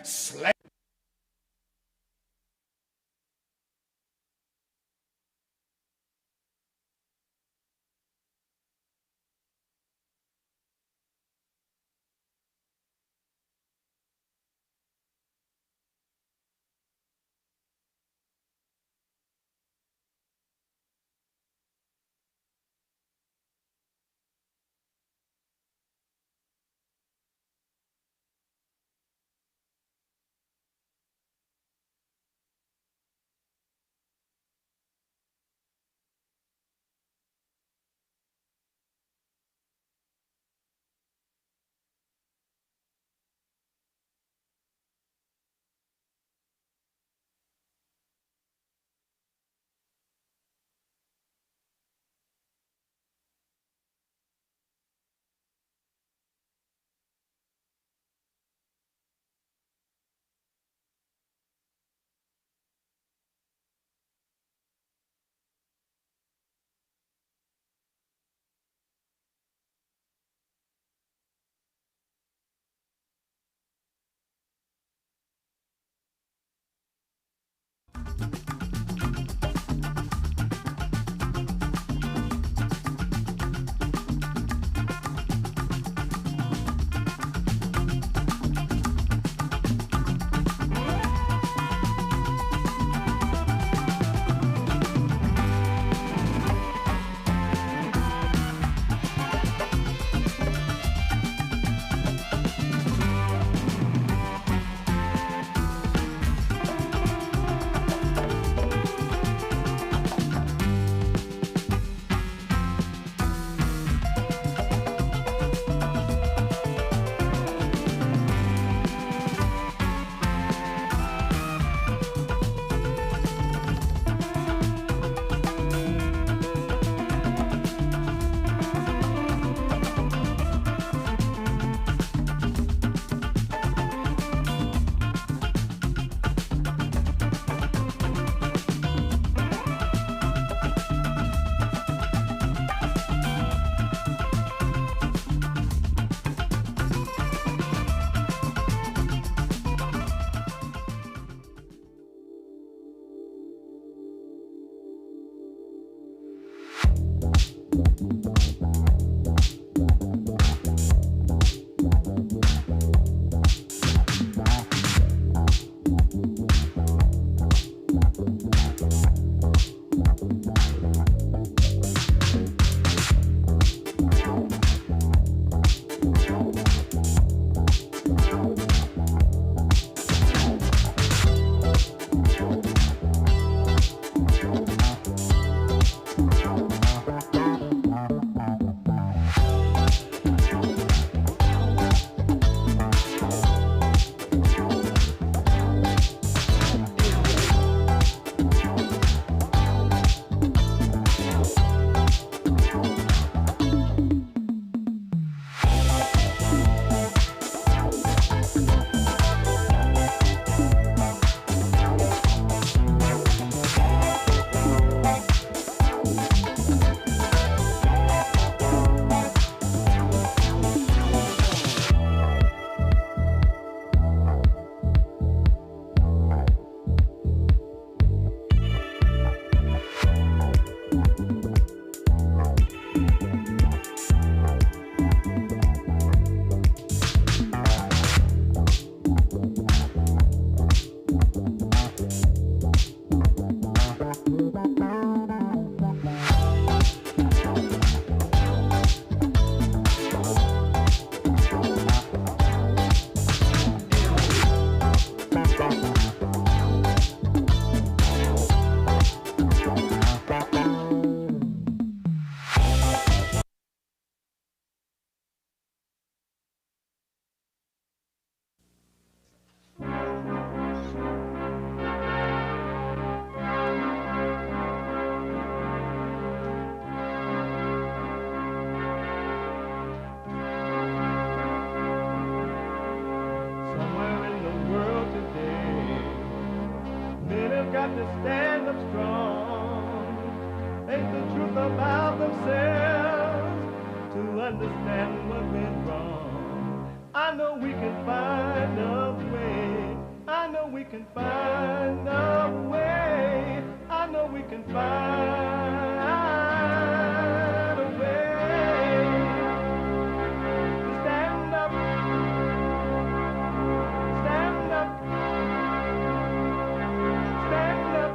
slave. I know we can find a way. I know we can find a way. I know we can find a way to stand up, stand up, stand up.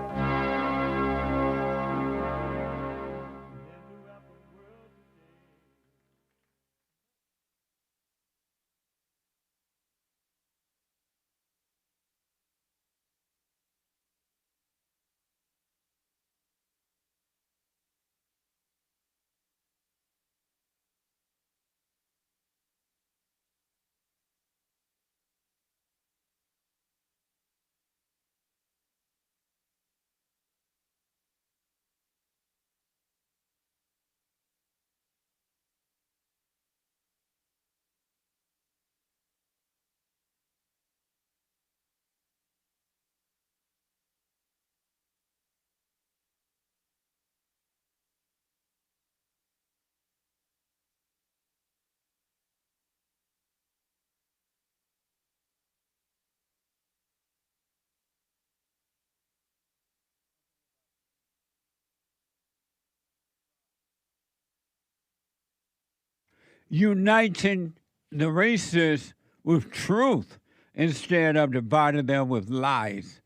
Uniting the races with truth instead of dividing them with lies.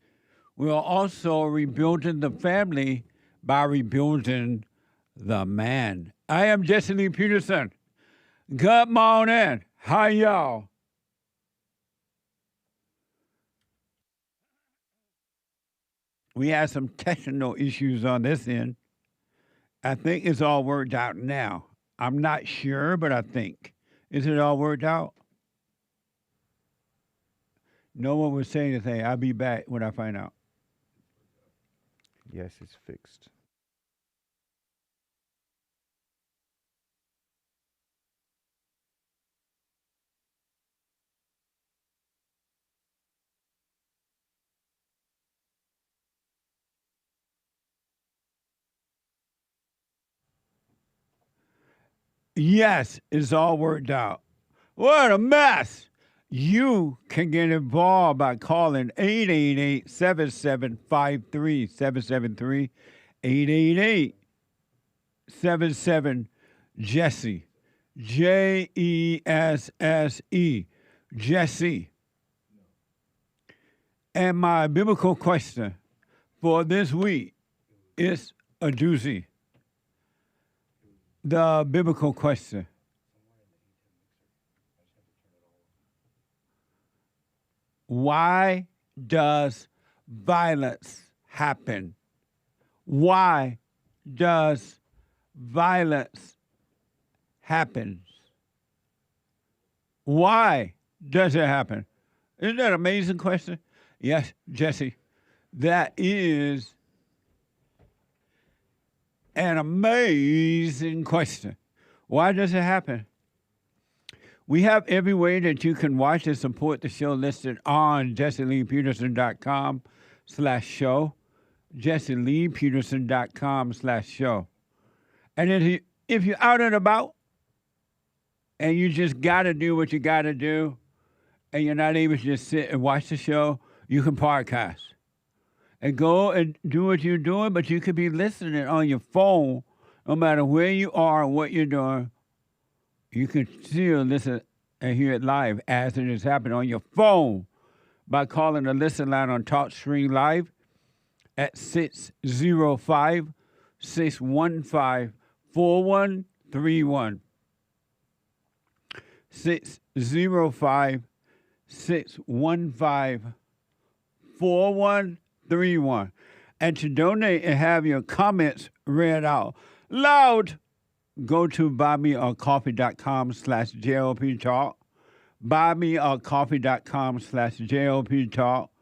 We are also rebuilding the family by rebuilding the man. I am Jesse Lee Peterson. Good morning. How y'all? We had some technical issues on this end. I think it's all worked out now. I'm not sure, but I think. Is it all worked out? No one was saying anything. I'll be back when I find out. Yes, it's fixed. Yes, it's all worked out. What a mess. You can get involved by calling 888-7753, 773 888-77 Jesse. Jesse. Jesse. And my biblical question for this week is a doozy. The biblical question. Why does violence happen? Why does violence happen? Why does it happen? Isn't that an amazing question? Yes, Jesse, that is an amazing question. Why does it happen? We have every way that you can watch and support the show listed on jesseleepeterson.com/show, jesseleepeterson.com/show. And if you're out and about and you just got to do what you got to do and you're not able to just sit and watch the show, you can podcast and go and do what you're doing, but you could be listening on your phone no matter where you are and what you're doing. You can still listen and hear it live as it is happening on your phone by calling the listen line on TalkStream Live at 605-615-4131. 605-615-4131. And to donate and have your comments read out loud, go to buymeacoffee.com/JLP Talk, buymeacoffee.com/JLP Talk,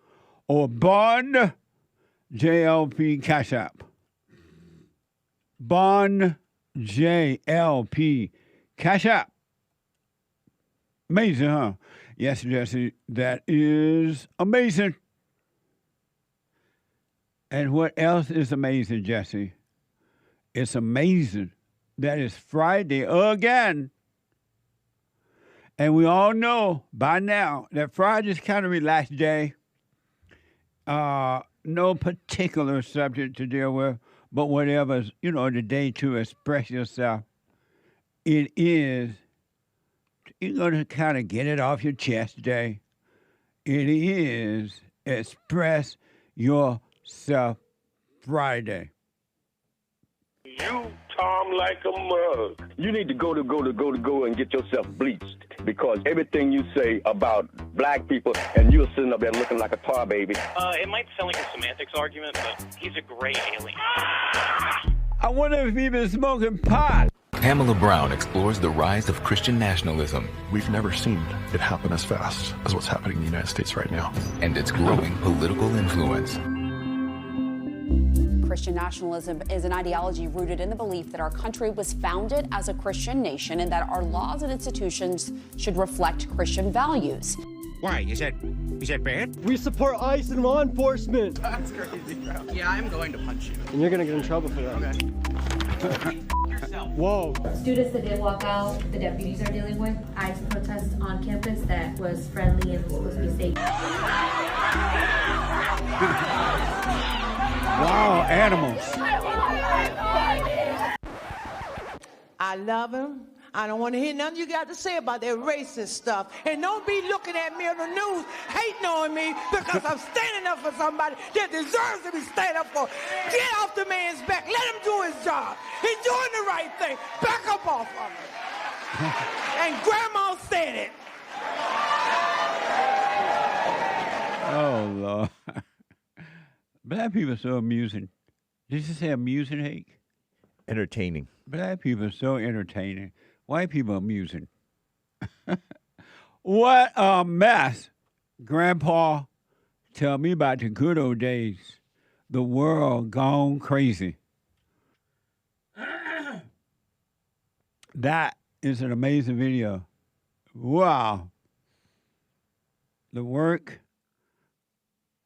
or Bond JLP Cash App. Bond JLP Cash App. Amazing, huh? Yes, Jesse, that is amazing. And what else is amazing, Jesse? It's amazing that it's Friday again. And we all know by now that Friday's kind of relaxed day. No particular subject to deal with, but whatever's, the day to express yourself. It is, you're going to kind of get it off your chest day. It is Express Yourself Friday. You, Tom, like a mug. You need to go and get yourself bleached because everything you say about black people and you're sitting up there looking like a tar baby. It might sound like a semantics argument, but he's a gray alien. I wonder if he's been smoking pot. Pamela Brown explores the rise of Christian nationalism. We've never seen it happen as fast as what's happening in the United States right now. And its growing political influence. Christian nationalism is an ideology rooted in the belief that our country was founded as a Christian nation and that our laws and institutions should reflect Christian values. Why? Is that bad? We support ICE and law enforcement. That's crazy, bro. Yeah, I'm going to punch you. And you're going to get in trouble for that. Okay. Yourself. Whoa. Students that did walk out, the deputies are dealing with. ICE protest on campus that was friendly and was supposed to be safe. Wow, animals. I love him. I don't want to hear nothing you got to say about that racist stuff. And don't be looking at me on the news hating on me because I'm standing up for somebody that deserves to be standing up for. Get off the man's back. Let him do his job. He's doing the right thing. Back up off of him. And Grandma said it. Oh, Lord. Black people are so amusing. Did you say amusing, Hake? Entertaining. Black people are so entertaining. White people are amusing. What a mess. Grandpa, tell me about the good old days. The world gone crazy. That is an amazing video. Wow. The work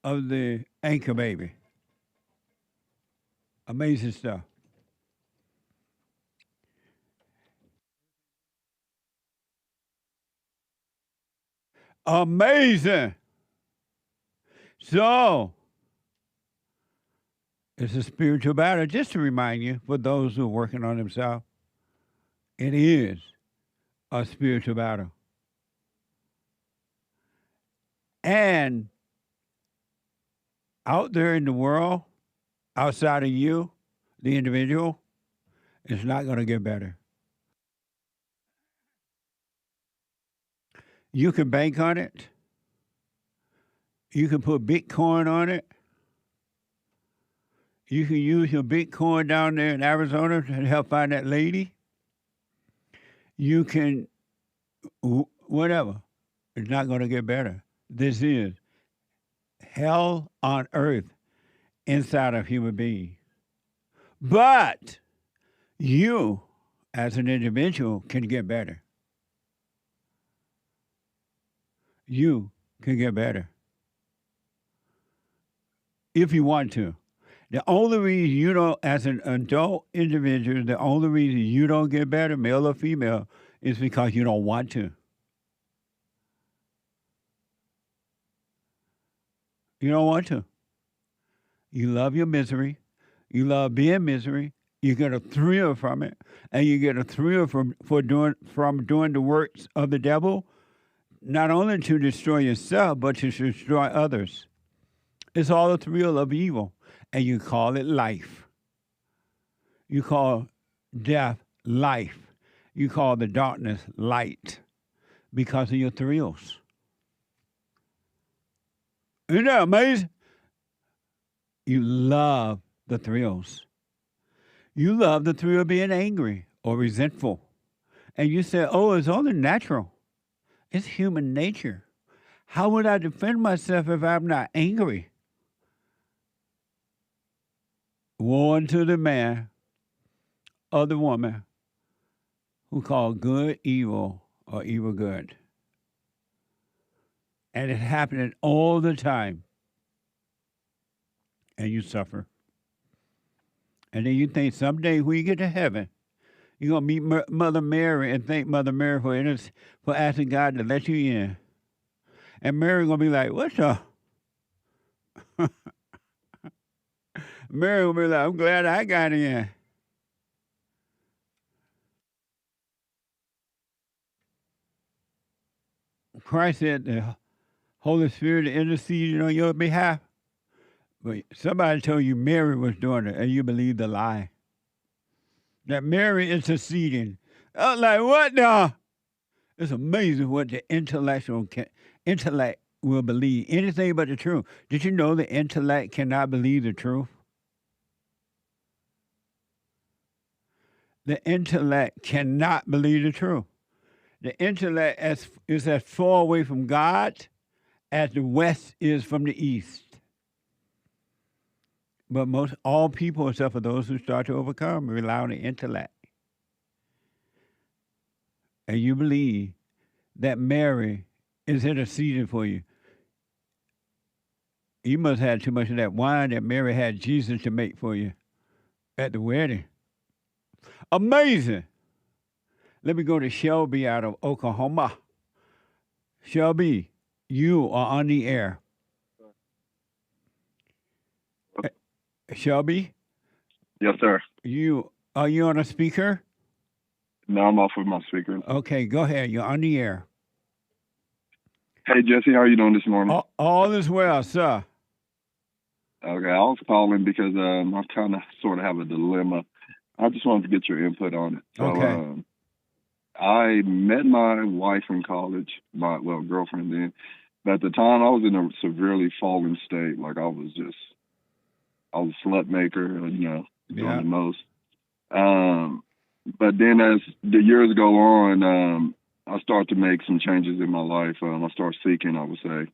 of the anchor baby. Amazing stuff. Amazing. So, it's a spiritual battle. Just to remind you, for those who are working on themselves, it is a spiritual battle. And out there in the world, outside of you, the individual, it's not going to get better. You can bank on it. You can put Bitcoin on it. You can use your Bitcoin down there in Arizona to help find that lady. You can, whatever. It's not going to get better. This is hell on earth inside of human beings. But you, as an individual, can get better. You can get better. If you want to. The only reason you don't, as an adult individual, the only reason you don't get better, male or female, is because you don't want to. You don't want to. You love your misery. You love being misery. You get a thrill from it. And you get a thrill from doing the works of the devil, not only to destroy yourself, but to destroy others. It's all the thrill of evil. And you call it life. You call death life. You call the darkness light because of your thrills. Isn't that amazing? You love the thrills. You love the thrill of being angry or resentful. And you say, oh, it's only natural. It's human nature. How would I defend myself if I'm not angry? Woe unto the man or the woman who call good evil or evil good. And it's happening all the time. And you suffer. And then you think someday when you get to heaven, You're going to meet Mother Mary and thank Mother Mary for asking God to let you in. And Mary going to be like, what the? Mary will be like, I'm glad I got in. Christ said the Holy Spirit interceded on your behalf. But somebody told you Mary was doing it, and you believe the lie. That Mary interceding. I was like, what the? It's amazing what the intellect will believe. Anything but the truth. Did you know the intellect cannot believe the truth? The intellect cannot believe the truth. The intellect is as far away from God as the West is from the East. But all people, except for those who start to overcome, rely on the intellect. And you believe that Mary is interceding for you. You must have had too much of that wine that Mary had Jesus to make for you at the wedding. Amazing. Let me go to Shelby out of Oklahoma. Shelby, you are on the air. Shelby? Yes, sir. Are you on a speaker? No, I'm off with my speaker. Okay, go ahead. You're on the air. Hey, Jesse, how are you doing this morning? All is well, sir. Okay, I was calling because I kind of sort of have a dilemma. I just wanted to get your input on it. So, okay. I met my wife in college, my girlfriend then. But at the time, I was in a severely fallen state. Like I was a slut maker, doing the most. But then as the years go on, I start to make some changes in my life. I start seeking, I would say.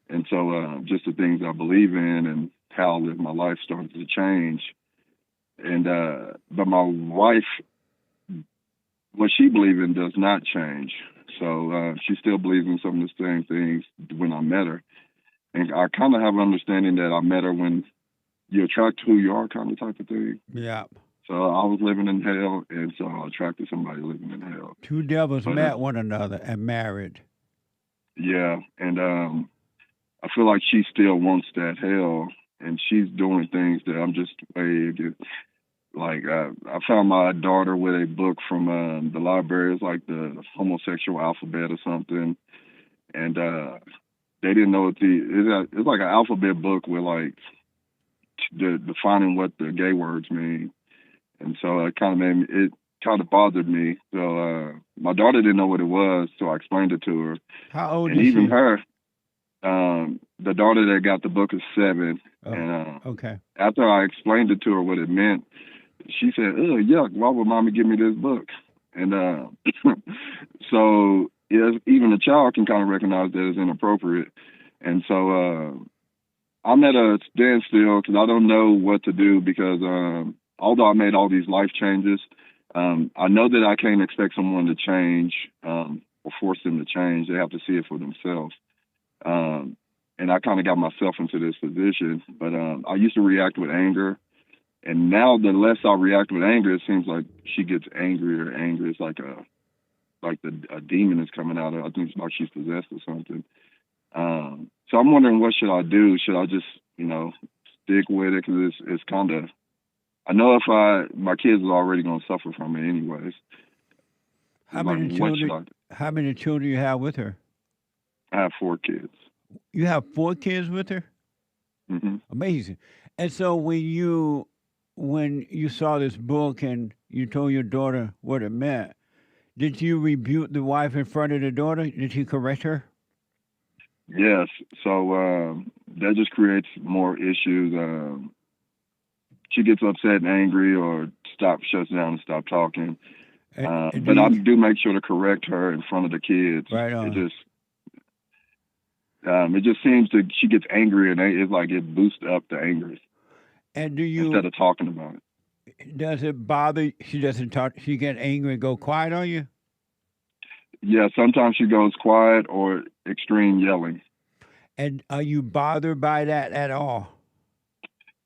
And so just the things I believe in and how I live my life started to change. And but my wife, what she believes in does not change. So she still believes in some of the same things when I met her. And I kind of have an understanding that I met her when you attract who you are kind of type of thing. Yeah. So I was living in hell, and so I attracted somebody living in hell. Two devils met one another and married. Yeah, and I feel like she still wants that hell, and she's doing things that I'm just way against. Like, I found my daughter with a book from the library. It's like the homosexual alphabet or something. And they didn't know it's like an alphabet book with, like, defining what the gay words mean. And so it kind of bothered me. So my daughter didn't know what it was, so I explained it to her. How old is she? And even her, the daughter that got the book is 7. Oh, and okay. After I explained it to her what it meant, she said, "Oh, yuck, why would mommy give me this book?" And so even a child can kind of recognize that it's inappropriate. And so I'm at a standstill because I don't know what to do because although I made all these life changes, I know that I can't expect someone to change or force them to change. They have to see it for themselves. And I kind of got myself into this position. But I used to react with anger. And now the less I react with anger, it seems like she gets angrier and angrier. It's like a demon is coming out of her. I think it's like she's possessed or something. So I'm wondering, what should I do? Should I just, stick with it? Because it's kind of, I know if my kids are already going to suffer from it anyways. How many children do you have with her? I have 4 kids. You have 4 kids with her? Mm-hmm. Amazing. And so when you saw this book and you told your daughter what it meant, did you rebuke the wife in front of the daughter? Did you correct her? Yes. So that just creates more issues. She gets upset and angry or shuts down and stops talking. But I do make sure to correct her in front of the kids. Right on. It just seems that she gets angry and it's like it boosts up the anger. And instead of talking about it. Does it bother? She doesn't talk. She get angry and go quiet on you? Yeah, sometimes she goes quiet or extreme yelling. And are you bothered by that at all?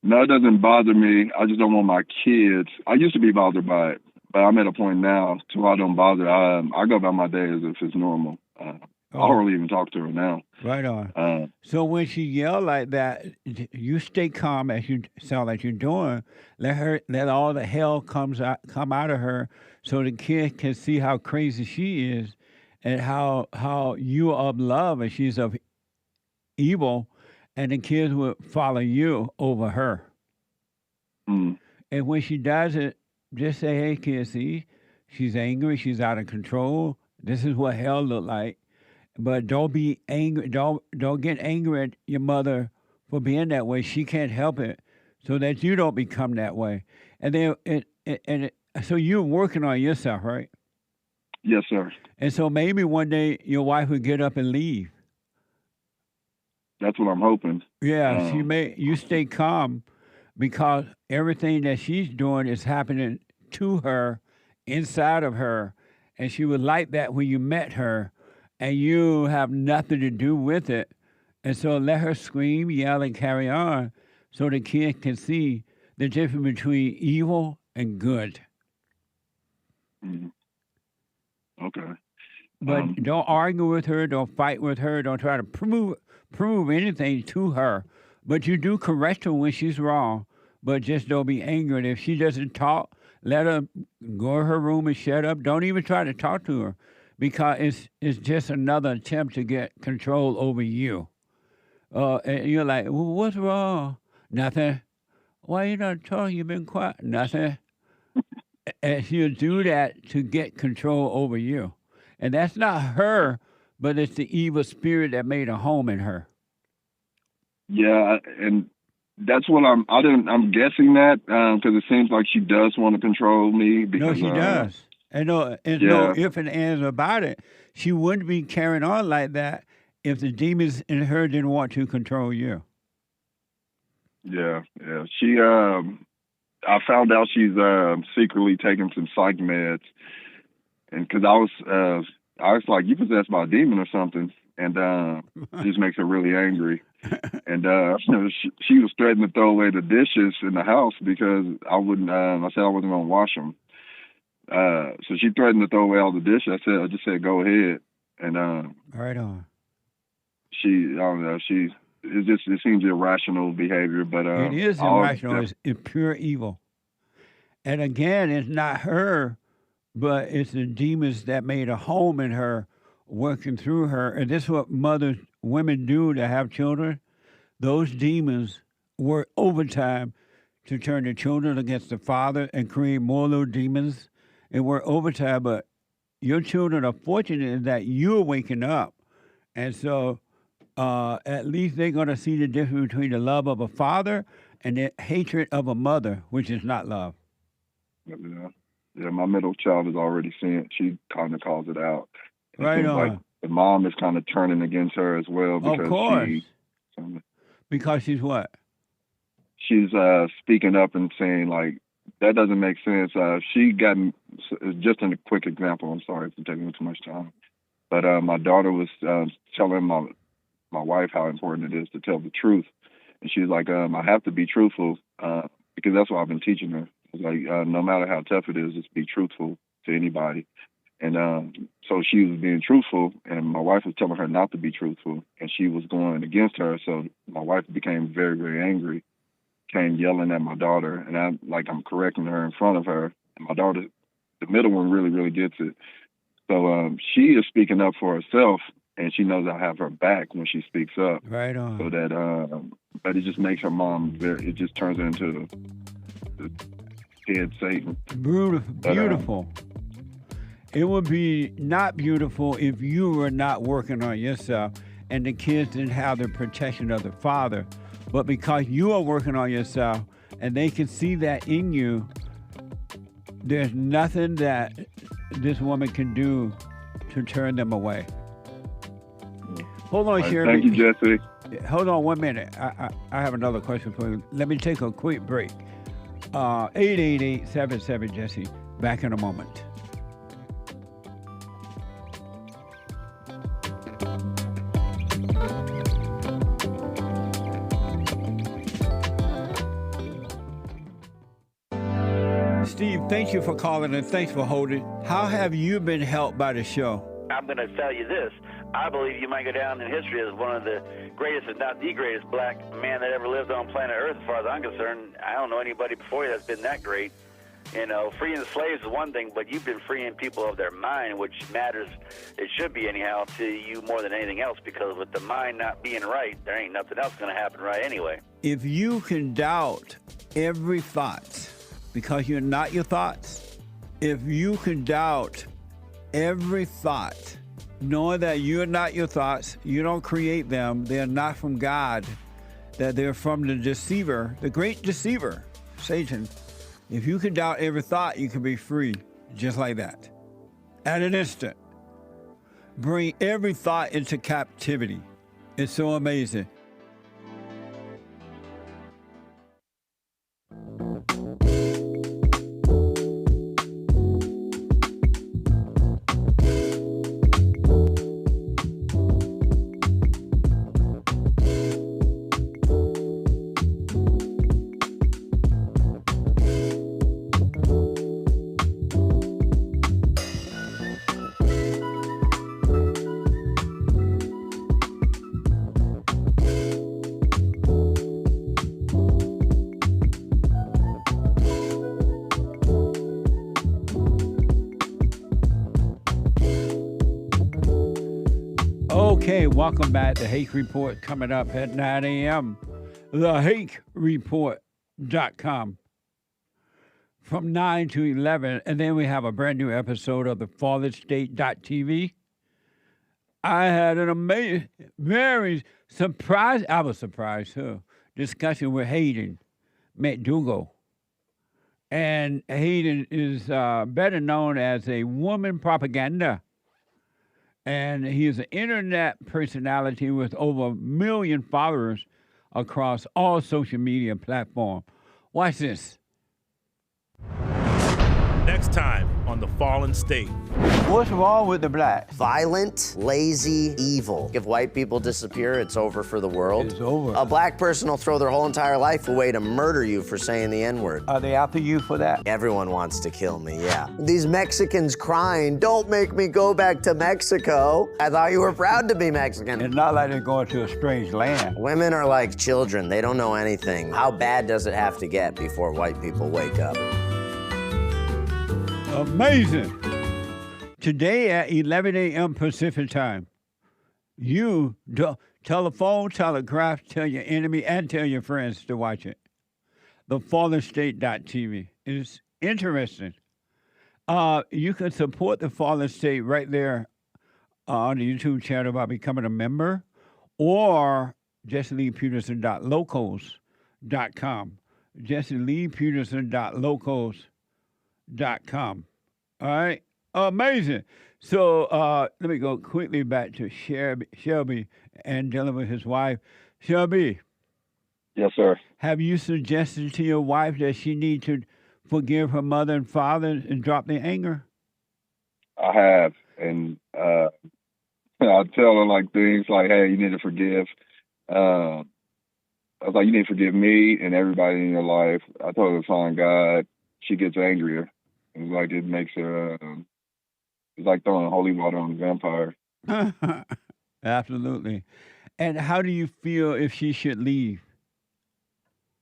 No, it doesn't bother me. I just don't want my kids. I used to be bothered by it, but I'm at a point now to where I don't bother. I go about my day as if it's normal. I don't really even talk to her now. Right on. So when she yell like that, you stay calm as you sound like you're doing. Let all the hell come out of her, so the kid can see how crazy she is, and how you are of love and she's of evil, and the kids will follow you over her. Mm. And when she does it, just say, "Hey, kids, see, she's angry. She's out of control. This is what hell look like." But don't be angry. Don't get angry at your mother for being that way. She can't help it, so that you don't become that way. And then so you're working on yourself, right? Yes, sir. And so maybe one day your wife would get up and leave. That's what I'm hoping. Yeah, you stay calm, because everything that she's doing is happening to her, inside of her, and she was like that when you met her. And you have nothing to do with it. And so let her scream, yell, and carry on, so the kid can see the difference between evil and good. Mm-hmm. Okay. But don't argue with her. Don't fight with her. Don't try to prove anything to her. But you do correct her when she's wrong. But just don't be angry. And if she doesn't talk, let her go to her room and shut up. Don't even try to talk to her. Because it's just another attempt to get control over you. And you're like, well, what's wrong? Nothing. Why you not talking? You've been quiet. Nothing. And she'll do that to get control over you. And that's not her, but it's the evil spirit that made a home in her. Yeah, and that's what I'm guessing that, because it seems like she does want to control me. Because, no, she does. And no if and ands about it. She wouldn't be carrying on like that if the demons in her didn't want to control you. Yeah. She, I found out she's secretly taking some psych meds, and because I was like, you possessed by a demon or something, and it just makes her really angry. And she was threatening to throw away the dishes in the house because I said I wasn't going to wash them. So she threatened to throw away all the dishes. I just said, go ahead. And right on. I don't know. It seems irrational behavior, but it is irrational. It's pure evil. And again, it's not her, but it's the demons that made a home in her, working through her. And this is what women do to have children. Those demons work overtime to turn the children against the father and create more little demons. It work overtime, but your children are fortunate in that you're waking up. And so at least they're going to see the difference between the love of a father and the hatred of a mother, which is not love. Yeah, my middle child is already seeing it. She kind of calls it out. It right on. Like the mom is kind of turning against her as well. Because of course. Because she's what? She's speaking up and saying, like, that doesn't make sense. She got, just in a quick example, I'm sorry for taking too much time, but my daughter was telling my wife how important it is to tell the truth. And she's like, I have to be truthful because that's what I've been teaching her. It's like, no matter how tough it is, just be truthful to anybody. And so she was being truthful, and my wife was telling her not to be truthful, and she was going against her. So my wife became very, very angry, came yelling at my daughter, and I'm correcting her in front of her. And my daughter, the middle one, really, really gets it. So she is speaking up for herself, and she knows I have her back when she speaks up. Right on. So that, but it just makes her mom it just turns her into the head Satan. Beautiful. It would be not beautiful if you were not working on yourself and the kids didn't have the protection of the father. But because you are working on yourself and they can see that in you, there's nothing that this woman can do to turn them away. Hold on, Shelby. Thank you, Jesse. Hold on 1 minute. I have another question for you. Let me take a quick break. 888-77-JESSE. Back in a moment. Steve, thank you for calling and thanks for holding. How have you been helped by the show? I'm going to tell you this. I believe you might go down in history as one of the greatest, if not the greatest, black man that ever lived on planet Earth, as far as I'm concerned. I don't know anybody before you that's been that great. You know, freeing the slaves is one thing, but you've been freeing people of their mind, which matters, it should be anyhow, to you more than anything else, because with the mind not being right, there ain't nothing else going to happen right anyway. If you can doubt every thought because you're not your thoughts, if you can doubt every thought, knowing that you're not your thoughts, you don't create them, they're not from God, that they're from the deceiver, the great deceiver, Satan. If you can doubt every thought, you can be free, just like that. At an instant. Bring every thought into captivity. It's so amazing. Okay, welcome back to Hake Report coming up at 9 a.m. TheHakeReport.com from 9 to 11. And then we have a brand new episode of the FallenState.tv. I had an amazing, very surprised, I was surprised too, discussion with Hayden McDougall. And Hayden is better known as a woman propaganda. And he is an internet personality with over 1 million followers across all social media platforms. Watch this. Next time on The Fallen State. What's wrong with the blacks? Violent, lazy, evil. If white people disappear, it's over for the world. It's over. A black person will throw their whole entire life away to murder you for saying the N-word. Are they after you for that? Everyone wants to kill me, yeah. These Mexicans crying, don't make me go back to Mexico. I thought you were proud to be Mexican. It's not like they're going to a strange land. Women are like children. They don't know anything. How bad does it have to get before white people wake up? Amazing. Today at 11 a.m. Pacific time, you telephone, telegraph, tell your enemy, and tell your friends to watch it. The FallenState.tv. It's interesting. You can support the Fallen State right there on the YouTube channel by becoming a member, or JesseLeePeterson.locals.com. JesseLeePeterson.locals.com. All right? Amazing. So let me go quickly back to Shelby and dealing with his wife. Shelby. Yes, sir. Have you suggested to your wife that she need to forgive her mother and father and drop their anger? I have. And I tell her like things like, hey, you need to forgive. I was like, you need to forgive me and everybody in your life. I told her to find God. She gets angrier. It's like it makes her, it's like throwing holy water on a vampire. Absolutely. And how do you feel if she should leave?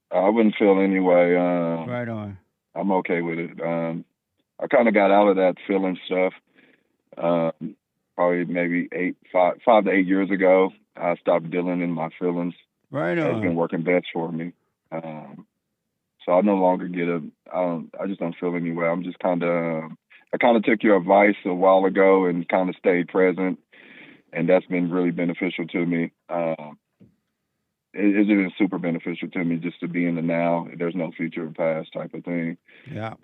I wouldn't feel anyway. Right on. I'm okay with it. I kind of got out of that feeling stuff. Probably maybe 5 to 8 years ago. I stopped dealing in my feelings. Right on. It's been working best for me. So I no longer I just don't feel anyway. I'm just I took your advice a while ago and kind of stayed present, and that's been really beneficial to me. It's been super beneficial to me just to be in the now. There's no future or past type of thing. Yeah.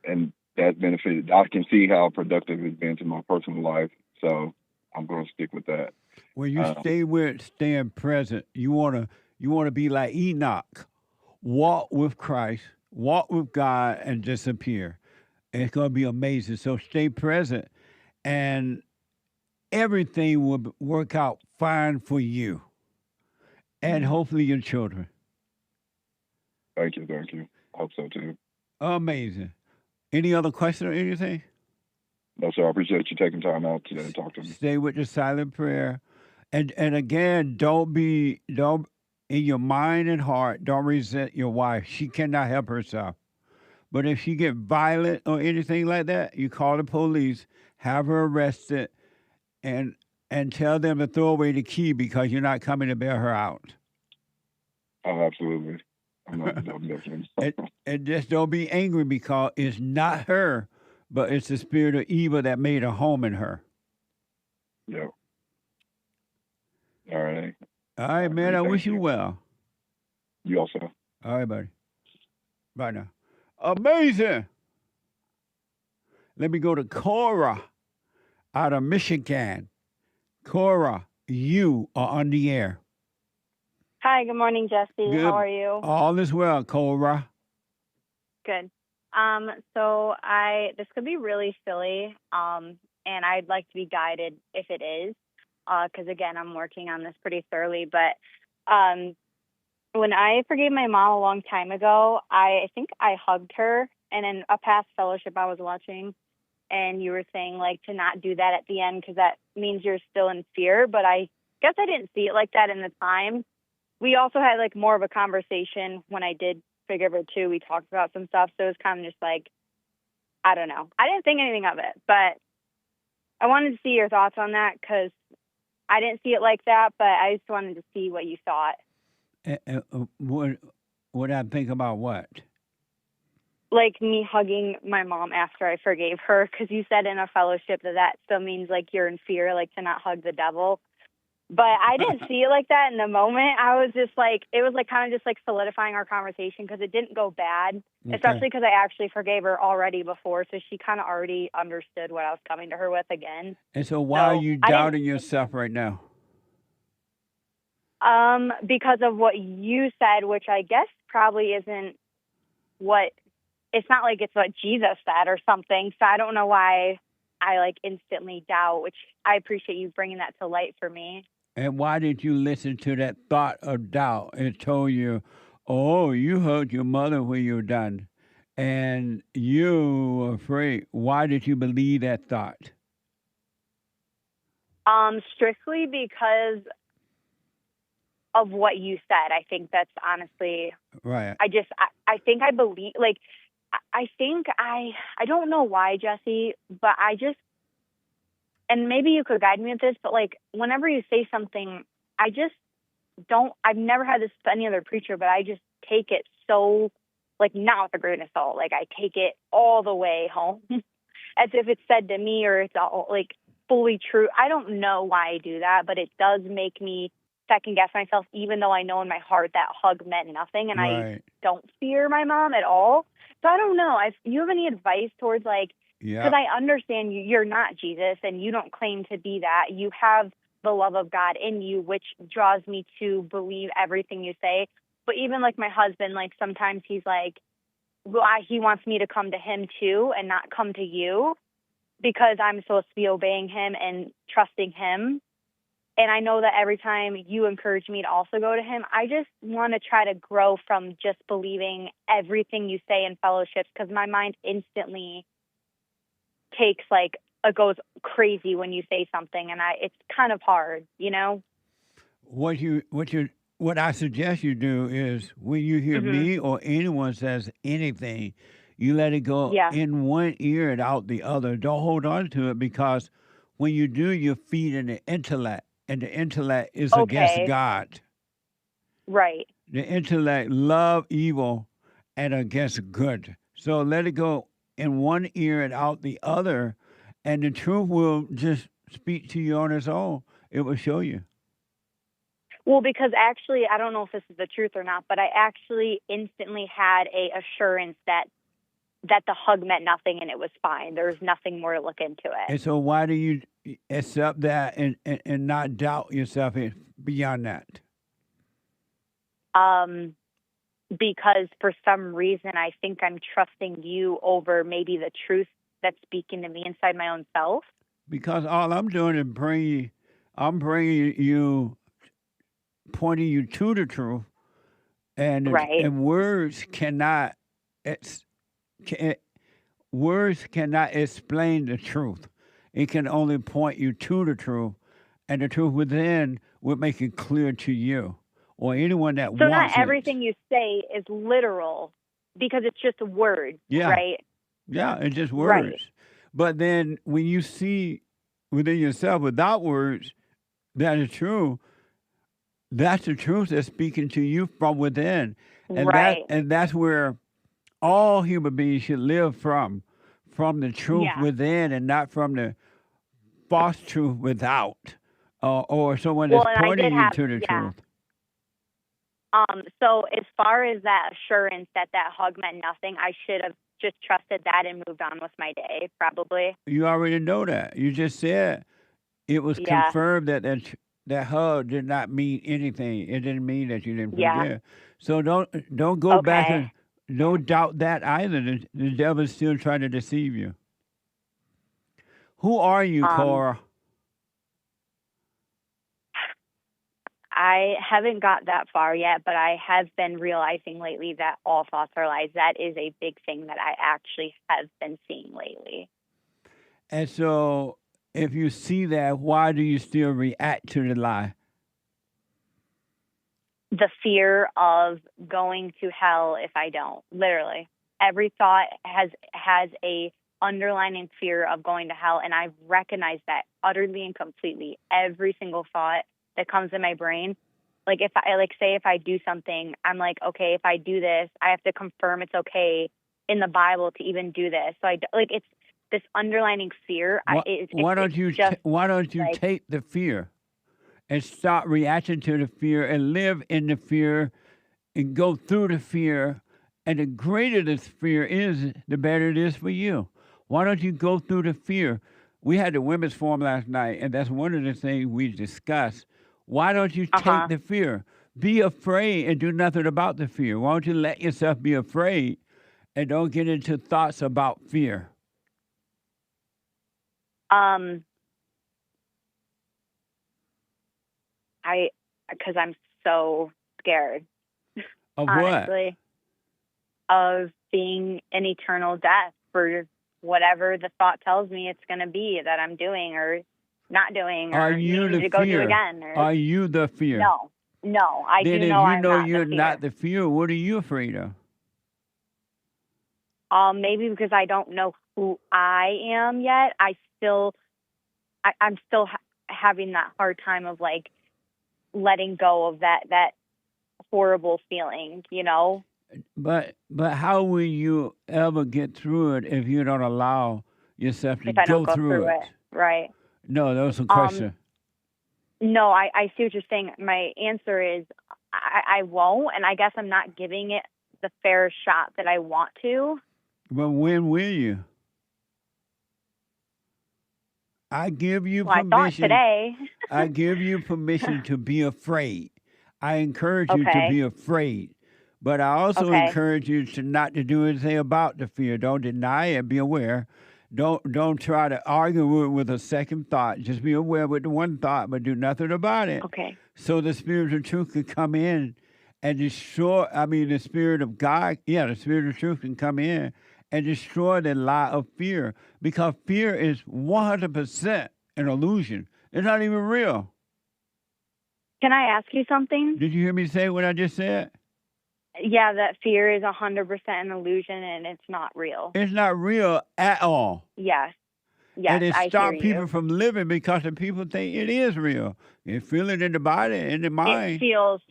And that benefited. I can see how productive it's been to my personal life, so I'm going to stick with that. When you staying present, you wanna be like Enoch. Walk with Christ, walk with God, and disappear. And it's going to be amazing. So stay present, and everything will work out fine for you and hopefully your children. Thank you. Hope so, too. Amazing. Any other question or anything? No, sir. I appreciate you taking time out today to talk to me. Stay with the silent prayer. And again, don't in your mind and heart, don't resent your wife. She cannot help herself. But if she get violent or anything like that, you call the police, have her arrested, and tell them to throw away the key because you're not coming to bail her out. Oh, absolutely. I'm definitely. And just don't be angry because it's not her, but it's the spirit of evil that made a home in her. Yeah. All right. All right, man. I wish you well. You also. All right, buddy. Bye now. Amazing. Let me go to CORA out of Michigan. CORA, you are on the air. Hi, good morning, Jesse. Good. How are you? All is well, CORA. Good. So this could be really silly, and I'd like to be guided if it is, because again, I'm working on this pretty thoroughly. But when I forgave my mom a long time ago, I think I hugged her, and in a past fellowship I was watching, and you were saying like to not do that at the end because that means you're still in fear. But I guess I didn't see it like that in the time. We also had like more of a conversation when I did forgive her too. We talked about some stuff, so it was kind of just like, I don't know. I didn't think anything of it, but I wanted to see your thoughts on that because I didn't see it like that, but I just wanted to see what you thought. What I think about what? Like me hugging my mom after I forgave her, because you said in a fellowship that still means like you're in fear, like to not hug the devil. But I didn't see it like that in the moment. I was just like, it was like kind of just like solidifying our conversation because it didn't go bad, especially because I actually forgave her already before. So she kind of already understood what I was coming to her with again. And so why are you doubting yourself right now? Because of what you said, which I guess probably isn't what, it's not like it's what Jesus said or something. So I don't know why I like instantly doubt, which I appreciate you bringing that to light for me. And why did you listen to that thought of doubt? It told you, oh, you hugged your mother when you were done, and you were afraid. Why did you believe that thought? Strictly because of what you said. I think that's honestly right. I think I believe, like, I think I don't know why, Jesse, but I just, and maybe you could guide me with this, but like whenever you say something, I just don't, I've never had this with any other preacher, but I just take it so, like, not with a grain of salt. Like I take it all the way home as if it's said to me or it's all like fully true. I don't know why I do that, but it does make me second guess myself, even though I know in my heart that hug meant nothing and I don't fear my mom at all. So I don't know. If you have any advice towards like, because I understand you're not Jesus and you don't claim to be that. You have the love of God in you, which draws me to believe everything you say. But even like my husband, like sometimes he's like, well, he wants me to come to him too and not come to you because I'm supposed to be obeying him and trusting him. And I know that every time you encourage me to also go to him, I just want to try to grow from just believing everything you say in fellowships because my mind instantly takes like, it goes crazy when you say something, and it's kind of hard, you know? What I suggest you do is when you hear me or anyone says anything, you let it go in one ear and out the other. Don't hold on to it because when you do, you're feeding the intellect. And the intellect is against God. Right. The intellect love evil and against good. So let it go in one ear and out the other, and the truth will just speak to you on its own. It will show you. Well, because actually, I don't know if this is the truth or not, but I actually instantly had a assurance that the hug meant nothing and it was fine. There was nothing more to look into it. And so why do you accept that and not doubt yourself beyond that? Because for some reason, I think I'm trusting you over maybe the truth that's speaking to me inside my own self. Because all I'm doing is bringing you, pointing you to the truth, and words cannot words cannot explain the truth. It can only point you to the truth, and the truth within will make it clear to you or anyone that So wants not everything you say is literal because it's just words, Yeah. right? Yeah, it's just words. Right. But then when you see within yourself without words that is true, that's the truth that's speaking to you from within. And Right. that's where all human beings should live from the truth Yeah. within and not from the false truth without, or someone Well, that's and I pointing did you have, to the truth. So as far as that assurance that hug meant nothing, I should have just trusted that and moved on with my day, probably. You already know that. You just said it was Yeah. confirmed that hug did not mean anything. It didn't mean that you didn't Yeah. forgive. So don't go back Okay. and don't doubt that either. The devil's still trying to deceive you. Who are you, Cora? I haven't got that far yet, but I have been realizing lately that all thoughts are lies. That is a big thing that I actually have been seeing lately. And so if you see that, why do you still react to the lie? The fear of going to hell if I don't. Literally, every thought has a underlying fear of going to hell, and I've recognized that utterly and completely. Every single thought that comes in my brain, like if I do something, I'm like, okay, if I do this, I have to confirm it's okay in the Bible to even do this. So it's this underlying fear. Why don't you take the fear and stop reacting to the fear and live in the fear and go through the fear? And the greater this fear is, the better it is for you. Why don't you go through the fear? We had the women's forum last night, and that's one of the things we discussed. Why don't you take the fear? Be afraid and do nothing about the fear. Why don't you let yourself be afraid and don't get into thoughts about fear? Because I'm so scared. Of honestly, of being in eternal death for whatever the thought tells me it's going to be that I'm doing or not doing, or Are you needing the to go do fear? again. Or, Are you the fear? No, I then do if know you I'm know not you're the fear. not the fear, what are you afraid of? Maybe because I don't know who I am yet. I'm still having that hard time of like letting go of that horrible feeling, you know. But how will you ever get through it if you don't allow yourself to If I go don't go through it? Right. No, that was a question. No, I see what you're saying. My answer is I won't, and I guess I'm not giving it the fair shot that I want to. But when will you? I give you Well, permission. I thought today. I give you permission to be afraid. I encourage you to be afraid. But I also encourage you to not to do anything about the fear. Don't deny it. Be aware. Don't try to argue with a second thought. Just be aware with the one thought, but do nothing about it. Okay. So the spirit of truth can come in and destroy. The spirit of God. Yeah, the spirit of truth can come in and destroy the lie of fear, because fear is 100% an illusion. It's not even real. Can I ask you something? Did you hear me say what I just said? Yeah, that fear is 100% an illusion and it's not real. It's not real at all. Yes. And it I stops hear people you. from living because the people think it is real. You feel it in the body, in the mind. It feels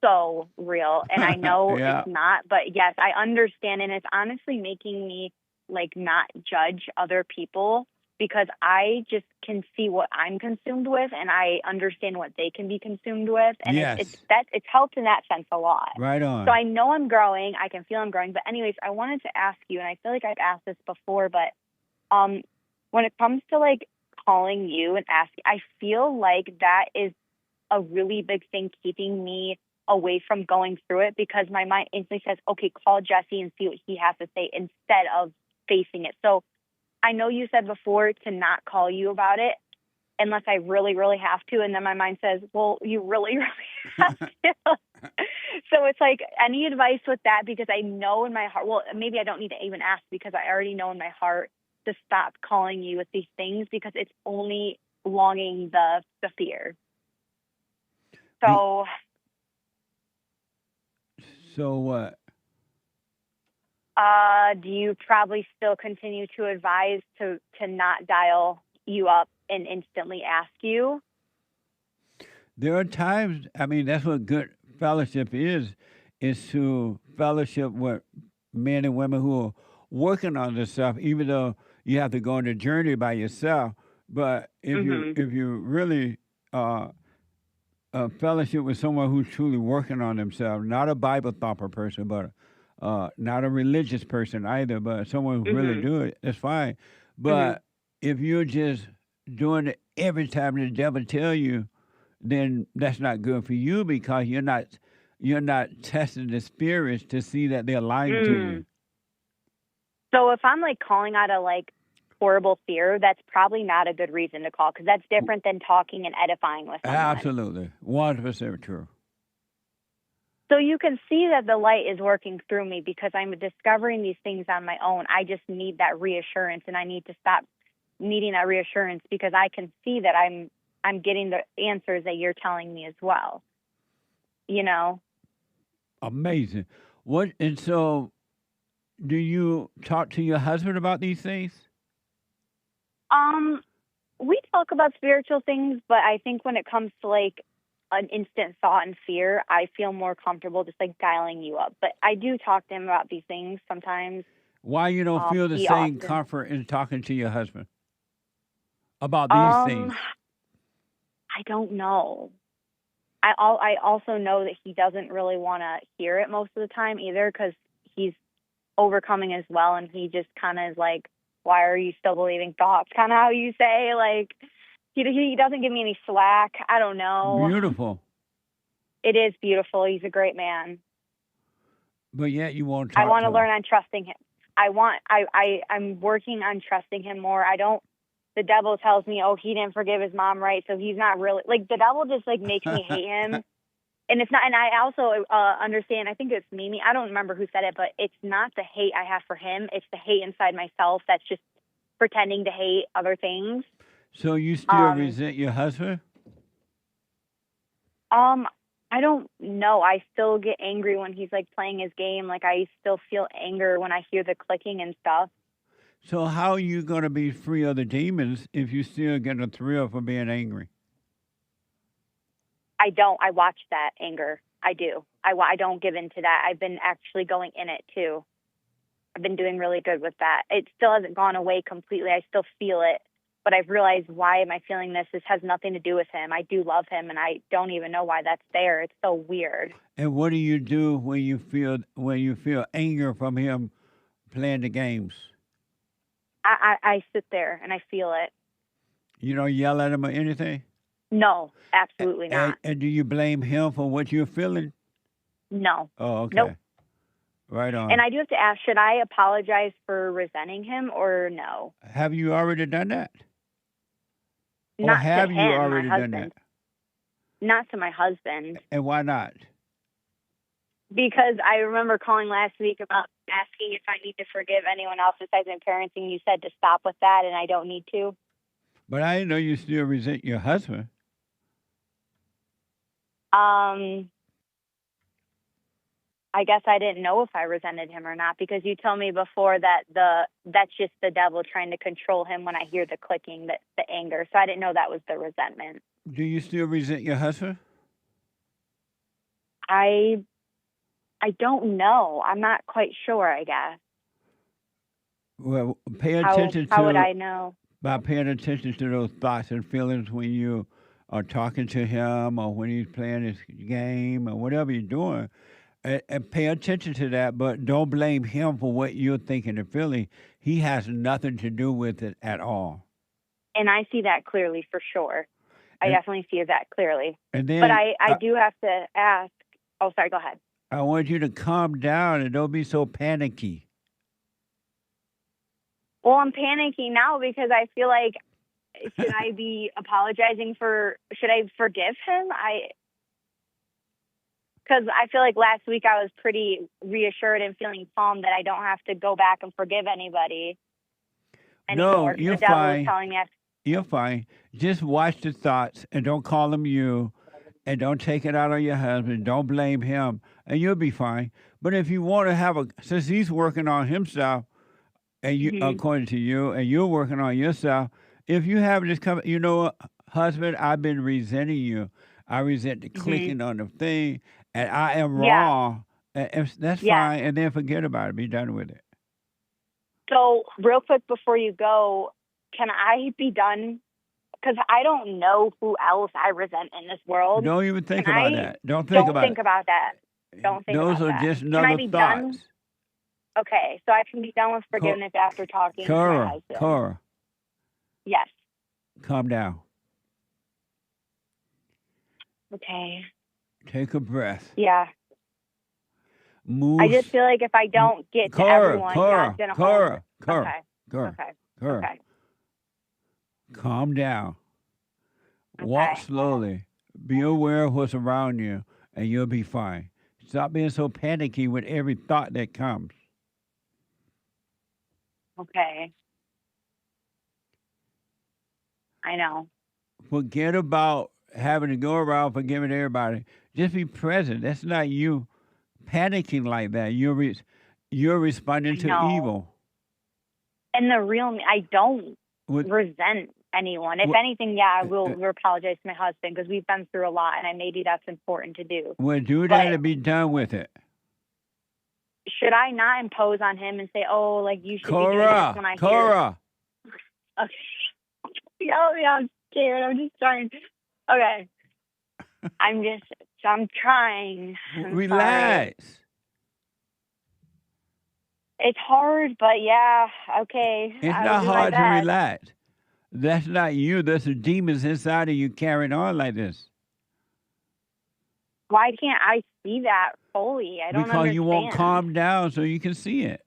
so real, and I know Yeah. it's not, but yes, I understand, and it's honestly making me like not judge other people, because I just can see what I'm consumed with, and I understand what they can be consumed with, and Yes. it's helped in that sense a lot. Right on. So I know I'm growing. I can feel I'm growing. But anyways, I wanted to ask you, and I feel like I've asked this before, but when it comes to like calling you and asking, I feel like that is a really big thing keeping me away from going through it, because my mind instantly says, okay, call Jesse and see what he has to say instead of facing it. So I know you said before to not call you about it unless I really, really have to. And then my mind says, well, you really, really have to. So it's like, any advice with that? Because I know in my heart, well, maybe I don't need to even ask because I already know in my heart to stop calling you with these things because it's only longing the fear. So. So what? Do you probably still continue to advise to not dial you up and instantly ask you? There are times, I mean, that's what good fellowship is to fellowship with men and women who are working on this stuff, even though you have to go on the journey by yourself. But if you really fellowship with someone who's truly working on themselves, not a Bible thumper person, but not a religious person either, but someone who really do it, that's fine. But if you're just doing it every time the devil tell you, then that's not good for you because you're not testing the spirits to see that they're lying to you. So if I'm like calling out a like horrible fear, that's probably not a good reason to call because that's different than talking and edifying with someone. Absolutely. 100% true. So you can see that the light is working through me because I'm discovering these things on my own. I just need that reassurance, and I need to stop needing that reassurance because I can see that I'm getting the answers that you're telling me as well. You know? Amazing. And so do you talk to your husband about these things? We talk about spiritual things, but I think when it comes to like an instant thought and fear, I feel more comfortable just like dialing you up. But I do talk to him about these things sometimes. Why you don't feel the same comfort in talking to your husband about these things? I don't know. I also know that he doesn't really want to hear it most of the time either because he's overcoming as well, and he just kind of is like, why are you still believing thoughts? Kind of how you say, like, he doesn't give me any slack. I don't know. Beautiful. It is beautiful. He's a great man. But yet you won't talk I want to to learn on trusting him. I'm working on trusting him more. The devil tells me, oh, he didn't forgive his mom, right? So he's not really, like, the devil just, like, makes me hate him. And it's not, and I also understand, I think it's Mimi, I don't remember who said it, but it's not the hate I have for him. It's the hate inside myself that's just pretending to hate other things. So you still resent your husband? I don't know. I still get angry when he's, like, playing his game. Like, I still feel anger when I hear the clicking and stuff. So how are you going to be free of the demons if you still get a thrill from being angry? I don't. I watch that anger. I do. I don't give in to that. I've been actually going in it, too. I've been doing really good with that. It still hasn't gone away completely. I still feel it. But I've realized, why am I feeling this? This has nothing to do with him. I do love him, and I don't even know why that's there. It's so weird. And what do you do when you feel anger from him playing the games? I sit there and I feel it. You don't yell at him or anything? No, absolutely not. And do you blame him for what you're feeling? No. Oh, okay. Nope. Right on. And I do have to ask, should I apologize for resenting him or no? Have you already done that? Not or have to you him, already my done husband. that? Not to my husband. And why not? Because I remember calling last week about asking if I need to forgive anyone else besides my parents, and you said to stop with that, and I don't need to. But I didn't know you still resent your husband. I guess I didn't know if I resented him or not, because you told me before that that's just the devil trying to control him when I hear the clicking, the anger. So I didn't know that was the resentment. Do you still resent your husband? I don't know. I'm not quite sure, I guess. Well, pay attention How would I know? By paying attention to those thoughts and feelings when you are talking to him or when he's playing his game or whatever you're doing. And pay attention to that, but don't blame him for what you're thinking and feeling. He has nothing to do with it at all. And I see that clearly, for sure. I definitely see that clearly. And then, but I do have to ask. Oh, sorry, go ahead. I want you to calm down and don't be so panicky. Well, I'm panicking now because I feel like, should I be apologizing should I forgive him? because I feel like last week I was pretty reassured and feeling calm that I don't have to go back and forgive anybody anymore. No, you're the devil fine. is telling me You're fine. Just watch the thoughts and don't call them you, and don't take it out on your husband. Don't blame him, and you'll be fine. But if you want to have since he's working on himself, and you, according to you, and you're working on yourself, if you have this husband, I've been resenting you. I resent the clicking on the thing, and I am wrong. And that's fine, and then forget about it. Be done with it. So, real quick before you go, can I be done? Because I don't know who else I resent in this world. Don't even think about that. Don't think about it. Don't think Those about that. are just Can I another be thoughts. done? Okay, so I can be done with forgiveness after talking to my husband. Cora. Yes. Calm down. Okay. Take a breath. Yeah. Move. I just feel like if I don't get to everyone, God's going to hold me. Okay. Calm down. Walk slowly. Be aware of what's around you, and you'll be fine. Stop being so panicky with every thought that comes. Okay. I know. Forget about having to go around forgiving everybody. Just be present. That's not you panicking like that. You're responding to evil. And the real me, I don't resent anyone. If anything, I will apologize to my husband because we've been through a lot, and maybe that's important to do. Well, do that and be done with it. Should I not impose on him and say, "Oh, like you should be doing this when I hear"? Cora. Okay. Yeah, I'm scared. I'm just trying. Okay. I'm trying. Relax. Sorry. It's hard, but okay. It's not hard to relax. That's not you. There's the demons inside of you carrying on like this. Why can't I see that fully? I don't understand. Because you won't calm down so you can see it.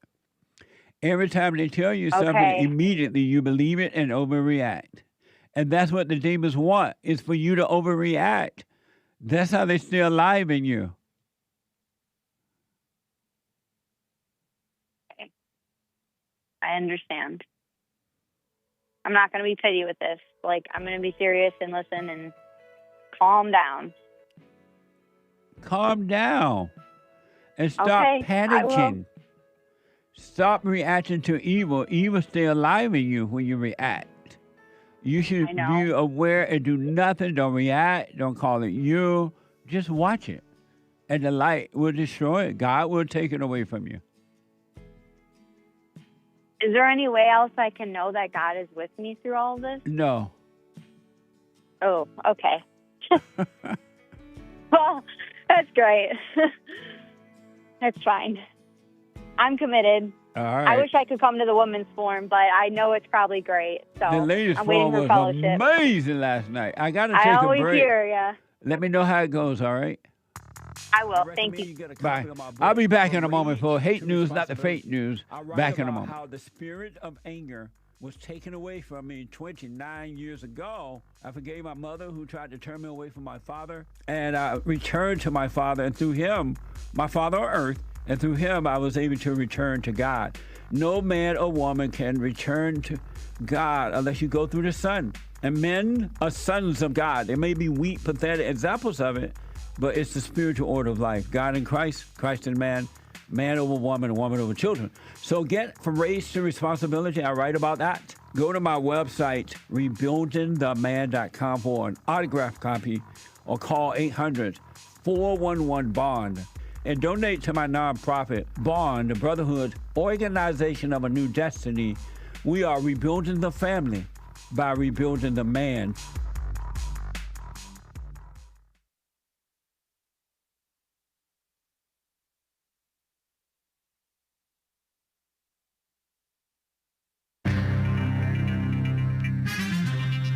Every time they tell you something, immediately you believe it and overreact. And that's what the demons want, is for you to overreact. That's how they stay alive in you. Okay. I understand. I'm not going to be petty with this. Like, I'm going to be serious and listen and calm down. Calm down. And stop panicking. Stop reacting to evil. Evil stay alive in you when you react. You should be aware and do nothing. Don't react. Don't call it you. Just watch it. And the light will destroy it. God will take it away from you. Is there any way else I can know that God is with me through all of this? No. Oh, okay. Well, that's great. That's fine. I'm committed. All right. I wish I could come to the women's forum, but I know it's probably great. So the ladies' I'm waiting forum for was fellowship. amazing last night. I got to take I a always break. hear, yeah. Let me know how it goes, all right? I will. Thank you. Bye. I'll be back in a moment for hate news, not the fake news. Back in a moment. How the spirit of anger was taken away from me 29 years ago. I forgave my mother who tried to turn me away from my father, and I returned to my father, and through him, my father on earth, and through him, I was able to return to God. No man or woman can return to God unless you go through the Son. And men are sons of God. They may be weak, pathetic examples of it, but it's the spiritual order of life. God in Christ, Christ in man, man over woman, woman over children. So get from race to responsibility. I write about that. Go to my website, rebuildingtheman.com for an autographed copy, or call 800-411-BOND. And donate to my nonprofit, Bond, the Brotherhood Organization of a New Destiny. We are rebuilding the family by rebuilding the man.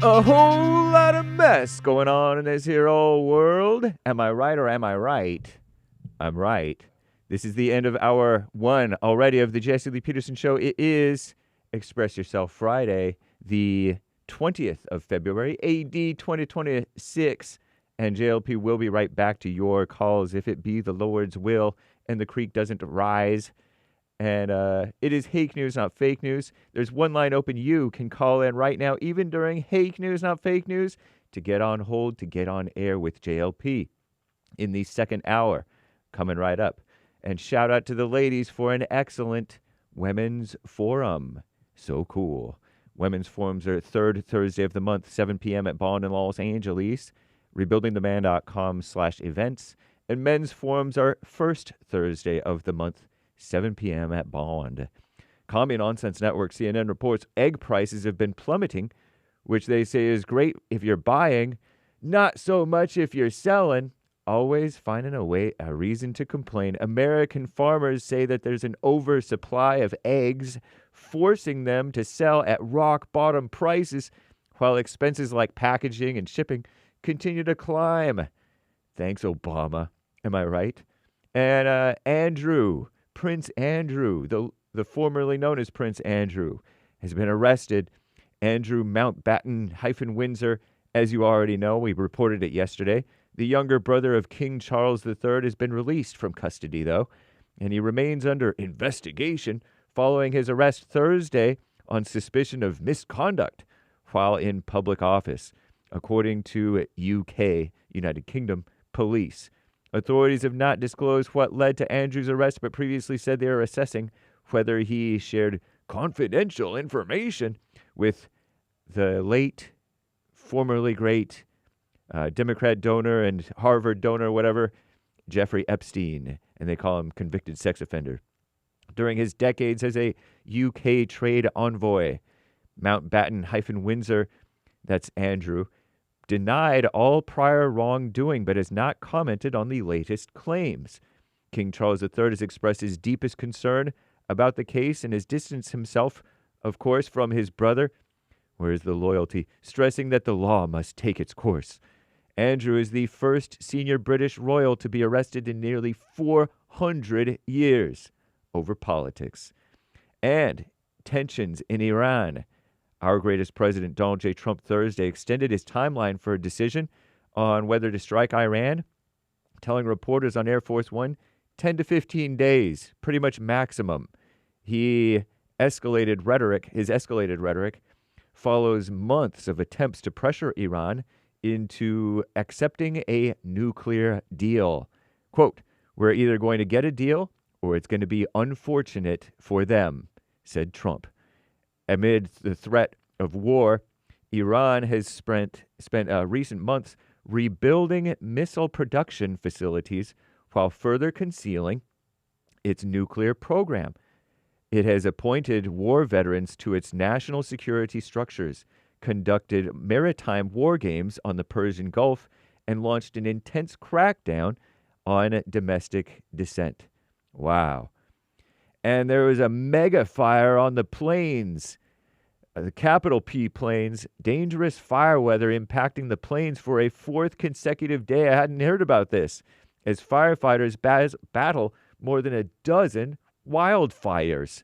A whole lot of mess going on in this here old world. Am I right or am I right? I'm right. This is the end of hour one already of the Jesse Lee Peterson Show. It is Express Yourself Friday, the 20th of February, AD 2026. And JLP will be right back to your calls if it be the Lord's will and the creek doesn't rise. And it is Hake News, not fake news. There's one line open. You can call in right now, even during Hake News, not fake news, to get on hold, to get on air with JLP in the second hour. Coming right up. And shout out to the ladies for an excellent Women's Forum. So cool. Women's Forums are third Thursday of the month, 7 p.m. at Bond in Los Angeles. Rebuildingtheman.com/events. And men's forums are first Thursday of the month, 7 p.m. at Bond. Commie Nonsense Network, CNN reports egg prices have been plummeting, which they say is great if you're buying, not so much if you're selling. Always finding a reason to complain. American farmers say that there's an oversupply of eggs, forcing them to sell at rock bottom prices, while expenses like packaging and shipping continue to climb. Thanks, Obama. Am I right? And Prince Andrew, the formerly known as Prince Andrew, has been arrested. Andrew Mountbatten-Windsor, as you already know, we reported it yesterday. The younger brother of King Charles III has been released from custody, though, and he remains under investigation following his arrest Thursday on suspicion of misconduct while in public office, according to UK, United Kingdom, police. Authorities have not disclosed what led to Andrew's arrest, but previously said they are assessing whether he shared confidential information with the late, formerly great Democrat donor and Harvard donor, whatever, Jeffrey Epstein, and they call him convicted sex offender. During his decades as a UK trade envoy, Mountbatten-Windsor, that's Andrew, denied all prior wrongdoing, but has not commented on the latest claims. King Charles III has expressed his deepest concern about the case and has distanced himself, of course, from his brother. Where is the loyalty? Stressing that the law must take its course. Andrew is the first senior British royal to be arrested in nearly 400 years over politics. And tensions in Iran. Our greatest president, Donald J. Trump, Thursday extended his timeline for a decision on whether to strike Iran, telling reporters on Air Force One, 10 to 15 days, pretty much maximum. His escalated rhetoric follows months of attempts to pressure Iran into accepting a nuclear deal. Quote, "We're either going to get a deal or it's going to be unfortunate for them," said Trump. Amid the threat of war, Iran has spent recent months rebuilding missile production facilities while further concealing its nuclear program. It has appointed war veterans to its national security structures, conducted maritime war games on the Persian Gulf, and launched an intense crackdown on domestic dissent. Wow. And there was a mega fire on the plains, the capital P plains, dangerous fire weather impacting the plains for a fourth consecutive day. I hadn't heard about this, as firefighters battle more than a dozen wildfires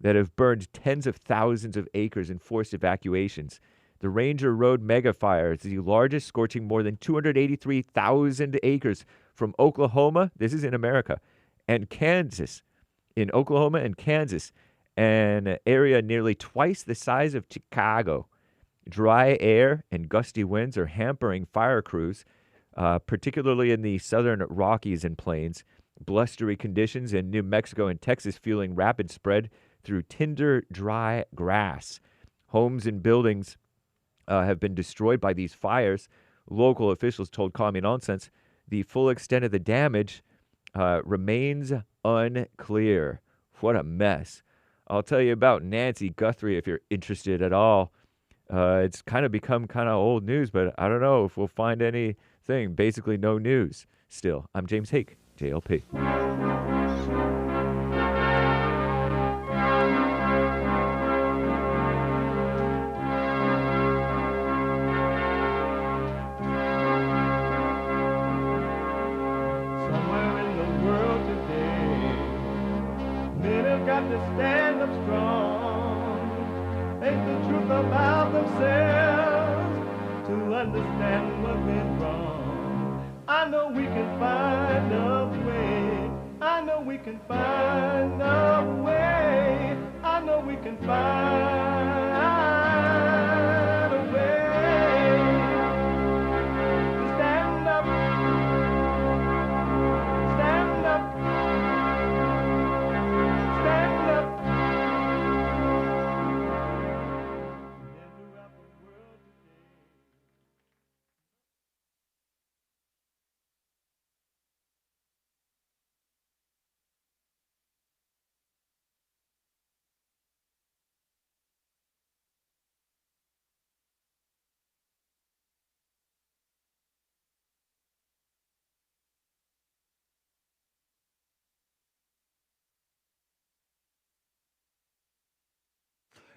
that have burned tens of thousands of acres and forced evacuations. The Ranger Road mega fire is the largest, scorching more than 283,000 acres from Oklahoma, this is in America, and Kansas. In Oklahoma and Kansas, an area nearly twice the size of Chicago. Dry air and gusty winds are hampering fire crews, particularly in the southern Rockies and plains. Blustery conditions in New Mexico and Texas fueling rapid spread through tinder, dry grass. Homes and buildings have been destroyed by these fires. Local officials told Commie Nonsense the full extent of the damage remains unclear. What a mess. I'll tell you about Nancy Guthrie if you're interested at all. It's kind of become kind of old news, but I don't know if we'll find anything. Basically no news still. I'm James Hake, JLP. To stand up strong, face the truth about themselves, to understand what went wrong. I know we can find a way. I know we can find a way. I know we can find a way. Stand up. Stand up. Stand up.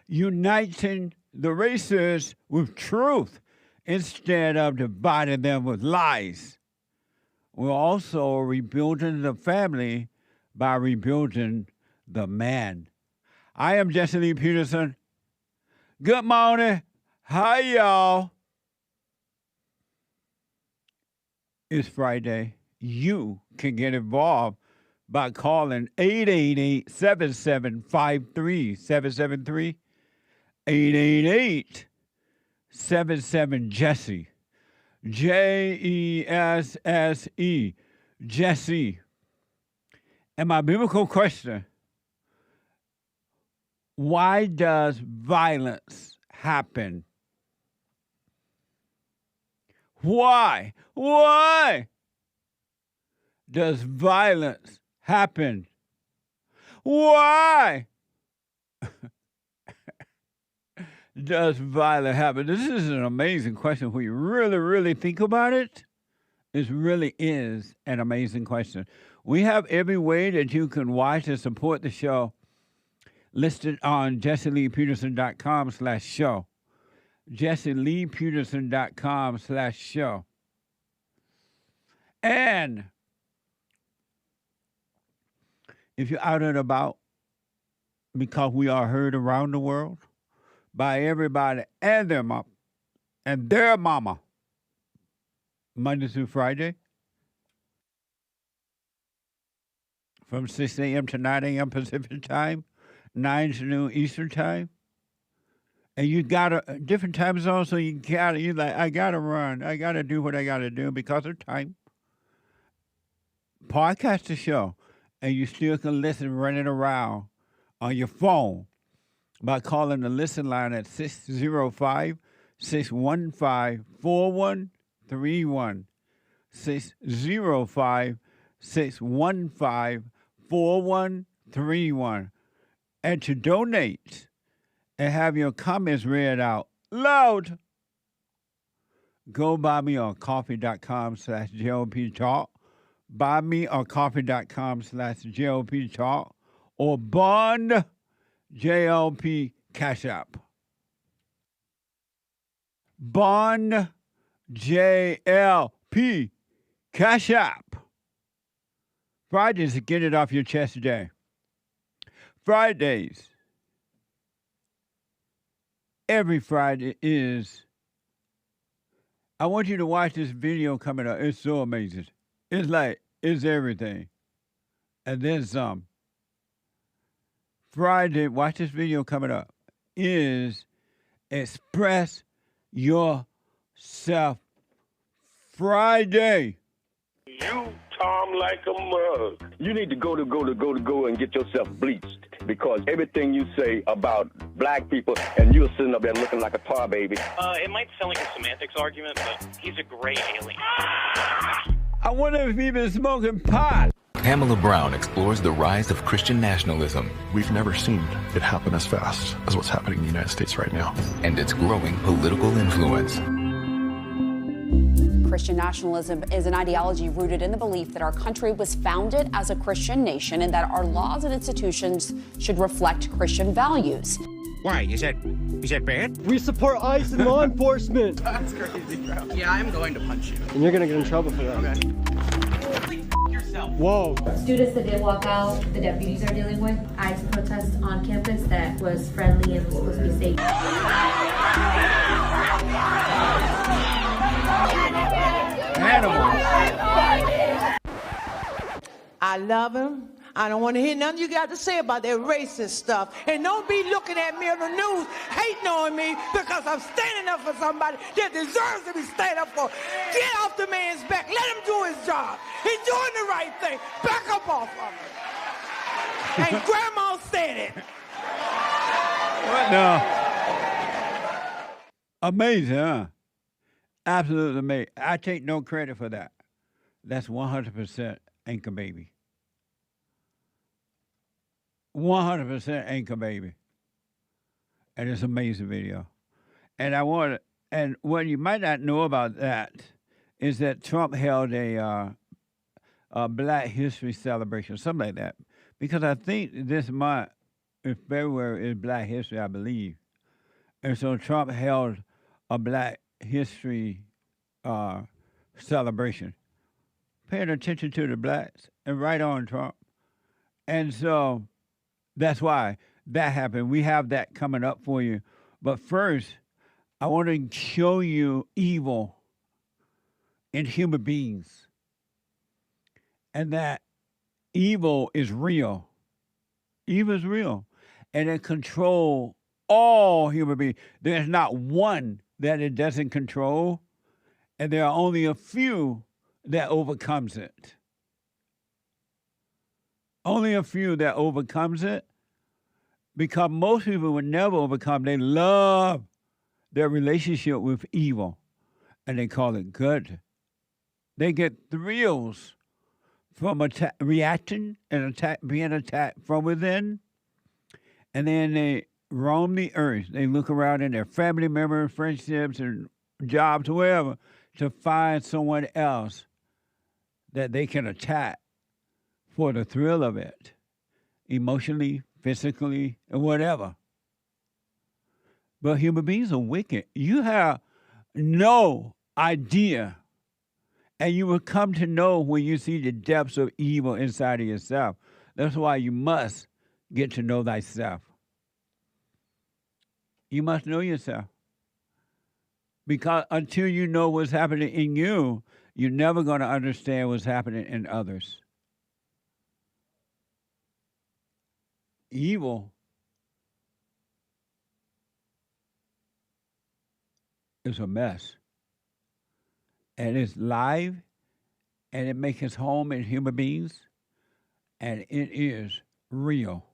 Uniting the races with truth instead of dividing them with lies. We're also rebuilding the family by rebuilding the man. I am Jesse Lee Peterson. Good morning. Hi, y'all. It's Friday. You can get involved by calling 888-7753-773. 888-77-JESSE. Jesse. Jesse. And my biblical question, why does violence happen? Why? Why does violence happen? Why does violence happen? This is an amazing question. When you really, really think about it, it really is an amazing question. We have every way that you can watch and support the show listed on jesseleepeterson.com/show. jesseleepeterson.com/show. And if you're out and about, because we are heard around the world by everybody and their mama, Monday through Friday, from 6 a.m. to 9 a.m. Pacific time, 9 to noon Eastern time. And you got a different time zone, so you're like, I gotta run. I gotta do what I gotta do because of time. Podcast the show, and you still can listen running around on your phone by calling the listen line at 605-615-4131. 605-615-4131. And to donate and have your comments read out loud, go buy me on coffee.com/JLP Talk. Buy me on coffee.com/JLP Talk or Bond JLP Cash App. Bond JLP Cash App. Fridays to get it off your chest day. Fridays. Every Friday is. I want you to watch this video coming up. It's so amazing. It's like, it's everything. And then some. Friday, watch this video coming up, is Express Yourself Friday. You, Tom, like a mug. You need to go and get yourself bleached because everything you say about black people and you're sitting up there looking like a tar baby. It might sound like a semantics argument, but he's a great alien. I wonder if he's been smoking pot. Pamela Brown explores the rise of Christian nationalism. We've never seen it happen as fast as what's happening in the United States right now. And its growing political influence. Christian nationalism is an ideology rooted in the belief that our country was founded as a Christian nation and that our laws and institutions should reflect Christian values. Why? Is that bad? We support ICE and law enforcement. That's crazy, bro. Yeah, I'm going to punch you. And you're going to get in trouble for that. Okay. Yourself. Whoa. Students that did walk out, the deputies are dealing with ICE protest on campus that was friendly and was supposed to be safe. Animals. I love him. I don't want to hear nothing you got to say about that racist stuff. And don't be looking at me on the news hating on me because I'm standing up for somebody that deserves to be stand up for. Get off the man's back. Let him do his job. He's doing the right thing. Back up off of him. And Grandma said it. What now? Amazing, huh? Absolutely amazing. I take no credit for that. That's 100% Anchor Baby. 100% Anchor Baby. And it's an amazing video. And what you might not know about that is that Trump held a Black History celebration, something like that. Because I think this month, in February, is Black History, I believe. And so Trump held a Black History celebration, paying attention to the blacks, and right on, Trump. And so that's why that happened. We have that coming up for you. But first, I want to show you evil in human beings, and that evil is real. Evil is real, and it controls all human beings. There's not one that it doesn't control, and there are only a few that overcomes it. Only a few that overcomes it, because most people would never overcome. They love their relationship with evil, and they call it good. They get thrills from reacting and being attacked from within, and then they roam the earth. They look around in their family members, friendships, and jobs, wherever, to find someone else that they can attack for the thrill of it, emotionally, physically, and whatever. But human beings are wicked. You have no idea, and you will come to know when you see the depths of evil inside of yourself. That's why you must get to know thyself. You must know yourself. Because until you know what's happening in you, you're never going to understand what's happening in others. Evil is a mess. And it's live, and it makes its home in human beings, and it is real.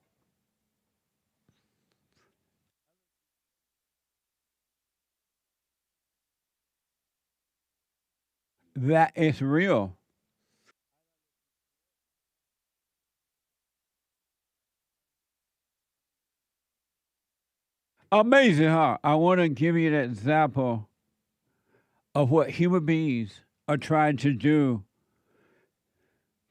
That is real. Amazing, huh? I want to give you an example of what human beings are trying to do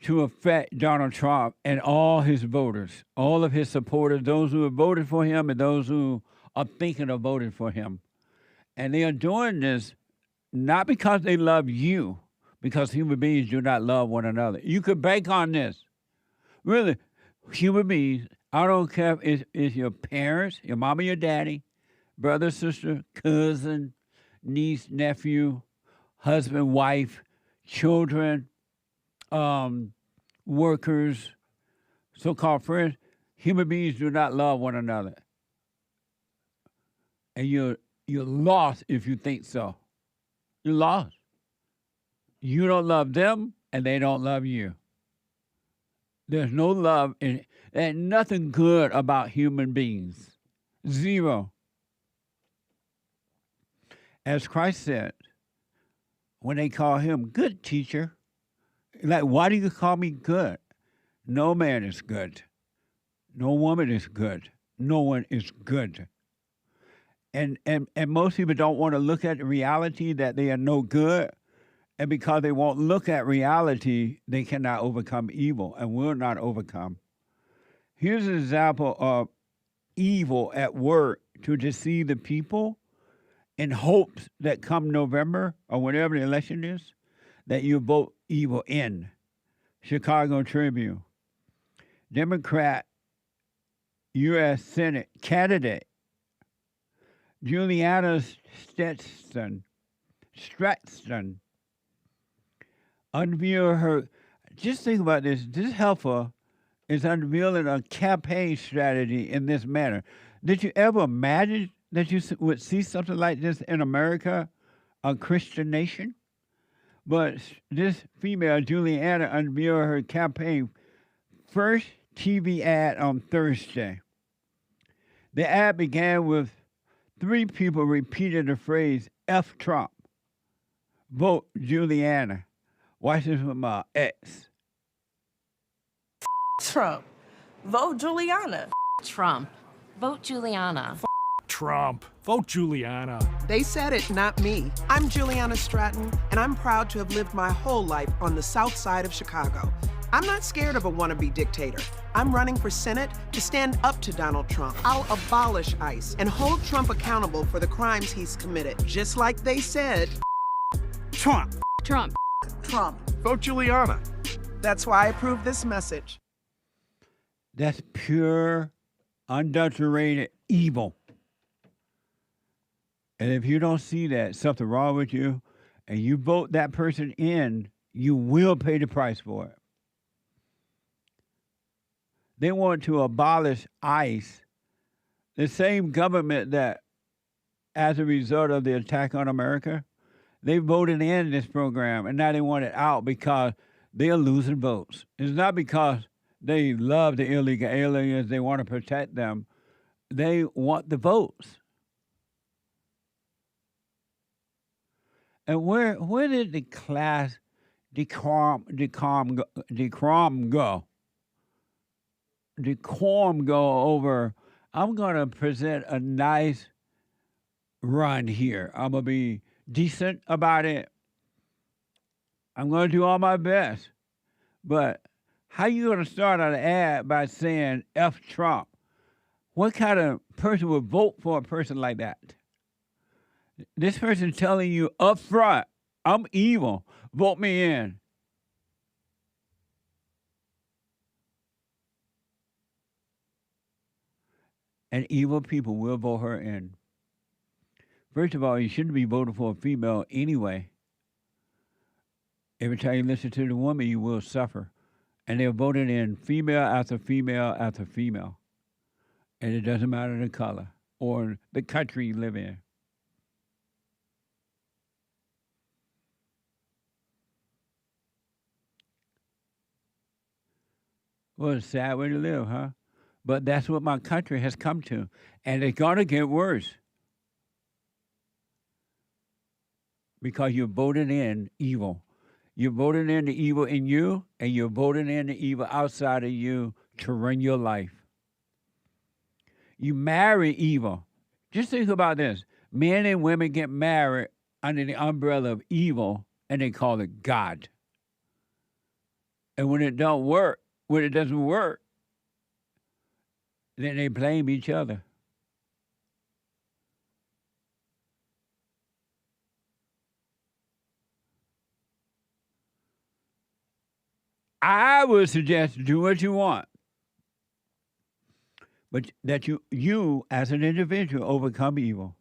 to affect Donald Trump and all his voters, all of his supporters, those who have voted for him and those who are thinking of voting for him. And they are doing this not because they love you, because human beings do not love one another. You could bank on this. Really, human beings, I don't care if it's your parents, your mama, your daddy, brother, sister, cousin, niece, nephew, husband, wife, children, workers, so-called friends. Human beings do not love one another. And you're lost if you think so. You're lost. You don't love them, and they don't love you. There's no love in it. There's nothing good about human beings. Zero. As Christ said, when they call him good teacher, like, why do you call me good? No man is good. No woman is good. No one is good. And most people don't want to look at the reality that they are no good. And because they won't look at reality, they cannot overcome evil and will not overcome. Here's an example of evil at work to deceive the people in hopes that come November or whenever the election is, that you vote evil in. Chicago Tribune. Democrat U.S. Senate candidate Juliana Stratton unveiled her Just think about this. This heifer is unveiling a campaign strategy in this manner. Did you ever imagine that you would see something like this in America, a Christian nation? But this female, Juliana, unveiled her campaign first TV ad on Thursday. The ad began with 3 people repeating the phrase, F Trump. Vote Juliana. Watch this with my ex. Trump. Vote Juliana. Trump. Vote Juliana. Trump. Vote Juliana. They said it, not me. I'm Juliana Stratton, and I'm proud to have lived my whole life on the south side of Chicago. I'm not scared of a wannabe dictator. I'm running for Senate to stand up to Donald Trump. I'll abolish ICE and hold Trump accountable for the crimes he's committed. Just like they said. Trump. Trump. Trump. Vote Juliana. That's why I approve this message. That's pure, unadulterated evil. And if you don't see that, something wrong with you, and you vote that person in, you will pay the price for it. They want to abolish ICE, the same government that, as a result of the attack on America, they voted in this program, and now they want it out because they're losing votes. It's not because they love the illegal aliens, they want to protect them. They want the votes. And where did the class decorum go? Decorum go over, I'm going to present a nice run here. I'm going to be decent about it. I'm going to do all my best. But how you going to start an ad by saying F Trump? What kind of person would vote for a person like that? This person telling you up front, I'm evil, vote me in. And evil people will vote her in. First of all, you shouldn't be voting for a female anyway. Every time you listen to the woman, you will suffer. And they're voting in female after female after female. And it doesn't matter the color or the country you live in. Well, it's a sad way to live, huh? But that's what my country has come to. And it's going to get worse. Because you're voting in evil. You're voting in the evil in you, and you're voting in the evil outside of you to run your life. You marry evil. Just think about this. Men and women get married under the umbrella of evil, and they call it God. And when it doesn't work, then they blame each other. I would suggest do what you want, but that you as an individual overcome evil.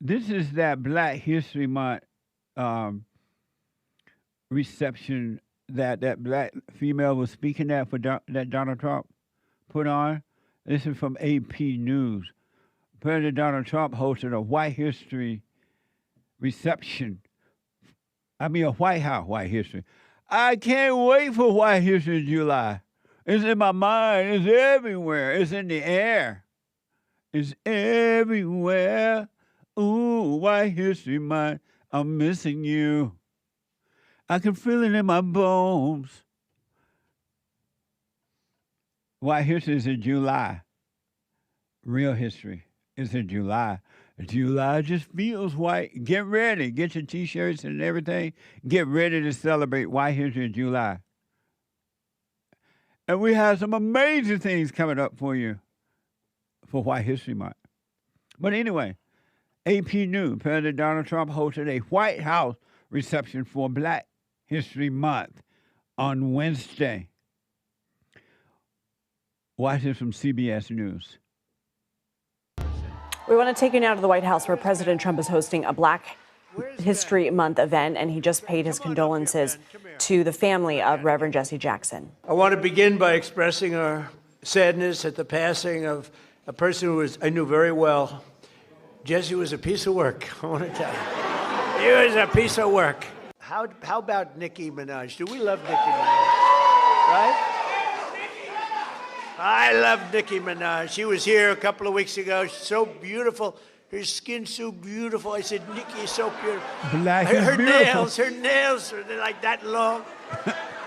This is that Black History Month reception that black female was speaking at that Donald Trump put on. This is from AP News. President Donald Trump hosted a White History reception. A White House White History. I can't wait for White History in July. It's in my mind. It's everywhere. It's in the air. It's everywhere. Ooh, White History Month. I'm missing you. I can feel it in my bones. White History is in July. Real history is in July. July just feels white. Get ready. Get your T-shirts and everything. Get ready to celebrate White History in July. And we have some amazing things coming up for you for White History Month. But anyway, AP News, President Donald Trump hosted a White House reception for Black History Month on Wednesday. Watch this from CBS News. We want to take you now to the White House where President Trump is hosting a Black History Month event, and he just paid his condolences to the family of Reverend Jesse Jackson. I want to begin by expressing our sadness at the passing of a person who I knew very well. Jesse was a piece of work, I want to tell you. He was a piece of work. How about Nicki Minaj? Do we love Nicki Minaj? Right? I love Nicki Minaj. She was here a couple of weeks ago. She's so beautiful. Her skin's so beautiful. I said, Nicki is so beautiful. Black is her beautiful. Her nails are like that long.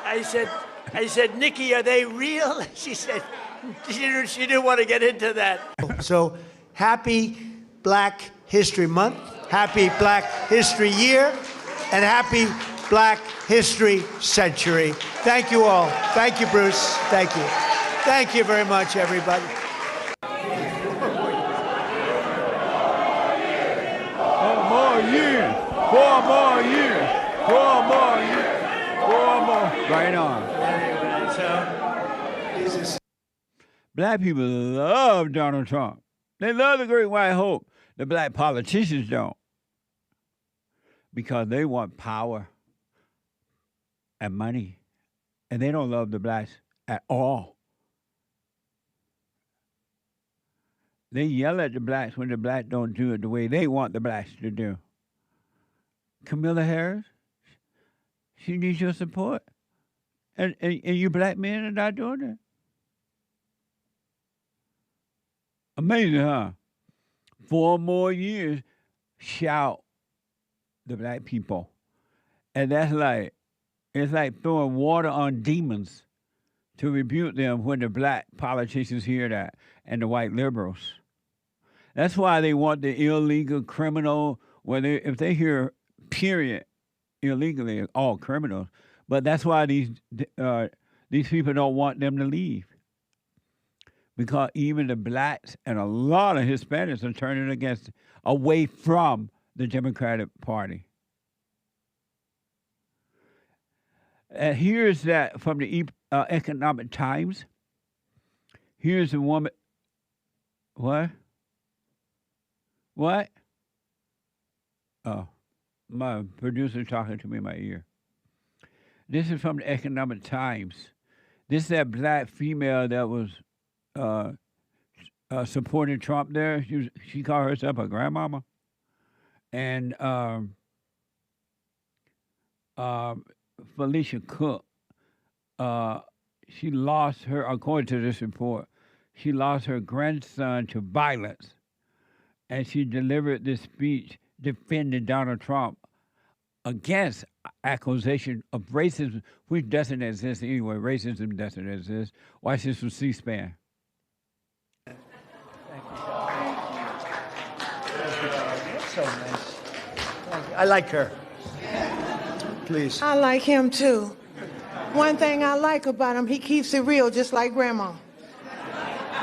I said, Nicki, are they real? She said, she didn't want to get into that. So, happy Black History Month, happy Black History Year, and happy Black History Century. Thank you all. Thank you, Bruce. Thank you. Thank you very much, everybody. 4 more years. 4 more years. 4 more years. 4 more. Right on. Black people love Donald Trump. They love the Great White Hope. The black politicians don't. Because they want power and money. And they don't love the blacks at all. They yell at the blacks when the blacks don't do it the way they want the blacks to do. Kamala Harris, she needs your support. And you black men are not doing that. Amazing, huh? 4 more years, shout the black people. And that's like, it's like throwing water on demons to rebuke them when the black politicians hear that and the white liberals. That's why they want the illegal criminal, if they hear period, illegally, all criminals. But that's why these people don't want them to leave. Because even the blacks and a lot of Hispanics are turning away from the Democratic Party. And here's that from the Economic Times. Here's a woman. What? What? Oh, my producer talking to me in my ear. This is from the Economic Times. This is that black female that was supporting Trump there. She called herself a grandmama. And Felicia Cook, she lost her, according to this report, she lost her grandson to violence. And she delivered this speech defending Donald Trump against accusation of racism, which doesn't exist anyway. Racism doesn't exist. Watch this from C-SPAN. Thank you. That's so nice. Thank you. I like her. Please. I like him too. One thing I like about him, he keeps it real just like Grandma.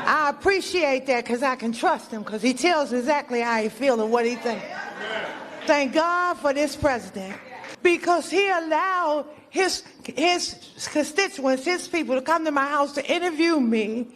I appreciate that because I can trust him because he tells exactly how he feels and what he thinks. Thank God for this president because he allowed his constituents, his people to come to my house to interview me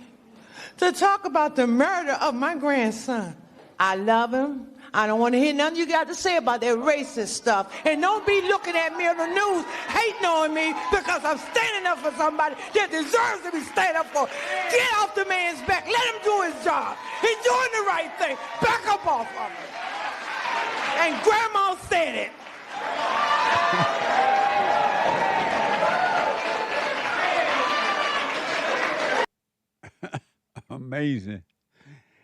to talk about the murder of my grandson. I love him. I don't want to hear nothing you got to say about that racist stuff. And don't be looking at me on the news hating on me because I'm standing up for somebody that deserves to be standing up for. Get off the man's back. Let him do his job. He's doing the right thing. Back up off of him. And Grandma said it. Amazing.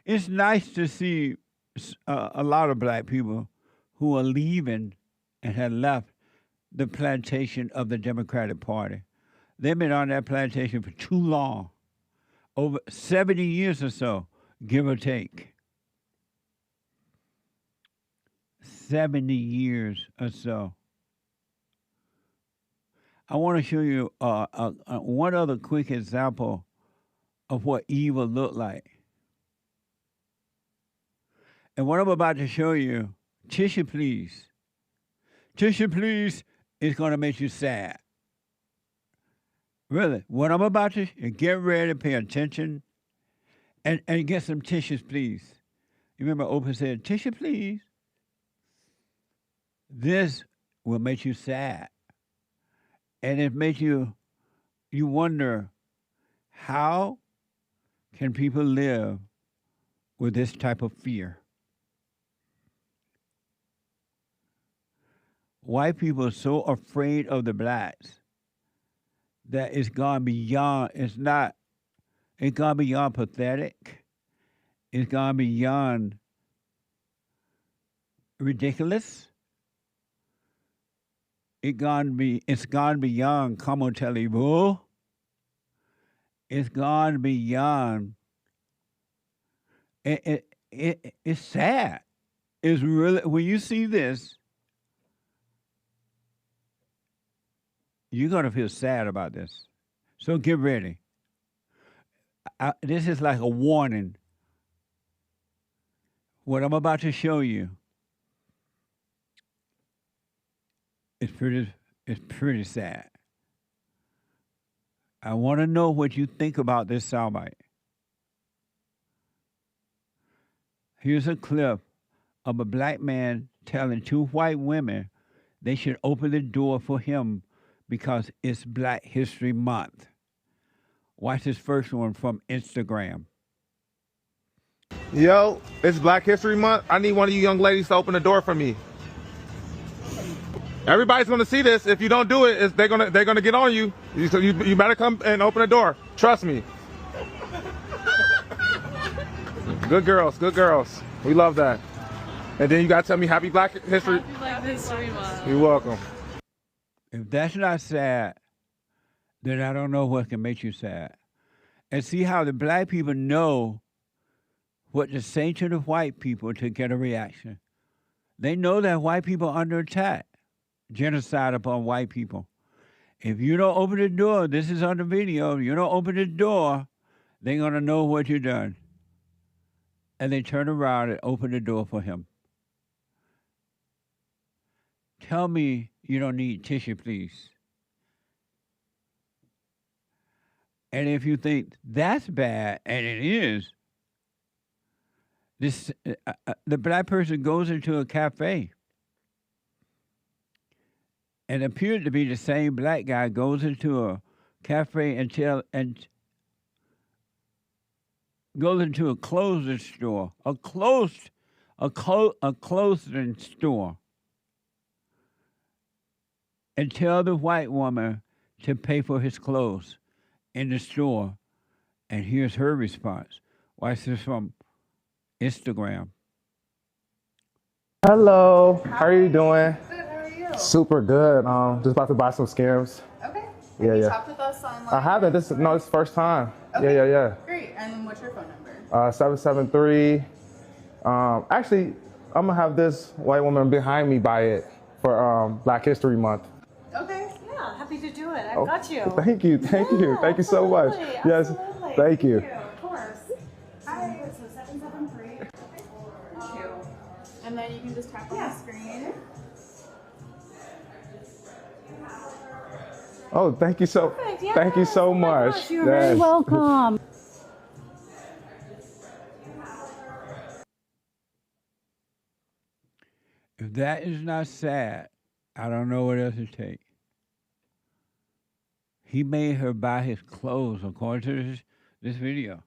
It's nice to see a lot of black people who are leaving and have left the plantation of the Democratic Party. They've been on that plantation for too long, over 70 years or so, give or take. 70 years or so. I want to show you one other quick example of what evil looked like. And what I'm about to show you, tissue please. Tissue please is going to make you sad. Really, what I'm about to, get ready, pay attention, and get some tissues please. You remember Oprah said, tissue please? This will make you sad. And it makes you wonder, how can people live with this type of fear? White people are so afraid of the blacks that it's gone beyond, it's gone beyond pathetic. It's gone beyond ridiculous. It's gone beyond como terrible. It's gone beyond. It's sad. It's really, when you see this, you're gonna feel sad about this. So get ready. This is like a warning. What I'm about to show you is pretty sad. I want to know what you think about this soundbite. Here's a clip of a black man telling two white women they should open the door for him because it's Black History Month. Watch this first one from Instagram. Yo, it's Black History Month. I need one of you young ladies to open the door for me. Everybody's gonna see this. If you don't do it, they're gonna get on you. So you better come and open the door. Trust me. Good girls, good girls. We love that. And then you gotta tell me Happy Black History. Happy Black History Month. You're welcome. If that's not sad, then I don't know what can make you sad. And see how the black people know what to say to the white people to get a reaction. They know that white people are under attack. Genocide upon white people. If you don't open the door, this is on the video, you don't open the door, they're going to know what you've done. And they turn around and open the door for him. Tell me you don't need tissue, please. And if you think that's bad, and it is, this the black person goes into a cafe, and appeared to be the same black guy goes into a cafe and goes into a clothing store, a clothing store, and tell the white woman to pay for his clothes in the store. And here's her response. Watch this from Instagram. Hello, how are you doing? Good, how are you? Super good. Just about to buy some skims. Okay. Yeah, Have you yeah. talked with us online? I haven't. This is first time. Okay. Yeah. Great. And what's your phone number? 773. Actually, I'm gonna have this white woman behind me buy it for Black History Month. Okay. Yeah, happy to do it. I've Oh, got you. Thank you. Thank you so much. Absolutely, Yes. absolutely. Thank you. Of course. Hi, so 773. Thank you. And then you can just tap on the screen. Oh, thank you so. Perfect, yes. Thank you so Oh my much. gosh, you're very welcome. If that is not sad, I don't know what else to take. He made her buy his clothes according to this video.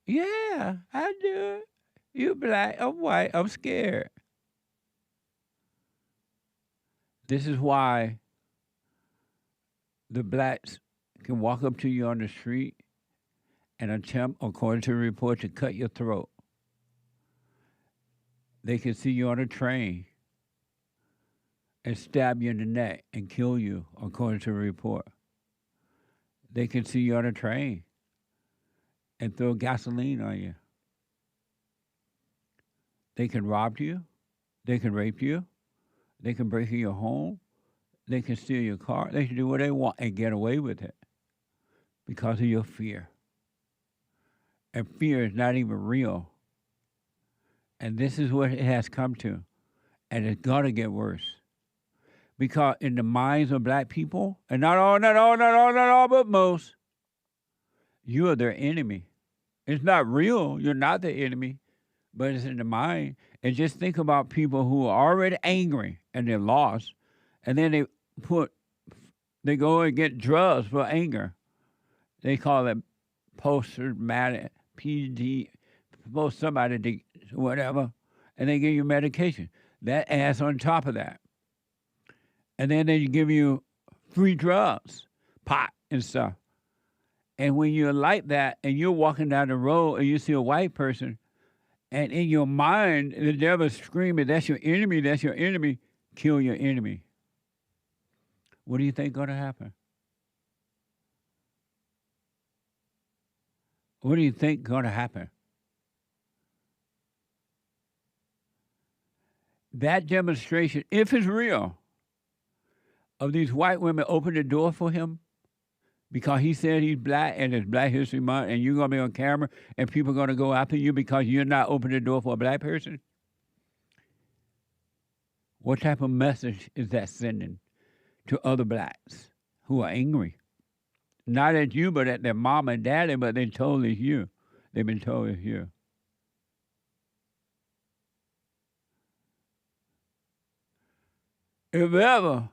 Yeah, I do. You black, I'm white, I'm scared. This is why the blacks can walk up to you on the street and attempt, according to the report, to cut your throat. They can see you on a train and stab you in the neck and kill you, according to the report. They can see you on a train and throw gasoline on you. They can rob you. They can rape you. They can break in your home. They can steal your car. They can do what they want and get away with it because of your fear. And fear is not even real. And this is what it has come to. And it's going to get worse. Because in the minds of black people, and not all, but most, you are their enemy. It's not real. You're not the enemy. But it's in the mind. And just think about people who are already angry and they're lost, and then they go and get drugs for anger. They call it post-traumatic PD, post-traumatic whatever, and they give you medication. That adds on top of that. And then they give you free drugs, pot and stuff. And when you're like that and you're walking down the road and you see a white person, and in your mind, the devil's screaming, that's your enemy, kill your enemy. What do you think going to happen? What do you think going to happen? That demonstration, if it's real, of these white women open the door for him because he said he's black and it's Black History Month and you're going to be on camera and people are going to go after you because you're not opening the door for a black person? What type of message is that sending to other blacks who are angry? Not at you, but at their mom and daddy, but they told it's you. They've been told it's you. If ever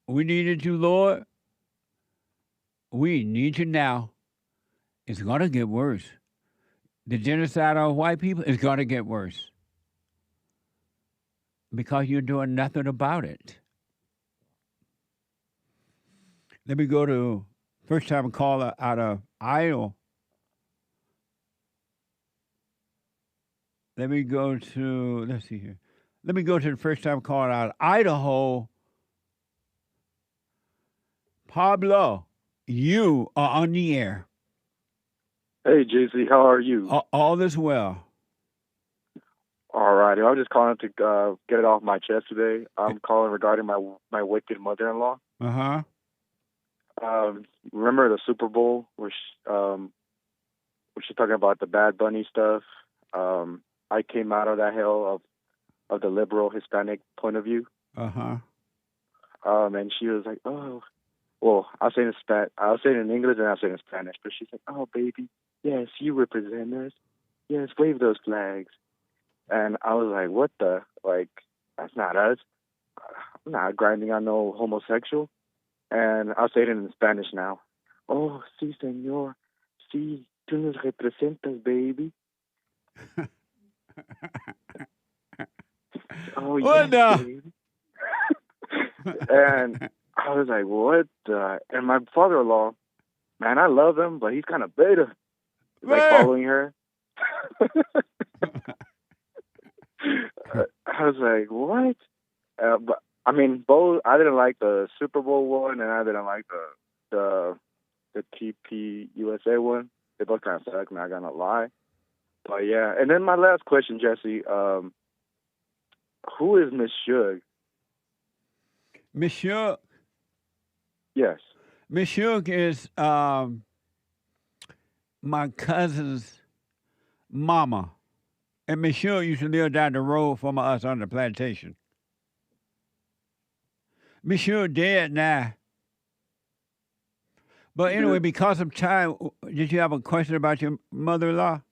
we needed you, Lord, we need you now. It's going to get worse. The genocide of white people is going to get worse because you're doing nothing about it. Let me go to first-time caller out of Idaho. Let me go to, let's see here. Let me go to the first-time caller out of Idaho. Pablo, you are on the air. Hey, JC, how are you? All is well. All righty. I'm just calling to get it off my chest today. I'm calling regarding my wicked mother-in-law. Uh-huh. Remember the Super Bowl where she's talking about the Bad Bunny stuff? I came out of that hell of the liberal Hispanic point of view. Uh-huh. And she was like, oh, well, I'll say it in English and I'll say it in Spanish. But she's like, oh, baby, yes, you represent us. Yes, wave those flags. And I was like, what the? Like, that's not us. I'm not grinding on no homosexual. And I'll say it in Spanish now. Oh, sí, señor. Sí, tú nos representas, baby. Oh, what yes, baby. And I was like, what the? And my father-in-law, man, I love him, but he's kind of beta. Like following her. I was like, what? But I mean, both. I didn't like the Super Bowl one, and I didn't like the TP USA one. They both kind of suck. Not gonna lie. But yeah, and then my last question, Jesse. Who is Miss Shug? Miss Shug? Yes. Miss Shug is my cousin's mama. And Miss Shug used to live down the road from us on the plantation. Miss Shug dead now. But anyway, because of time, did you have a question about your mother-in-law?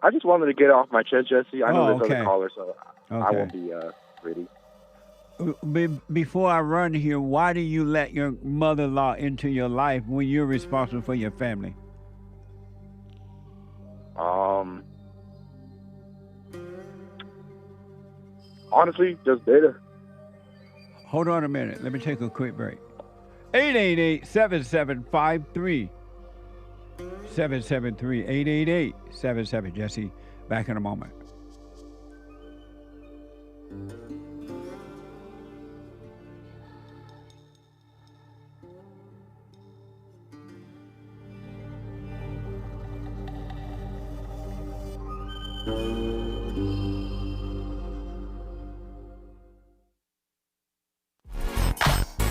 I just wanted to get off my chest, Jesse. I know there's okay. other callers, so I Okay. won't be ready. Before I run here, why do you let your mother-in-law into your life when you're responsible for your family? Honestly, just data. Hold on a minute. Let me take a quick break. 888-7753. 773 888-77. Jesse, back in a moment.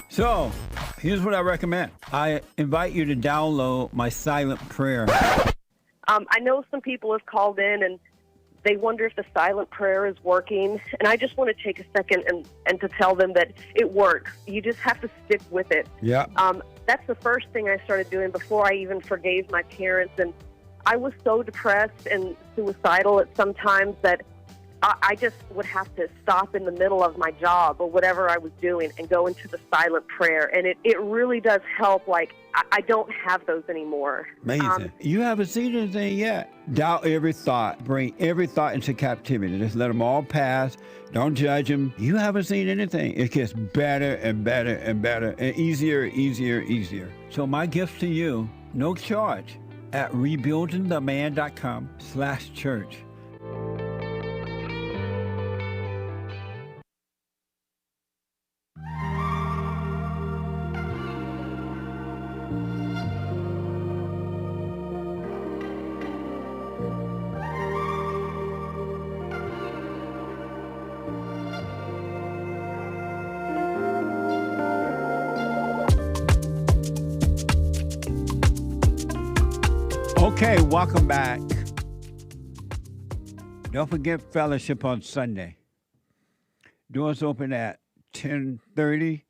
So, here's what I recommend. I invite you to download my silent prayer. I know some people have called in and they wonder if the silent prayer is working. And I just want to take a second and to tell them that it works. You just have to stick with it. Yeah. That's the first thing I started doing before I even forgave my parents. And I was so depressed and suicidal at some times that I just would have to stop in the middle of my job or whatever I was doing and go into the silent prayer. And it really does help. Like, I don't have those anymore. Amazing. You haven't seen anything yet. Doubt every thought. Bring every thought into captivity. Just let them all pass. Don't judge them. You haven't seen anything. It gets better and better and better and easier, easier, easier. So my gift to you, no charge, at rebuildingtheman.com/church. Okay, welcome back. Don't forget fellowship on Sunday. Doors open at 10:30.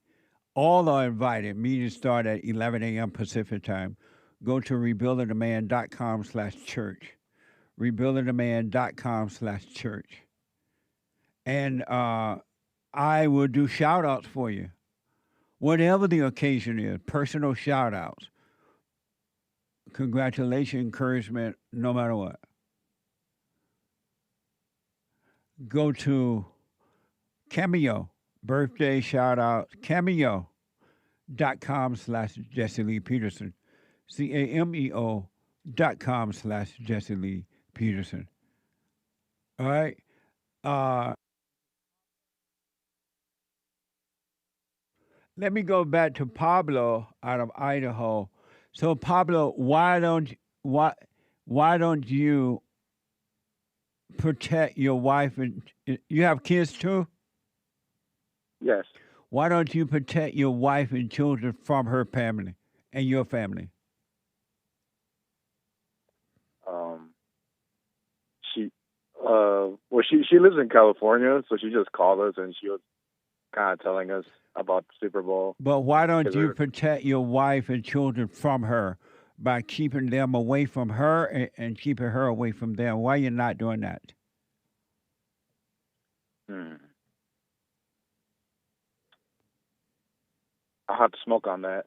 All are invited. Meetings start at 11 a.m. Pacific time. Go to rebuildingtheman.com/church. Rebuildingtheman.com/church. And I will do shout outs for you. Whatever the occasion is, personal shout outs. Congratulations, encouragement, no matter what. Go to Cameo, birthday shout out, cameo.com/Jesse Lee Peterson. CAMEO.com/Jesse Lee Peterson. All right. Let me go back to Pablo out of Idaho. So Pablo, why don't you protect your wife and you have kids too? Yes. Why don't you protect your wife and children from her family and your family? She lives in California, so she just called us and she was kind of telling us about the Super Bowl. But why don't you protect your wife and children from her by keeping them away from her and keeping her away from them? Why are you not doing that? I'll have to smoke on that.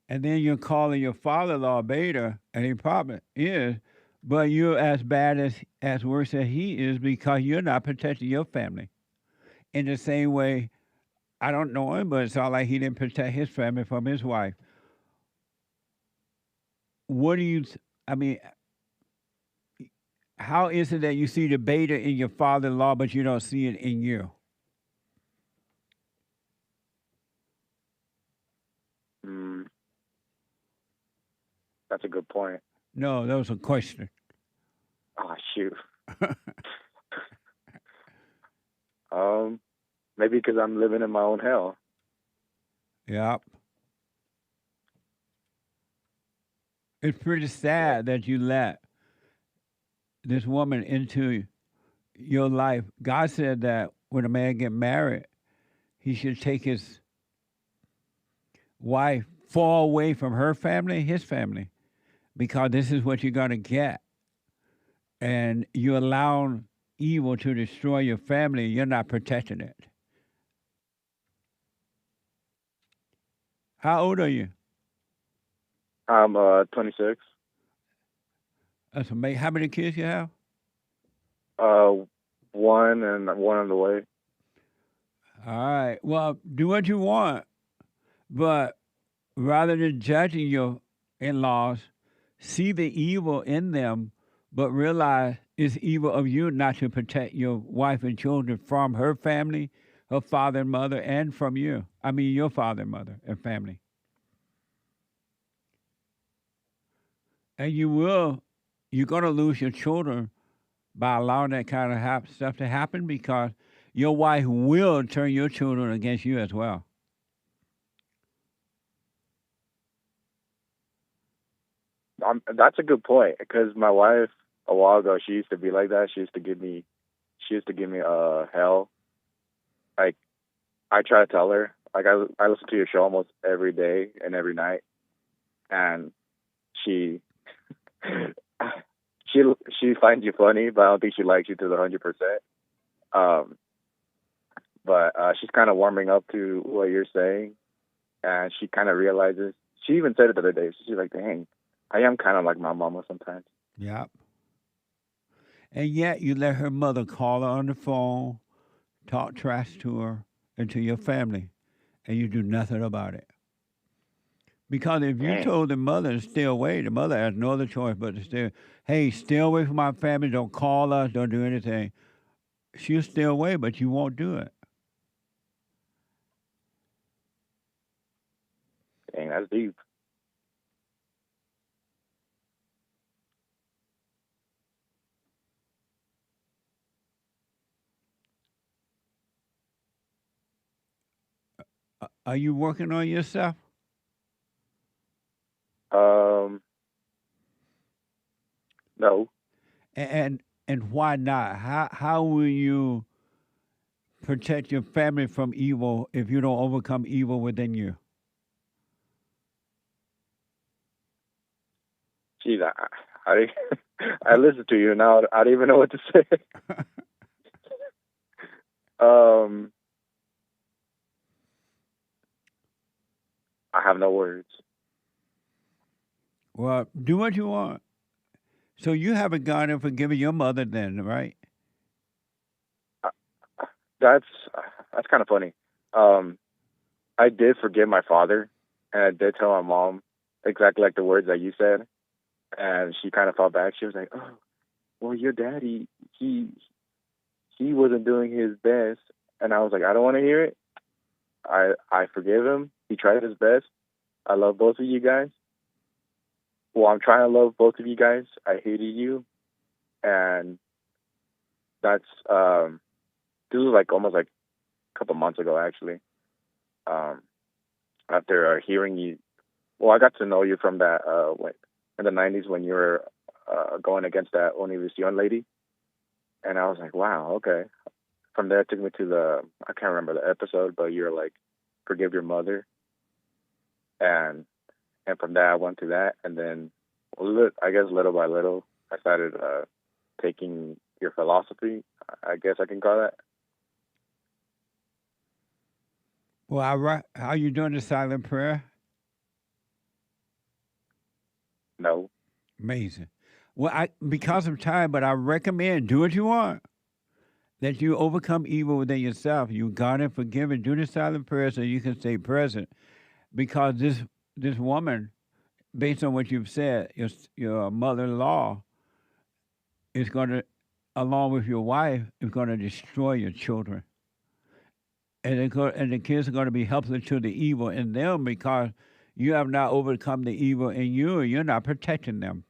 And then you're calling your father-in-law beta, and he probably is, but you're as bad as worse as he is because you're not protecting your family. In the same way, I don't know him, but it's all like he didn't protect his family from his wife. How is it that you see the beta in your father-in-law, but you don't see it in you? That's a good point. No, that was a question. Oh, shoot. Maybe because I'm living in my own hell. Yep. It's pretty sad that you let this woman into your life. God said that when a man get married, he should take his wife far away from her family, his family, because this is what you're going to get. And you allow evil to destroy your family, you're not protecting it. How old are you? I'm 26. That's amazing. How many kids you have? One and one on the way. All right. Well, do what you want, but rather than judging your in-laws, see the evil in them, but realize it's evil of you not to protect your wife and children from her family, her father and mother, and from you. I mean, your father and mother and family. And you're going to lose your children by allowing that kind of stuff to happen because your wife will turn your children against you as well. That's a good point because my wife a while ago she used to be like that. She used to give me hell. Like I try to tell her. Like I listen to your show almost every day and every night, and she she finds you funny, but I don't think she likes you to the 100%. But she's kind of warming up to what you're saying, and she kind of realizes. She even said it the other day. She's like, "Dang, I am kind of like my mama sometimes." Yep. And yet you let her mother call her on the phone, talk trash to her and to your family, and you do nothing about it. Because if you told the mother to stay away, the mother has no other choice but to stay. Hey, stay away from my family. Don't call us. Don't do anything. She'll stay away, but you won't do it. Dang, that's deep. Are you working on yourself? No. And why not? How will you protect your family from evil if you don't overcome evil within you? Geez, I listen to you now. I don't even know what to say. I have no words. Well, do what you want. So you haven't gone and forgiven your mother then, right? That's kind of funny. I did forgive my father, and I did tell my mom exactly like the words that you said, and she kind of felt bad. She was like, "Oh, well, your daddy, he wasn't doing his best," and I was like, "I don't want to hear it. I forgive him. He tried his best. I love both of you guys. Well, I'm trying to love both of you guys. I hated you, and that's this was like almost like a couple months ago, actually. After hearing you, well, I got to know you from that in the '90s when you were going against that Univision lady, and I was like, wow, okay. From there, it took me to I can't remember the episode, but you're like, forgive your mother, and from there I went to that, and then I guess little by little I started taking your philosophy. I guess I can call that. Well, how you doing the silent prayer? No. Amazing. Well, because of time, but I recommend do what you want. That you overcome evil within yourself. You God and forgive and do the silent prayer so you can stay present. Because this woman, based on what you've said, your mother-in-law is going to, along with your wife, is going to destroy your children. And the kids are going to be helpless to the evil in them because you have not overcome the evil in you and you're not protecting them.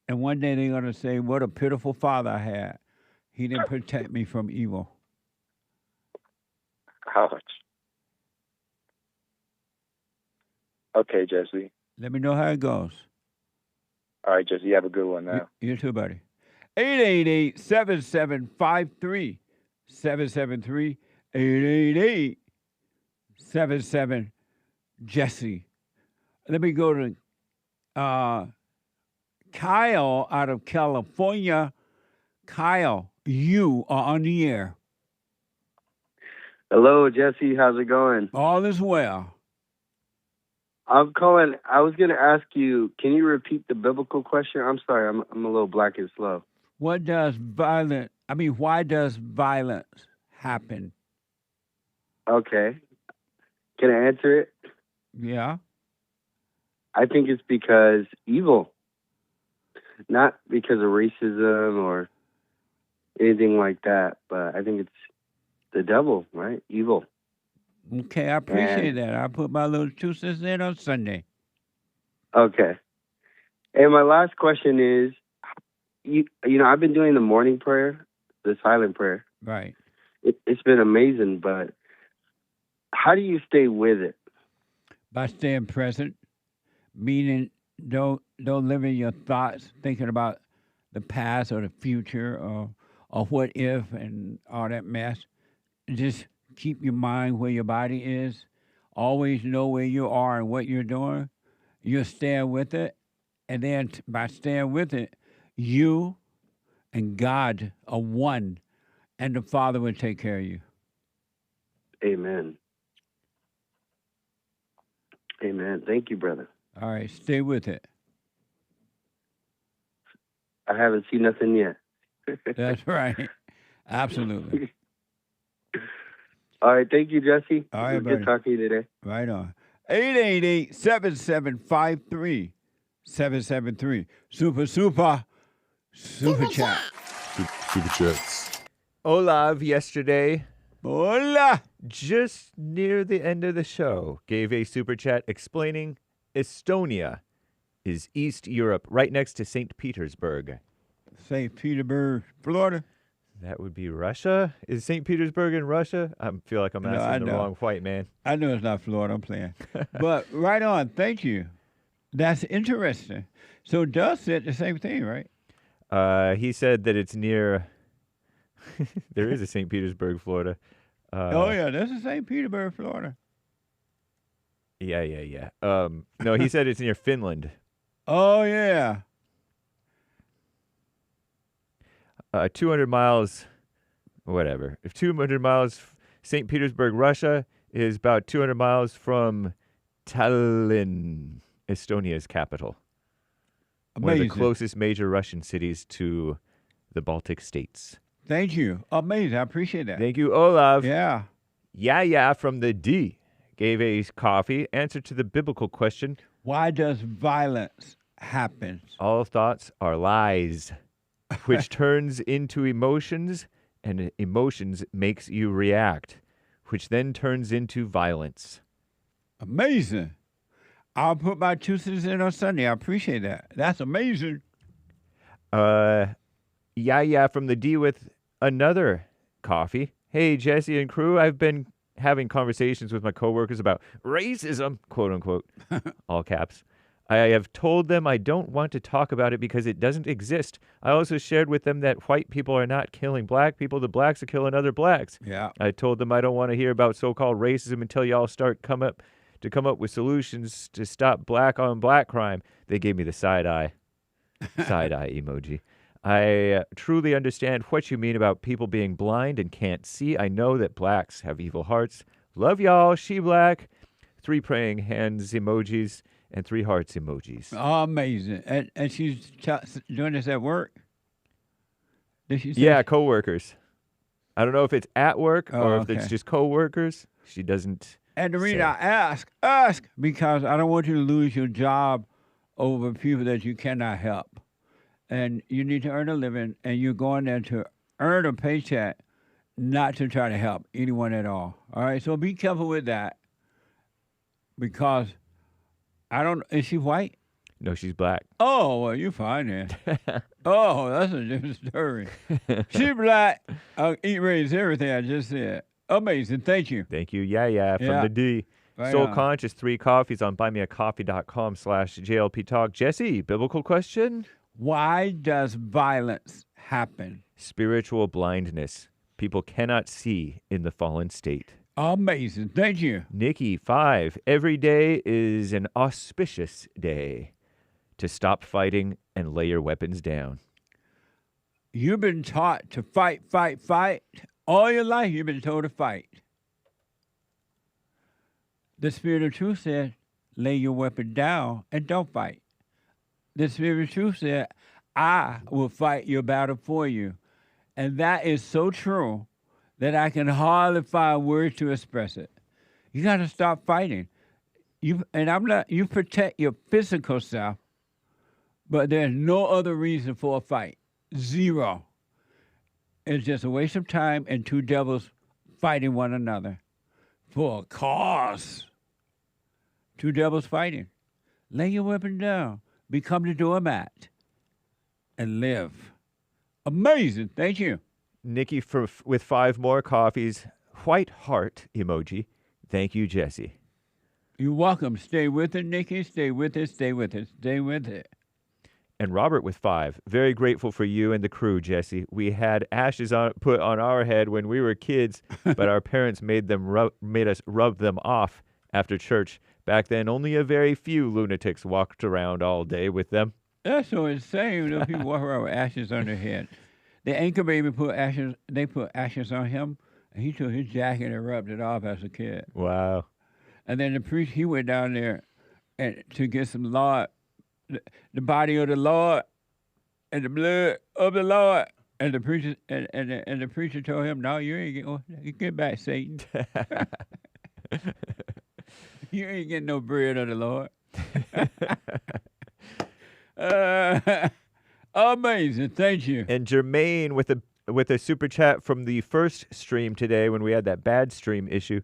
And one day they're going to say, what a pitiful father I had. He didn't protect me from evil. Ouch. Okay, Jesse. Let me know how it goes. All right, Jesse, you have a good one now. You too, buddy. 888-7753-773. 888-77-Jesse. Let me go to Kyle out of California. Kyle, you are on the air. Hello, Jesse. How's it going? All is well. I'm calling. I was going to ask you, can you repeat the biblical question? I'm sorry. I'm a little black and slow. Why does violence happen? Okay. Can I answer it? Yeah. I think it's because evil. Not because of racism or anything like that, but I think it's the devil, right? Evil. Okay, I appreciate that. I'll put my little 2 cents in on Sunday. Okay. And my last question is, you know, I've been doing the morning prayer, the silent prayer. Right. It's been amazing, but how do you stay with it? By staying present, meaning don't live in your thoughts thinking about the past or the future or what if and all that mess. Just keep your mind where your body is. Always know where you are and what you're doing. you'll stand with it. And then by staying with it, you and God are one, and the Father will take care of you. Amen. Amen. Thank you, brother. All right, stay with it. I haven't seen nothing yet. That's right. Absolutely. All right, thank you, Jesse. All right, it was buddy. good talking to you today. Right on. 888-7753-773. Super chat. Super chats. Olav yesterday, Hola. just near the end of the show, gave a super chat explaining Estonia is East Europe, right next to St. Petersburg. St. Petersburg, Florida. That would be Russia? Is St. Petersburg in Russia? I feel like I'm asking the wrong white man. I know it's not Florida, I'm playing. But right on, thank you. That's interesting. So Doug said the same thing, right? He said that it's near... there is a St. Petersburg, Florida. Oh, yeah, that's the St. Petersburg, Florida. Yeah. No, he said it's near Finland. Oh, yeah. 200 miles, whatever. If 200 miles, St. Petersburg, Russia is about 200 miles from Tallinn, Estonia's capital. Amazing. One of the closest major Russian cities to the Baltic states. Thank you. Amazing. I appreciate that. Thank you, Olav. Yeah. Yeah, from the D. Gave a coffee. Answer to the biblical question. Why does violence happen? All thoughts are lies, which turns into emotions, and emotions makes you react, which then turns into violence. Amazing. I'll put my 2 cents in on Sunday. I appreciate that. That's amazing. Yeah, from the D with another coffee. Hey, Jesse and crew, I've been having conversations with my coworkers about racism, quote unquote, all caps. I have told them I don't want to talk about it because it doesn't exist. I also shared with them that white people are not killing black people. The blacks are killing other blacks. Yeah. I told them I don't want to hear about so-called racism until y'all start come up with solutions to stop black on black crime. They gave me the side eye emoji. I truly understand what you mean about people being blind and can't see. I know that blacks have evil hearts. Love y'all, she black. 3 praying hands emojis and 3 hearts emojis. Amazing. And she's doing this at work? Did she say? Yeah, coworkers. I don't know if it's at work or if okay. it's just coworkers. She doesn't. And the reason I ask because I don't want you to lose your job over people that you cannot help. And you need to earn a living, and you're going there to earn a paycheck, not to try to help anyone at all. All right? So be careful with that because is she white? No, she's black. Oh, well, you're fine then. Oh, that's a different story. She black. I'll eat, raise everything I just said. Amazing. Thank you. Thank you. Yeah, from the D. Right Soul on. Conscious, 3 coffees on buymeacoffee.com/JLP Talk. Jesse, biblical question? Why does violence happen? Spiritual blindness. People cannot see in the fallen state. Amazing. Thank you. Nikki, 5. Every day is an auspicious day to stop fighting and lay your weapons down. You've been taught to fight. All your life you've been told to fight. The Spirit of Truth said, lay your weapon down and don't fight. The Spirit of Truth said, I will fight your battle for you. And that is so true that I can hardly find words to express it. You got to stop fighting. You protect your physical self, but there's no other reason for a fight. 0. It's just a waste of time and 2 devils fighting one another for a cause. 2 devils fighting. Lay your weapon down. Become the doormat and live. Amazing. Thank you. Nikki with 5 more coffees. White heart emoji. Thank you, Jesse. You're welcome. Stay with it, Nikki. Stay with it. Stay with it. Stay with it. And Robert with 5. Very grateful for you and the crew, Jesse. We had ashes put on our head when we were kids, but our parents made us rub them off after church. Back then, only a very few lunatics walked around all day with them. That's so insane. Those people walk around with ashes on their head. The anchor baby put ashes. They put ashes on him, and he took his jacket and rubbed it off as a kid. Wow. And then the priest, he went down there and to get some Lord, the body of the Lord, and the blood of the Lord. And the preacher and the preacher told him, "No, you ain't getting. You get back, Satan. You ain't getting no bread of the Lord." Amazing, thank you. And Jermaine with a super chat from the first stream today when we had that bad stream issue.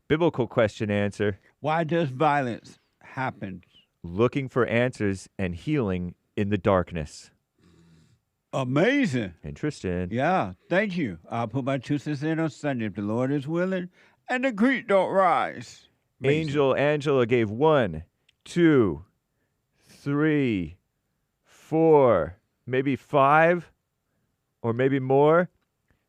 Biblical question answer. Why does violence happen? Looking for answers and healing in the darkness. Amazing. Interesting. Yeah, thank you. I'll put my 2 cents in on Sunday if the Lord is willing and the creek don't rise. Amazing. Angel Angela gave 1, 2, 3, 4, maybe 5, or maybe more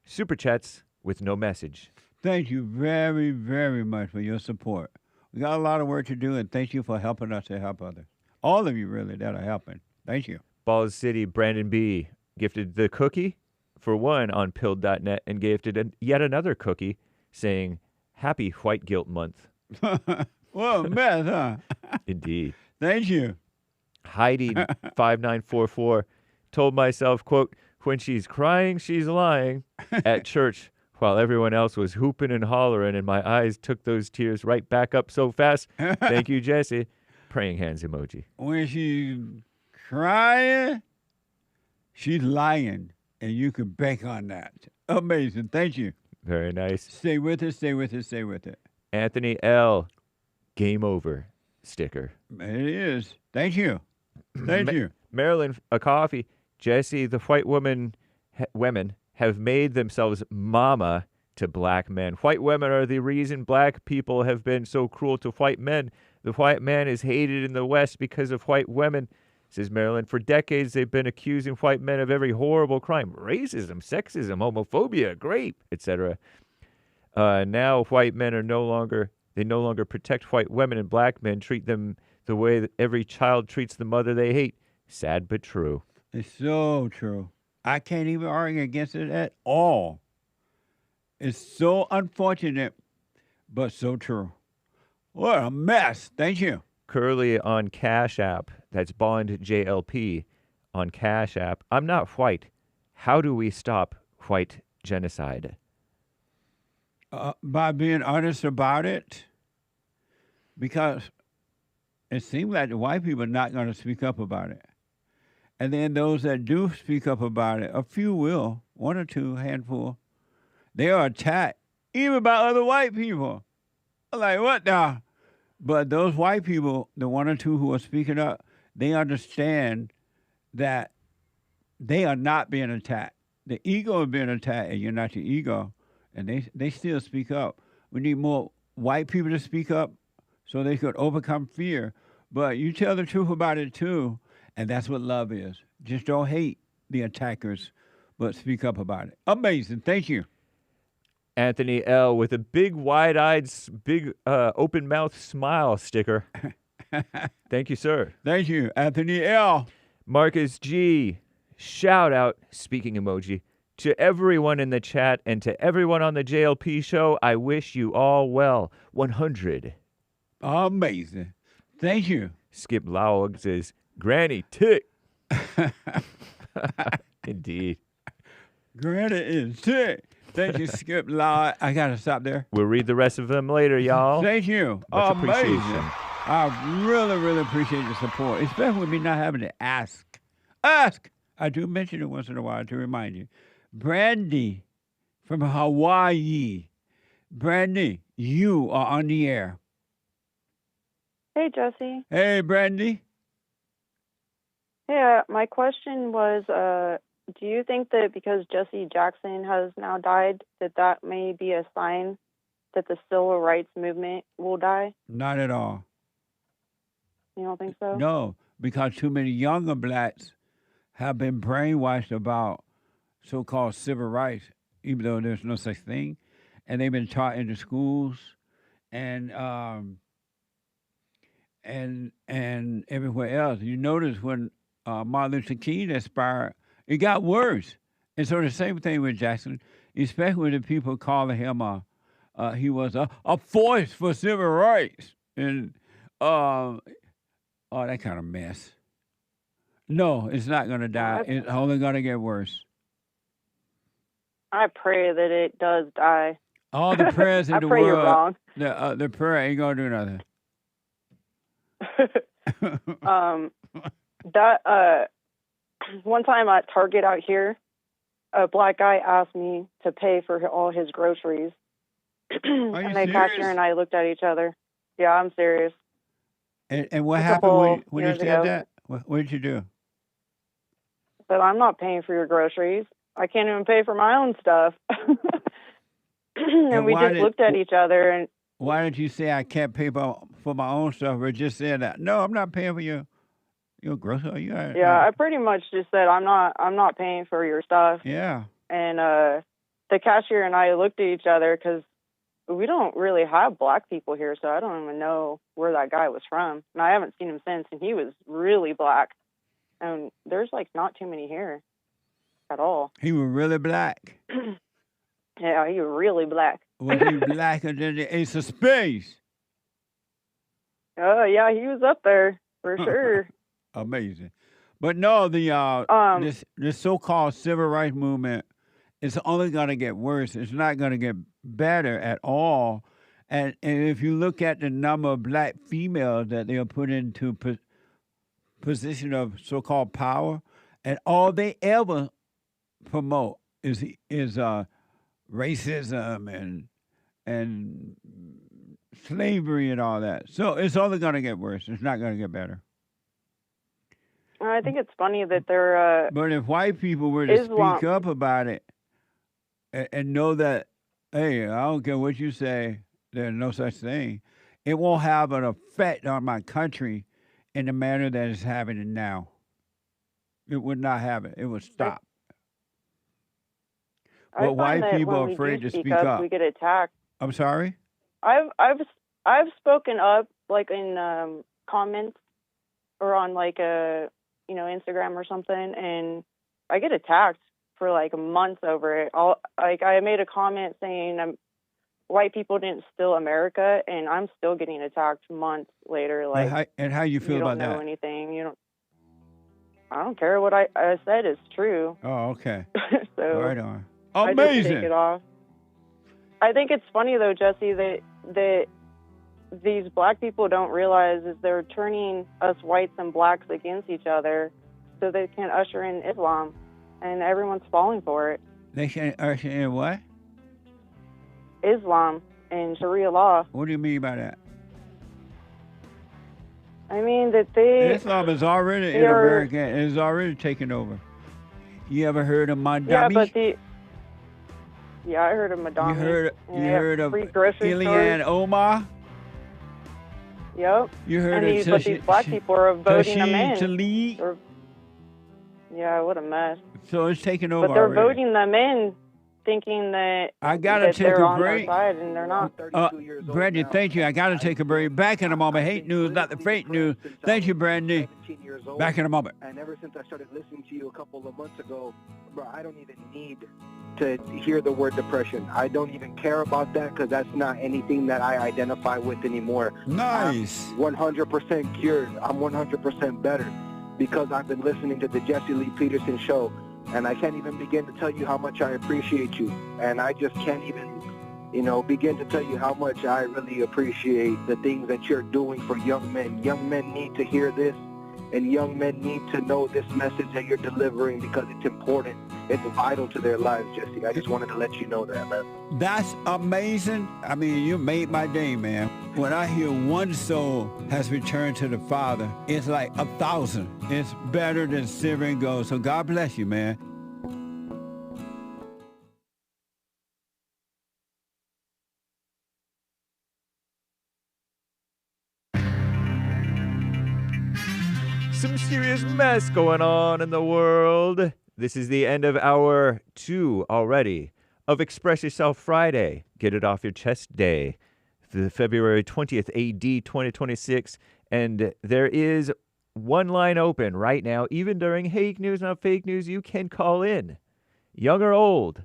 super chats with no message. Thank you very, very much for your support. We got a lot of work to do, and thank you for helping us to help others. All of you really that are helping. Thank you. Balls City, Brandon B. gifted the cookie for 1 on pilled.net and gifted yet another cookie saying, "Happy White Guilt Month." Well, mess, huh? Indeed. Thank you. Heidi 5944 told myself, quote, "When she's crying, she's lying," at church while everyone else was hooping and hollering, and my eyes took those tears right back up so fast. Thank you, Jesse. Praying hands emoji. When she's crying, she's lying, and you can bank on that. Amazing. Thank you. Very nice. Stay with it, stay with it, stay with it. Anthony L. Game over sticker. It is. Thank you. Thank you. Marilyn, a coffee. Jesse, the white women have made themselves mama to black men. White women are the reason black people have been so cruel to white men. The white man is hated in the West because of white women, says Marilyn. For decades, they've been accusing white men of every horrible crime. Racism, sexism, homophobia, rape, etc. Now white men are no longer protect white women, and black men treat them the way that every child treats the mother they hate. Sad but true. It's so true. I can't even argue against it at all. It's so unfortunate, but so true. What a mess. Thank you. Curly on Cash App. That's Bond JLP on Cash App. I'm not white. How do we stop white genocide? By being honest about it, because it seems like the white people are not going to speak up about it. And then those that do speak up about it, a few will, 1 or 2, handful, they are attacked, even by other white people. I'm like, what now? But those white people, the 1 or 2 who are speaking up, they understand that they are not being attacked. The ego is being attacked, and you're not the ego. And they still speak up. We need more white people to speak up so they could overcome fear. But you tell the truth about it, too. And that's what love is. Just don't hate the attackers, but speak up about it. Amazing. Thank you. Anthony L. with a big, wide-eyed, big, open-mouth smile sticker. Thank you, sir. Thank you, Anthony L. Marcus G. Shout out, speaking emoji, to everyone in the chat and to everyone on the JLP show. I wish you all well. 100. Amazing. Thank you. Skip Laug says, Granny tick. Indeed. Granny is tick. Thank you, Skip Laug. I got to stop there. We'll read the rest of them later, y'all. Thank you. Much amazing. appreciation. I really, really appreciate your support, especially with me not having to ask. Ask. I do mention it once in a while to remind you. BRANDI from Hawaii. BRANDI, you are on the air. Hey, Jesse. Hey, BRANDI. Hey, my question was, do you think that because Jesse Jackson has now died, that may be a sign that the civil rights movement will die? Not at all. You don't think so? No, because too many younger blacks have been brainwashed about so-called civil rights, even though there's no such thing. And they've been taught in the schools. And and everywhere else. You notice when Martin Luther King expired, it got worse. And so the same thing with Jackson, especially when the people calling him he was a force for civil rights and that kind of mess. No, it's not going to die. It's only going to get worse. I pray that it does die. All the prayers in I the pray you're world, wrong. the prayer ain't going to do nothing. One time at Target out here, a black guy asked me to pay for all his groceries. And the cashier and I looked at each other. Yeah, I'm serious. And what happened when you said that? What did you do? But I'm not paying for your groceries. I can't even pay for my own stuff. and we just looked at each other. And why did you say I can't pay for my own stuff, or just said that? No, I'm not paying for your groceries. I pretty much just said I'm not paying for your stuff. Yeah. And the cashier and I looked at each other because we don't really have black people here, so I don't even know where that guy was from. And I haven't seen him since, and he was really black. And there's like not too many here at all. He was really black. Yeah, he was really black. Was he blacker than the Ace of Spades? Oh, yeah, he was up there for sure. Amazing. But no, the this so-called civil rights movement is only going to get worse. It's not going to get better at all. And if you look at the number of black females that they are put into position of so-called power, and all they ever promote is racism and slavery and all that. So it's only going to get worse. It's not going to get better. I think it's funny that they're. But if white people were to speak up about it and know that, hey, I don't care what you say, there's no such thing, it won't have an effect on my country in the manner that it's having it now. It would not have it. It would stop. But white people are afraid to speak up. We get attacked. I'm sorry? I've spoken up like in comments or on like a Instagram or something, and I get attacked for like months over it. I made a comment saying white people didn't steal America, and I'm still getting attacked months later. Like, and how you feel about that? You don't know anything. I don't care what I said is true. Oh, okay. So right on. Amazing. I just take it off. I think it's funny though, Jesse, that these black people don't realize is they're turning us whites and blacks against each other so they can usher in Islam, and everyone's falling for it. They can usher in what? Islam and Sharia law. What do you mean by that? I mean that Islam is already in America. It's already taken over. You ever heard of Mandami? Yeah, I heard of Madonna. You heard of Ilhan Omar? Yep. You heard of but these black people are voting them in. Yeah, what a mess. So it's taking over. But they're already. voting them in, thinking that they're on their side, and they're not. Brandy, thank you. I got to take a break. Back in a moment. Hate news, not the fake news. Thank you, Brandy. Back in a moment. And ever since I started listening to you a couple of months ago, bro, I don't even need to hear the word depression. I don't even care about that because that's not anything that I identify with anymore. Nice. I'm 100% cured. I'm 100% better because I've been listening to the Jesse Lee Peterson show, and I can't even begin to tell you how much I appreciate you. And I just can't even, begin to tell you how much I really appreciate the things that you're doing for young men. Young men need to hear this, and young men need to know this message that you're delivering because it's important. It's vital to their lives, Jesse. I just wanted to let you know that, man. That's amazing. I mean, you made my day, man. When I hear one soul has returned to the Father, it's like 1,000. It's better than silver and gold. So God bless you, man. Some serious mess going on in the world. This is the end of hour 2 already of Express Yourself Friday. Get it off your chest day. the February 20th, AD 2026. And there is one line open right now. Even during Hake News, Not Fake News, you can call in. Young or old.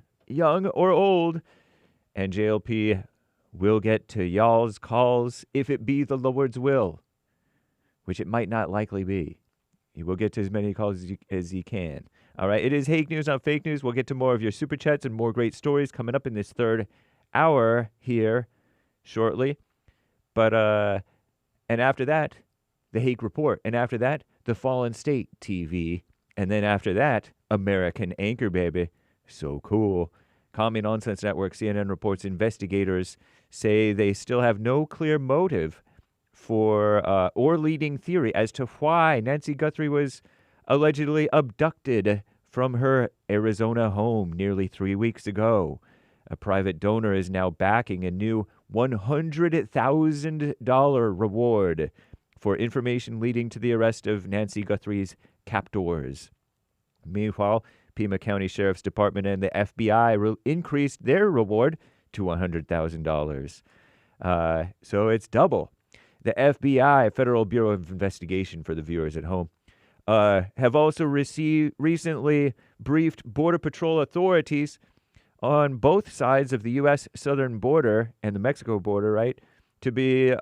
And JLP will get to y'all's calls if it be the Lord's will, which it might not likely be. He will get to as many calls as he can. All right, it is Hake News, Not Fake News. We'll get to more of your super chats and more great stories coming up in this third hour here shortly. But, and after that, the Hake Report. And after that, the Fallen State TV. And then after that, American Anchor, baby. So cool. Commie Nonsense Network, CNN reports investigators say they still have no clear motive for or leading theory as to why Nancy Guthrie was allegedly abducted from her Arizona home nearly 3 weeks ago. A private donor is now backing a new $100,000 reward for information leading to the arrest of Nancy Guthrie's captors. Meanwhile, Pima County Sheriff's Department and the FBI increased their reward to $100,000. So it's double. The FBI, Federal Bureau of Investigation for the viewers at home, have also recently briefed Border Patrol authorities on both sides of the U.S. southern border and the Mexico border, right, to be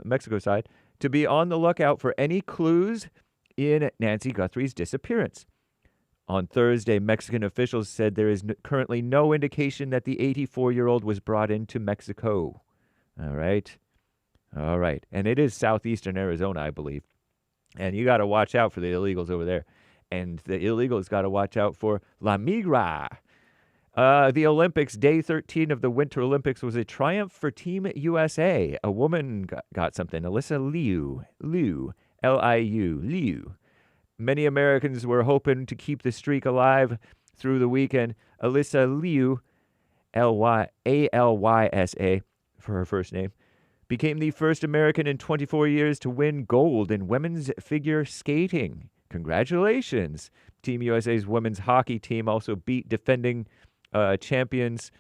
Mexico side, to be on the lookout for any clues in Nancy Guthrie's disappearance. On Thursday, Mexican officials said there is currently no indication that the 84-year-old was brought into Mexico. All right. And it is southeastern Arizona, I believe. And you got to watch out for the illegals over there. And the illegals got to watch out for La Migra. The Olympics, day 13 of the Winter Olympics, was a triumph for Team USA. A woman got something, Alyssa Liu, L-I-U, Liu. Many Americans were hoping to keep the streak alive through the weekend. Alyssa Liu, L-Y-A-L-Y-S-A for her first name, became the first American in 24 years to win gold in women's figure skating. Congratulations. Team USA's women's hockey team also beat defending champions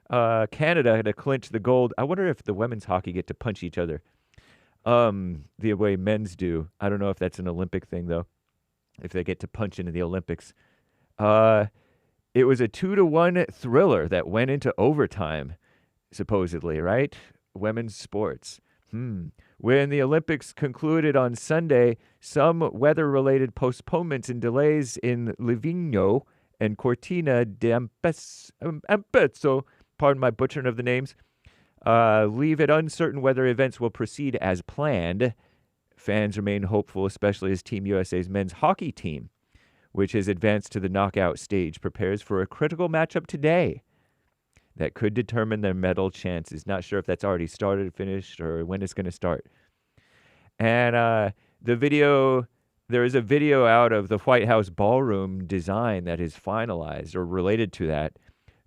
Canada to clinch the gold. I wonder if the women's hockey get to punch each other the way men's do. I don't know if that's an Olympic thing, though, if they get to punch into the Olympics. It was a 2-1 thriller that went into overtime, supposedly, right? Women's sports. When the Olympics concluded on Sunday, some weather-related postponements and delays in Livigno and Cortina d'Ampezzo, pardon my butchering of the names, leave it uncertain whether events will proceed as planned. Fans remain hopeful, especially as Team USA's men's hockey team, which has advanced to the knockout stage, prepares for a critical matchup today that could determine their medal chances. Not sure if that's already started, finished, or when it's going to start. And there is a video out of the White House ballroom design that is finalized or related to that.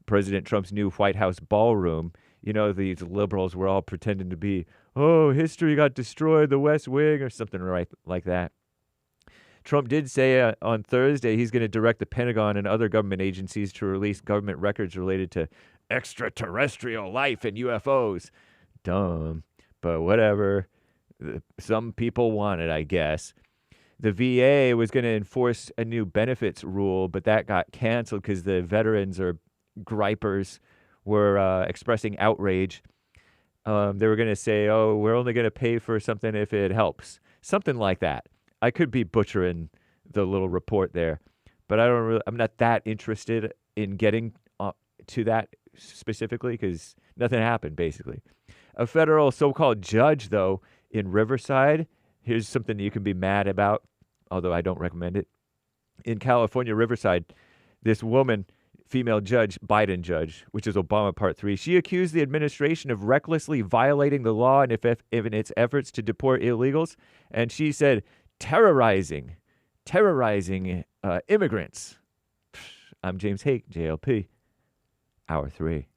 President Trump's new White House ballroom. You know, these liberals were all pretending to be, history got destroyed, the West Wing, or something like that. Trump did say on Thursday he's going to direct the Pentagon and other government agencies to release government records related to extraterrestrial life and UFOs. Dumb, but whatever. Some people want it, I guess. The VA was going to enforce a new benefits rule, but that got canceled because the veterans or gripers were expressing outrage. They were going to say, we're only going to pay for something if it helps. Something like that. I could be butchering the little report there, but I'm not that interested in getting to that specifically because nothing happened, basically. A federal so-called judge, though, in Riverside, here's something you can be mad about, although I don't recommend it. In California, Riverside, this woman, female judge, Biden judge, which is Obama Part 3, she accused the administration of recklessly violating the law and in its efforts to deport illegals, and she said, terrorizing immigrants. I'm James Hake, JLP, Hour 3.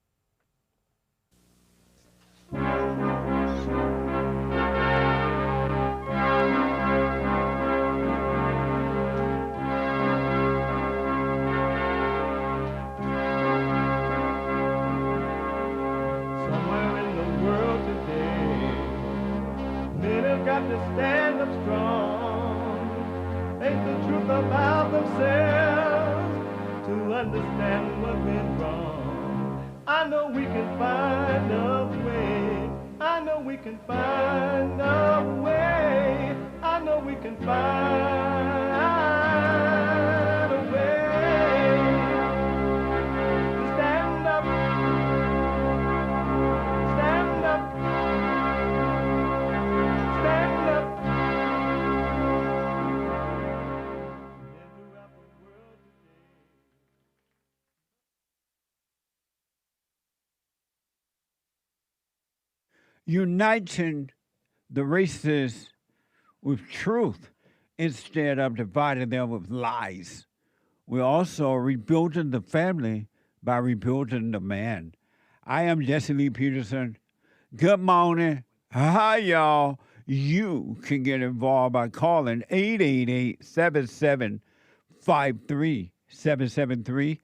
Somewhere in the world today, got to stand up strong. Think the truth about themselves to understand what went wrong. I know we can find a way. I know we can find a way. I know we can find a way to stand up, stand up, stand up. Uniting the races with truth instead of dividing them with lies. We're also rebuilding the family by rebuilding the man. I am Jesse Lee Peterson. Good morning. Hi, y'all. You can get involved by calling 888-7753-773,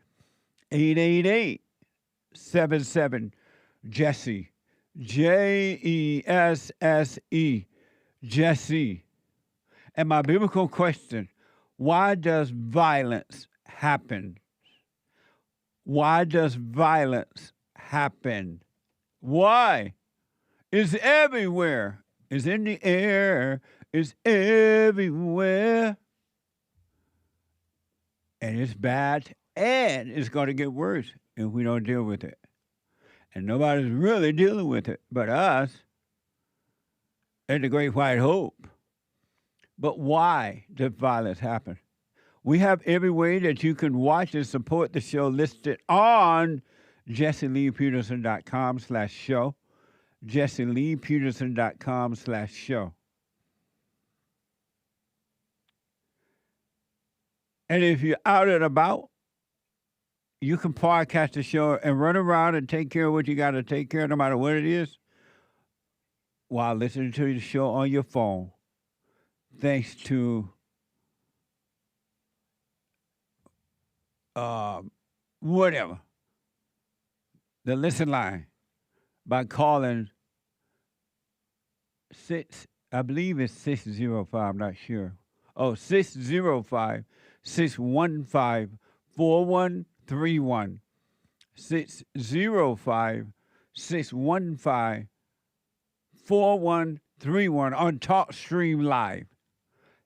888-77-JESSE. Jesse, Jesse. And my biblical question, why does violence happen? Why does violence happen? Why? It's everywhere. It's in the air. It's everywhere. And it's bad, and it's going to get worse if we don't deal with it. And nobody's really dealing with it but us and the Great White Hope. But why does violence happen? We have every way that you can watch and support the show listed on jesseleepeterson.com/show, jesseleepeterson.com/show. And if you're out and about, you can podcast the show and run around and take care of what you got to take care of, no matter what it is, while listening to the show on your phone. Thanks to whatever, the listen line, by calling I believe it's 605, I'm not sure. 605-615-4131. 605-615-4131 on TalkStream Live.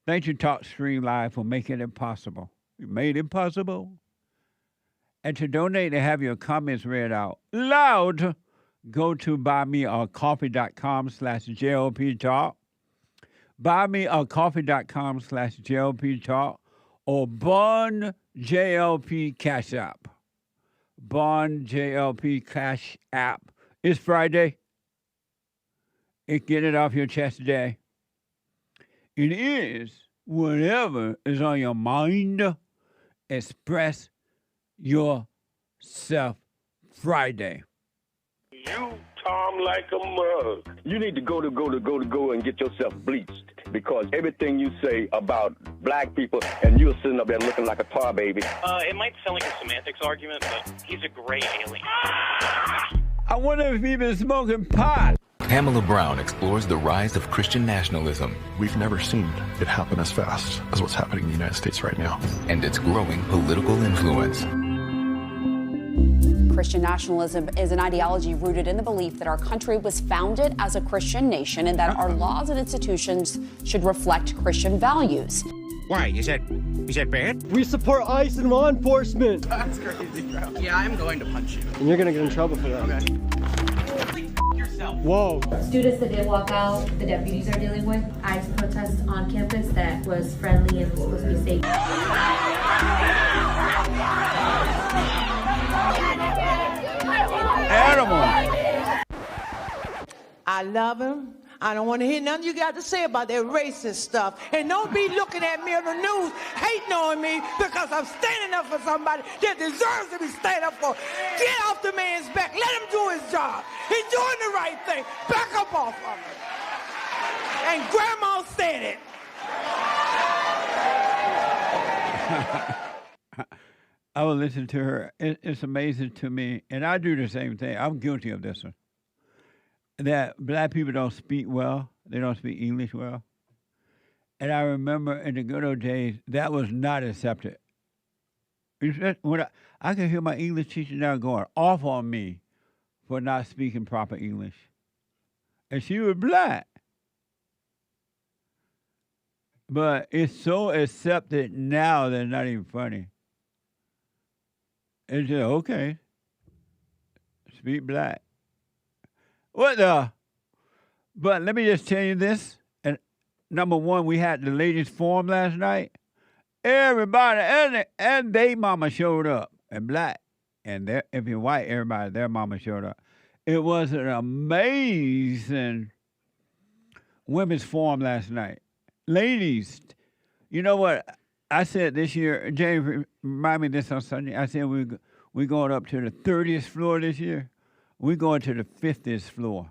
Thank you, TalkStream Live, for making it possible. You made it possible. And to donate and have your comments read out loud, go to buymeacoffee.com/JLP Talk. Buymeacoffee.com/JLP Talk or Bond JLP Cash App. Bond JLP Cash App. It's Friday. It's Get It Off Your Chest Day. It is whatever is on your mind. Express yourself Friday. You, Tom, like a mug. You need to go and get yourself bleached, because everything you say about black people, and you're sitting up there looking like a tar baby. It might sound like a semantics argument, but he's a gray alien. I wonder if he's been smoking pot. Pamela Brown explores the rise of Christian nationalism. We've never seen it happen as fast as what's happening in the United States right now. And its growing political influence. Christian nationalism is an ideology rooted in the belief that our country was founded as a Christian nation and that our laws and institutions should reflect Christian values. Why? Is that bad? We support ICE and law enforcement. That's crazy, bro. Yeah, I'm going to punch you. And you're going to get in trouble for that. Okay. Yourself. Whoa. Students that did walk out, the deputies are dealing with ICE protests on campus that was friendly and supposed to be safe. Animal. I love him. I don't want to hear nothing you got to say about that racist stuff. And don't be looking at me on the news, hating on me because I'm standing up for somebody that deserves to be standing up for. Get off the man's back. Let him do his job. He's doing the right thing. Back up off of him. And Grandma said it. I will listen to her. It's amazing to me, and I do the same thing. I'm guilty of this one. That black people don't speak well, They don't speak English well. And I remember in the good old days, that was not accepted. When I can hear my English teacher now going off on me for not speaking proper English. And she was black. But it's so accepted now that it's not even funny. It's just, okay, speak black. What the? But let me just tell you this. And number one, we had the ladies' forum last night. Everybody and they mama showed up, and black. And if you're white, everybody, their mama showed up. It was an amazing women's forum last night. Ladies, you know what? I said this year, James, remind me this on Sunday. I said we're going up to the 30th floor this year. We're going to the 50th floor.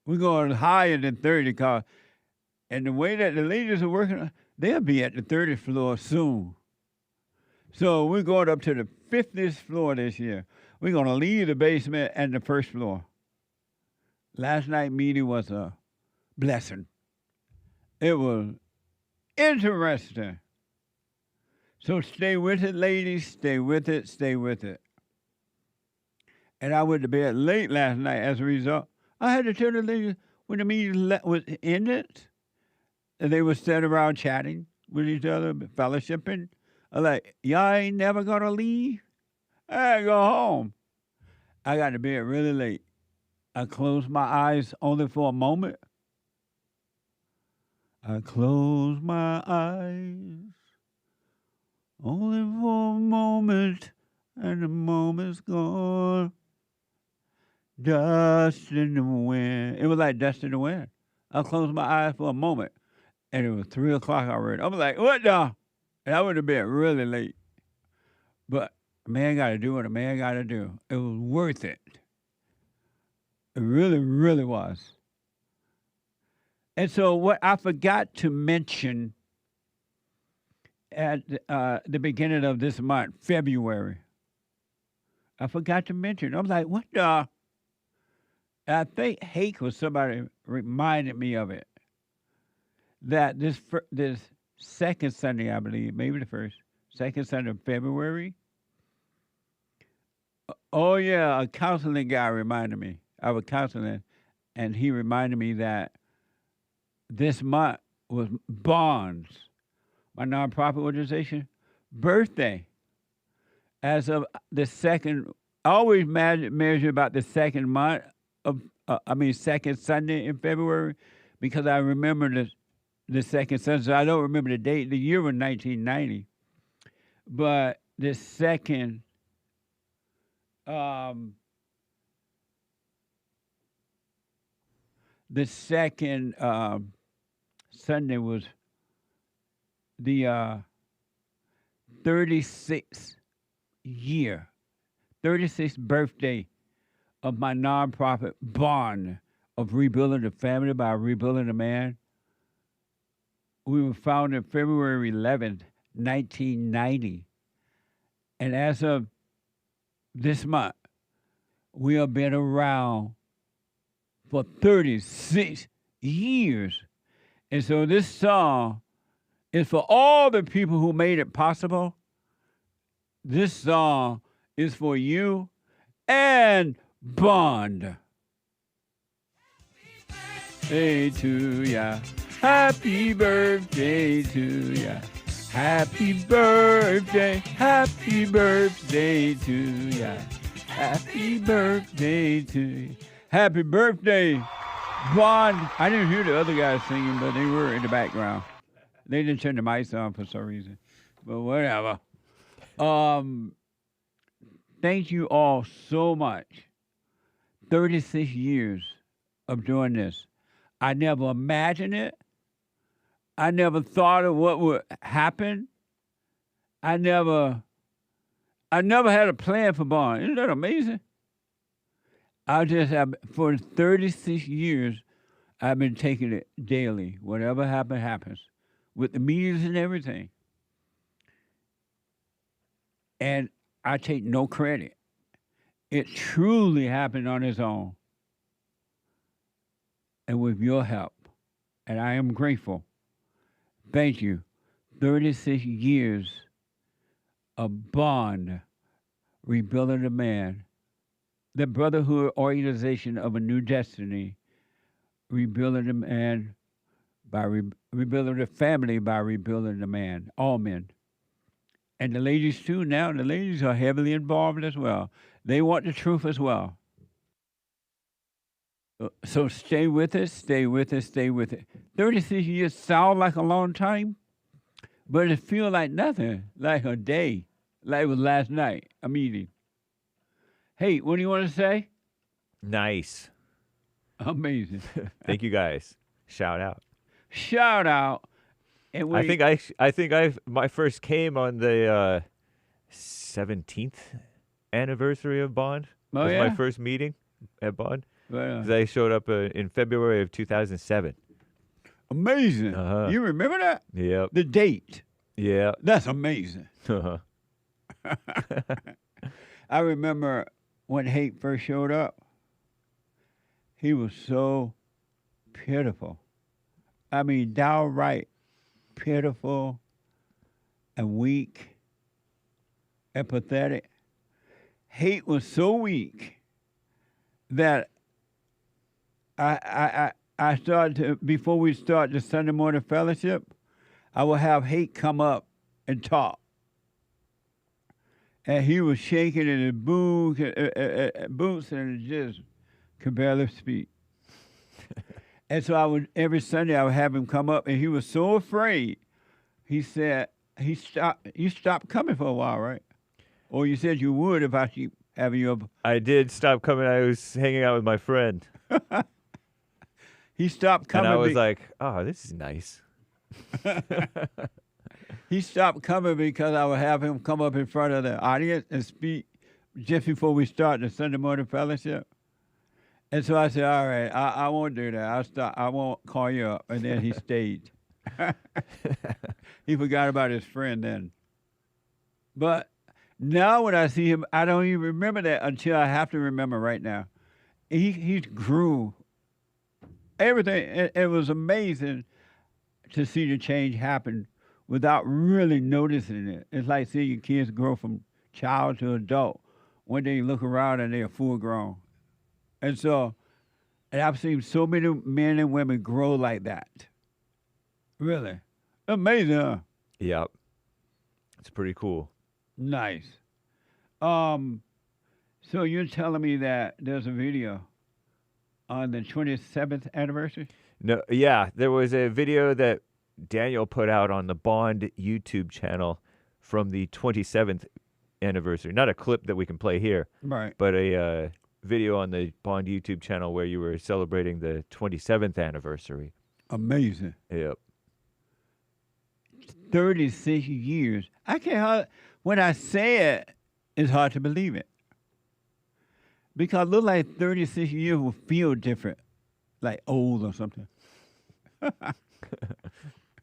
We're going higher than 30 and the way that the ladies are working, they'll be at the 30th floor soon. So we're going up to the 50th floor this year. We're going to leave the basement and the first floor. Last night meeting was a blessing. It was interesting. So stay with it, ladies. Stay with it. Stay with it. And I went to bed late last night as a result. I had to tell the ladies when the meeting was ended, and they were sitting around chatting with each other, fellowshipping. I'm like, y'all ain't never going to leave? I go home. I got to bed really late. I closed my eyes only for a moment. I close my eyes only for a moment, and the moment's gone. Dust in the wind. It was like dust in the wind. I closed my eyes for a moment, and it was 3 o'clock already. I was like, what the? And I would have been really late. But a man got to do what a man got to do. It was worth it. It really, really was. And so what I forgot to mention at the beginning of this month, February, I forgot to mention. I was like, what the? I think Hake was somebody reminded me of it. That this second Sunday, I believe, maybe the first, second Sunday of February. Oh, yeah, a counseling guy reminded me. I was counseling, and he reminded me that this month was Bonds, my nonprofit organization, birthday. As of the second, I always measure about the second month of, second Sunday in February, because I remember the second Sunday. So I don't remember the date. The year was 1990. But the second, Sunday was the 36th year, 36th birthday of my nonprofit Bond of Rebuilding the Family by Rebuilding the Man. We were founded February 11th, 1990. And as of this month, we have been around for 36 years. And so this song is for all the people who made it possible. This song is for you and Bond. Hey to ya. Happy birthday to ya. Happy birthday to ya. Happy birthday to you. Happy birthday, Bond. I didn't hear the other guys singing, but they were in the background. They didn't turn the mics on for some reason. But whatever. Thank you all so much. 36 years of doing this. I never imagined it. I never thought of what would happen. I never had a plan for Bond. Isn't that amazing? I just have, for 36 years, I've been taking it daily. Whatever happens, happens. With the meetings and everything. And I take no credit. It truly happened on its own. and with your help, and I am grateful. Thank you. 36 years of bond, rebuilding the man, the brotherhood organization of a new destiny, rebuilding the man by rebuilding the family by rebuilding the man, all men. And the ladies too now, the ladies are heavily involved as well. They want the truth as well. So stay with us, stay with us, stay with it. 36 years sound like a long time, but it feels like nothing, like a day, like it was last night, a meeting. Hey, what do you want to say? Nice. Amazing. Thank you guys. Shout out. Shout out. And I think my first came on the 17th anniversary of Bond. Oh, was yeah? my first meeting at Bond. Right. 'Cause I showed up in February of 2007. Amazing. Uh-huh. You remember that? Yep. The date. Yeah. That's amazing. Uh-huh. I remember when Hate first showed up, he was so pitiful. I mean, downright pitiful and weak and pathetic. Hate was so weak that I started to, before we start the Sunday morning fellowship, I would have Hate come up and talk. And he was shaking in his boots and just could barely speak. And so every Sunday I would have him come up, and he was so afraid. He said, you stopped coming for a while, right? Or you said you would if I keep having you up. I did stop coming. I was hanging out with my friend. He stopped coming. And I was like, oh, this is nice. He stopped coming because I would have him come up in front of the audience and speak just before we start the Sunday morning fellowship. And so I said, all right, I won't do that. I'll stop. I won't call you up. And then he stayed. He forgot about his friend then. But now when I see him, I don't even remember that until I have to remember right now. He grew. Everything. It was amazing to see the change happen without really noticing it. It's like seeing your kids grow from child to adult. One day you look around and they're full grown. And so, and I've seen so many men and women grow like that. Really. Amazing, huh? Yep. It's pretty cool. Nice. So you're telling me that there's a video on the 27th anniversary? No, yeah, there was a video that Daniel put out on the Bond YouTube channel from the 27th anniversary. Not a clip that we can play here, right? But a video on the Bond YouTube channel where you were celebrating the 27th anniversary. Amazing. Yep. 36 years. I can't. When I say it, it's hard to believe it. Because it look like 36 years will feel different, like old or something.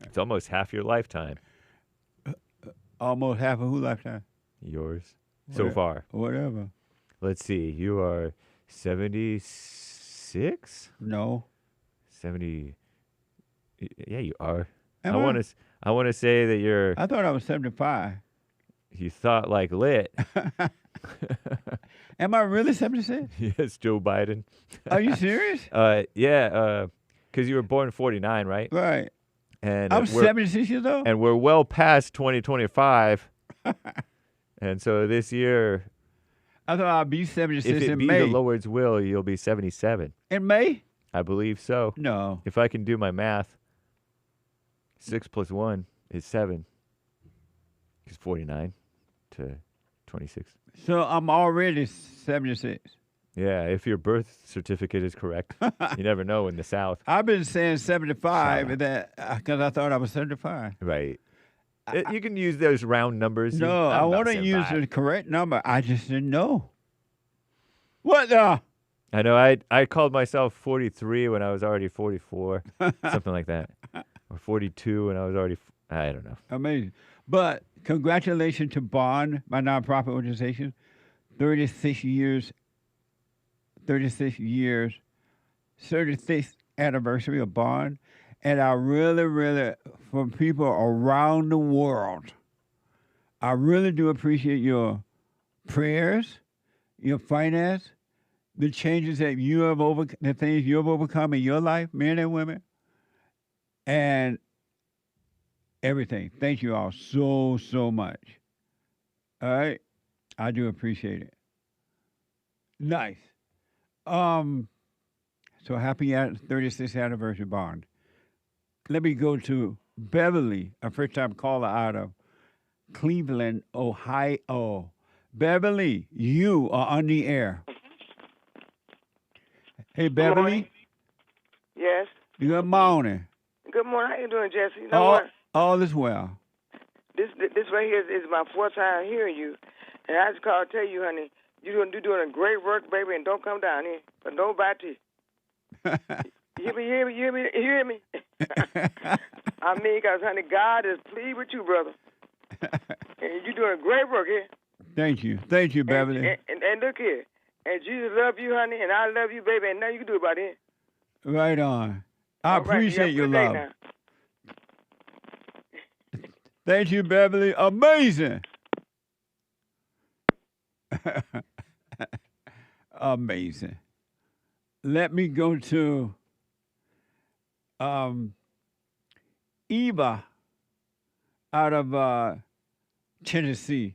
It's almost half your lifetime. Almost half of whose lifetime? Yours. So far. Whatever. Let's see. You are 76? No. 70. Yeah, you are. Am I want to say that you're. I thought I was 75. You thought like lit. Am I really 76? Yes, Joe Biden. Are you serious? Yeah, because you were born in 49, right? Right. And I'm 76 years old. And we're well past 2025. And so this year, I thought I'd be 76 if it in be May. the Lord's will, you'll be 77. In May? I believe so. No. If I can do my math, 6 plus 1 is 7. It's 49 to 26. So I'm already 76. Yeah, if your birth certificate is correct. You never know in the South. I've been saying 75 because I thought I was 75. Right. You can use those round numbers. No, I'm I about want to use 75. the correct number. I just didn't know. What the? I know. I called myself 43 when I was already 44, something like that, or 42 when I was already. I don't know. Amazing. But congratulations to Bond, my nonprofit organization. 36 years. 36 years. 36 anniversary of Bond. And I really, really, from people around the world, I really do appreciate your prayers, your finance, the changes that you have the things you have overcome in your life, men and women, and everything. Thank you all so, so much. All right? I do appreciate it. Nice. So happy 36th anniversary, Bond. Let me go to Beverly, a first-time caller out of Cleveland, Ohio. Beverly, you are on the air. Hey, Beverly. Morning. Yes. Good morning. Good morning. How you doing, Jesse? You know what? All is well. This right here is my fourth time hearing you, and I just called to tell you, honey, you're doing a great work, baby, and don't come down here, but don't bite you. You hear me? I mean, because, honey, God is pleased with you, brother. And you're doing great work here. Thank you, Beverly. And look here. And Jesus love you, honey, and I love you, baby, and nothing you can do about it. Right on. I appreciate your love. Thank you, Beverly. Amazing. Amazing. Let me go to Eva out of Tennessee.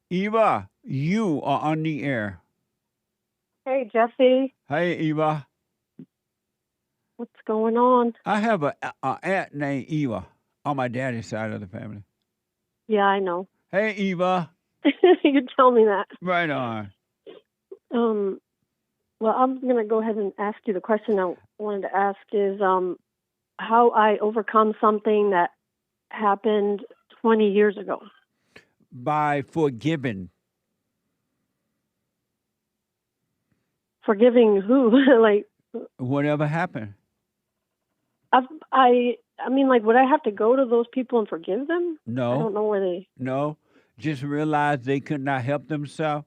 Eva, you are on the air. Hey, Jesse. Hey, Eva. What's going on? I have an aunt named Eva on my daddy's side of the family. Yeah, I know. Hey, Eva. You tell me that. Right on. Well, I'm going to go ahead and ask you the question I wanted to ask is how I overcome something that happened 20 years ago. By forgiving. Forgiving who? Like whatever happened. I mean, like, would I have to go to those people and forgive them? No. I don't know where they... No. Just realize they could not help themselves.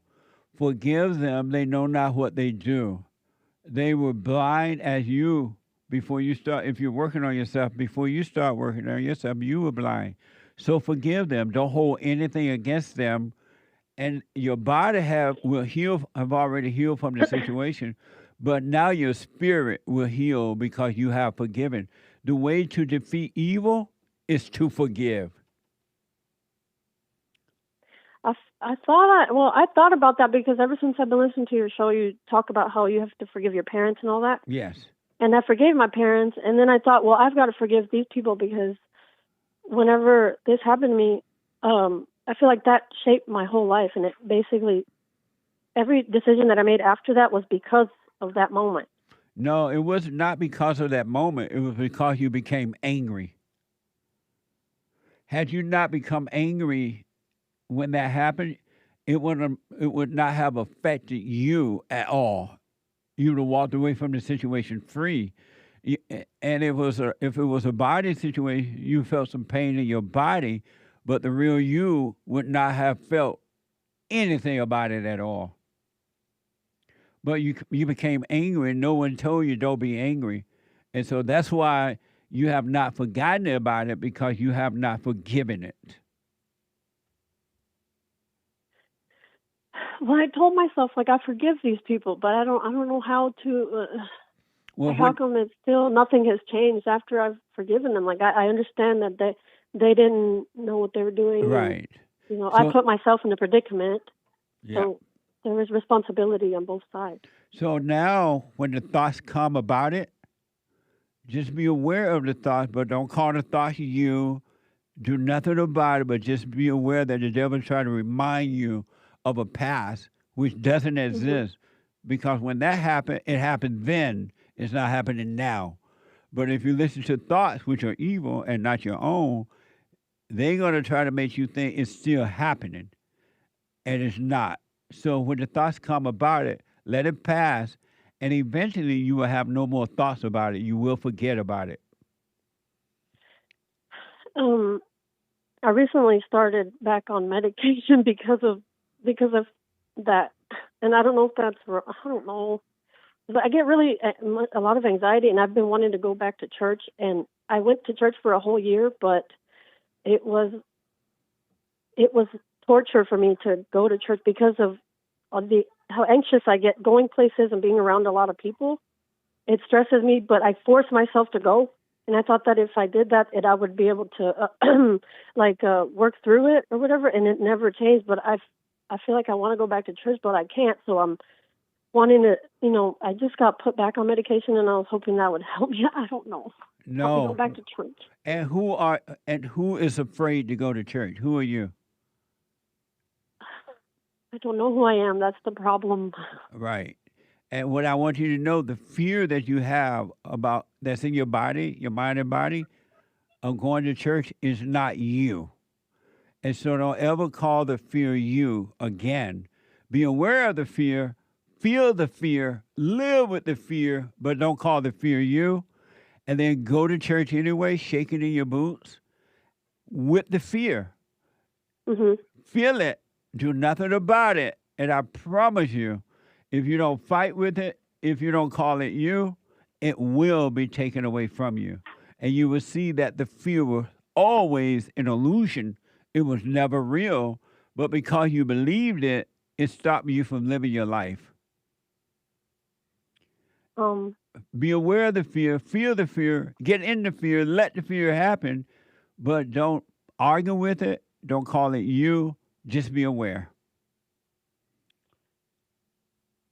Forgive them. They know not what they do. They were blind as you before you start. If you're working on yourself, before you start working on yourself, you were blind. So forgive them. Don't hold anything against them. And your body have already healed from the situation, but now your spirit will heal because you have forgiven. The way to defeat evil is to forgive. I thought about that because ever since I've been listening to your show, you talk about how you have to forgive your parents and all that. Yes. And I forgave my parents, and then I thought, well, I've got to forgive these people because whenever this happened to me, I feel like that shaped my whole life, and it basically, every decision that I made after that was because of that moment. No, it was not because of that moment. It was because you became angry. Had you not become angry when that happened, it would not have affected you at all. You would have walked away from the situation free. And if it was a body situation, you felt some pain in your body, but the real you would not have felt anything about it at all. But you became angry, and no one told you don't be angry. And so that's why you have not forgotten about it, because you have not forgiven it. Well, I told myself, like, I forgive these people, but I don't know how to. How come it's still nothing has changed after I've forgiven them? Like, I understand that they didn't know what they were doing. Right. And, I put myself in a predicament. Yeah. So there is responsibility on both sides. So now, when the thoughts come about it, just be aware of the thoughts, but don't call the thoughts you. Do nothing about it, but just be aware that the devil is trying to remind you of a past which doesn't exist. Because when that happened, it happened then. It's not happening now. But if you listen to thoughts which are evil and not your own, they're going to try to make you think it's still happening. And it's not. So when the thoughts come about it, let it pass. And eventually you will have no more thoughts about it. You will forget about it. I recently started back on medication because of that. And I don't know if that's, I don't know. But I get really a lot of anxiety, and I've been wanting to go back to church. And I went to church for a whole year, but it was torture for me to go to church because of how anxious I get going places and being around a lot of people. It stresses me, but I force myself to go. And I thought that if I did that, I would be able to work through it or whatever. And it never changed. But I feel like I want to go back to church, but I can't. So I'm wanting to, I just got put back on medication, and I was hoping that would help me. I don't know. No. Help me go back to church. And who is afraid to go to church? Who are you? I don't know who I am. That's the problem. Right. And what I want you to know, the fear that you have about that's in your body, your mind and body, of going to church is not you. And so don't ever call the fear you again. Be aware of the fear, feel the fear, live with the fear, but don't call the fear you. And then go to church anyway, shaking in your boots with the fear. Mm-hmm. Feel it. Do nothing about it. And I promise you, if you don't fight with it, if you don't call it you, it will be taken away from you. And you will see that the fear was always an illusion. It was never real. But because you believed it, it stopped you from living your life. Be aware of the fear, feel the fear, get in the fear, let the fear happen, but don't argue with it. Don't call it you. Just be aware.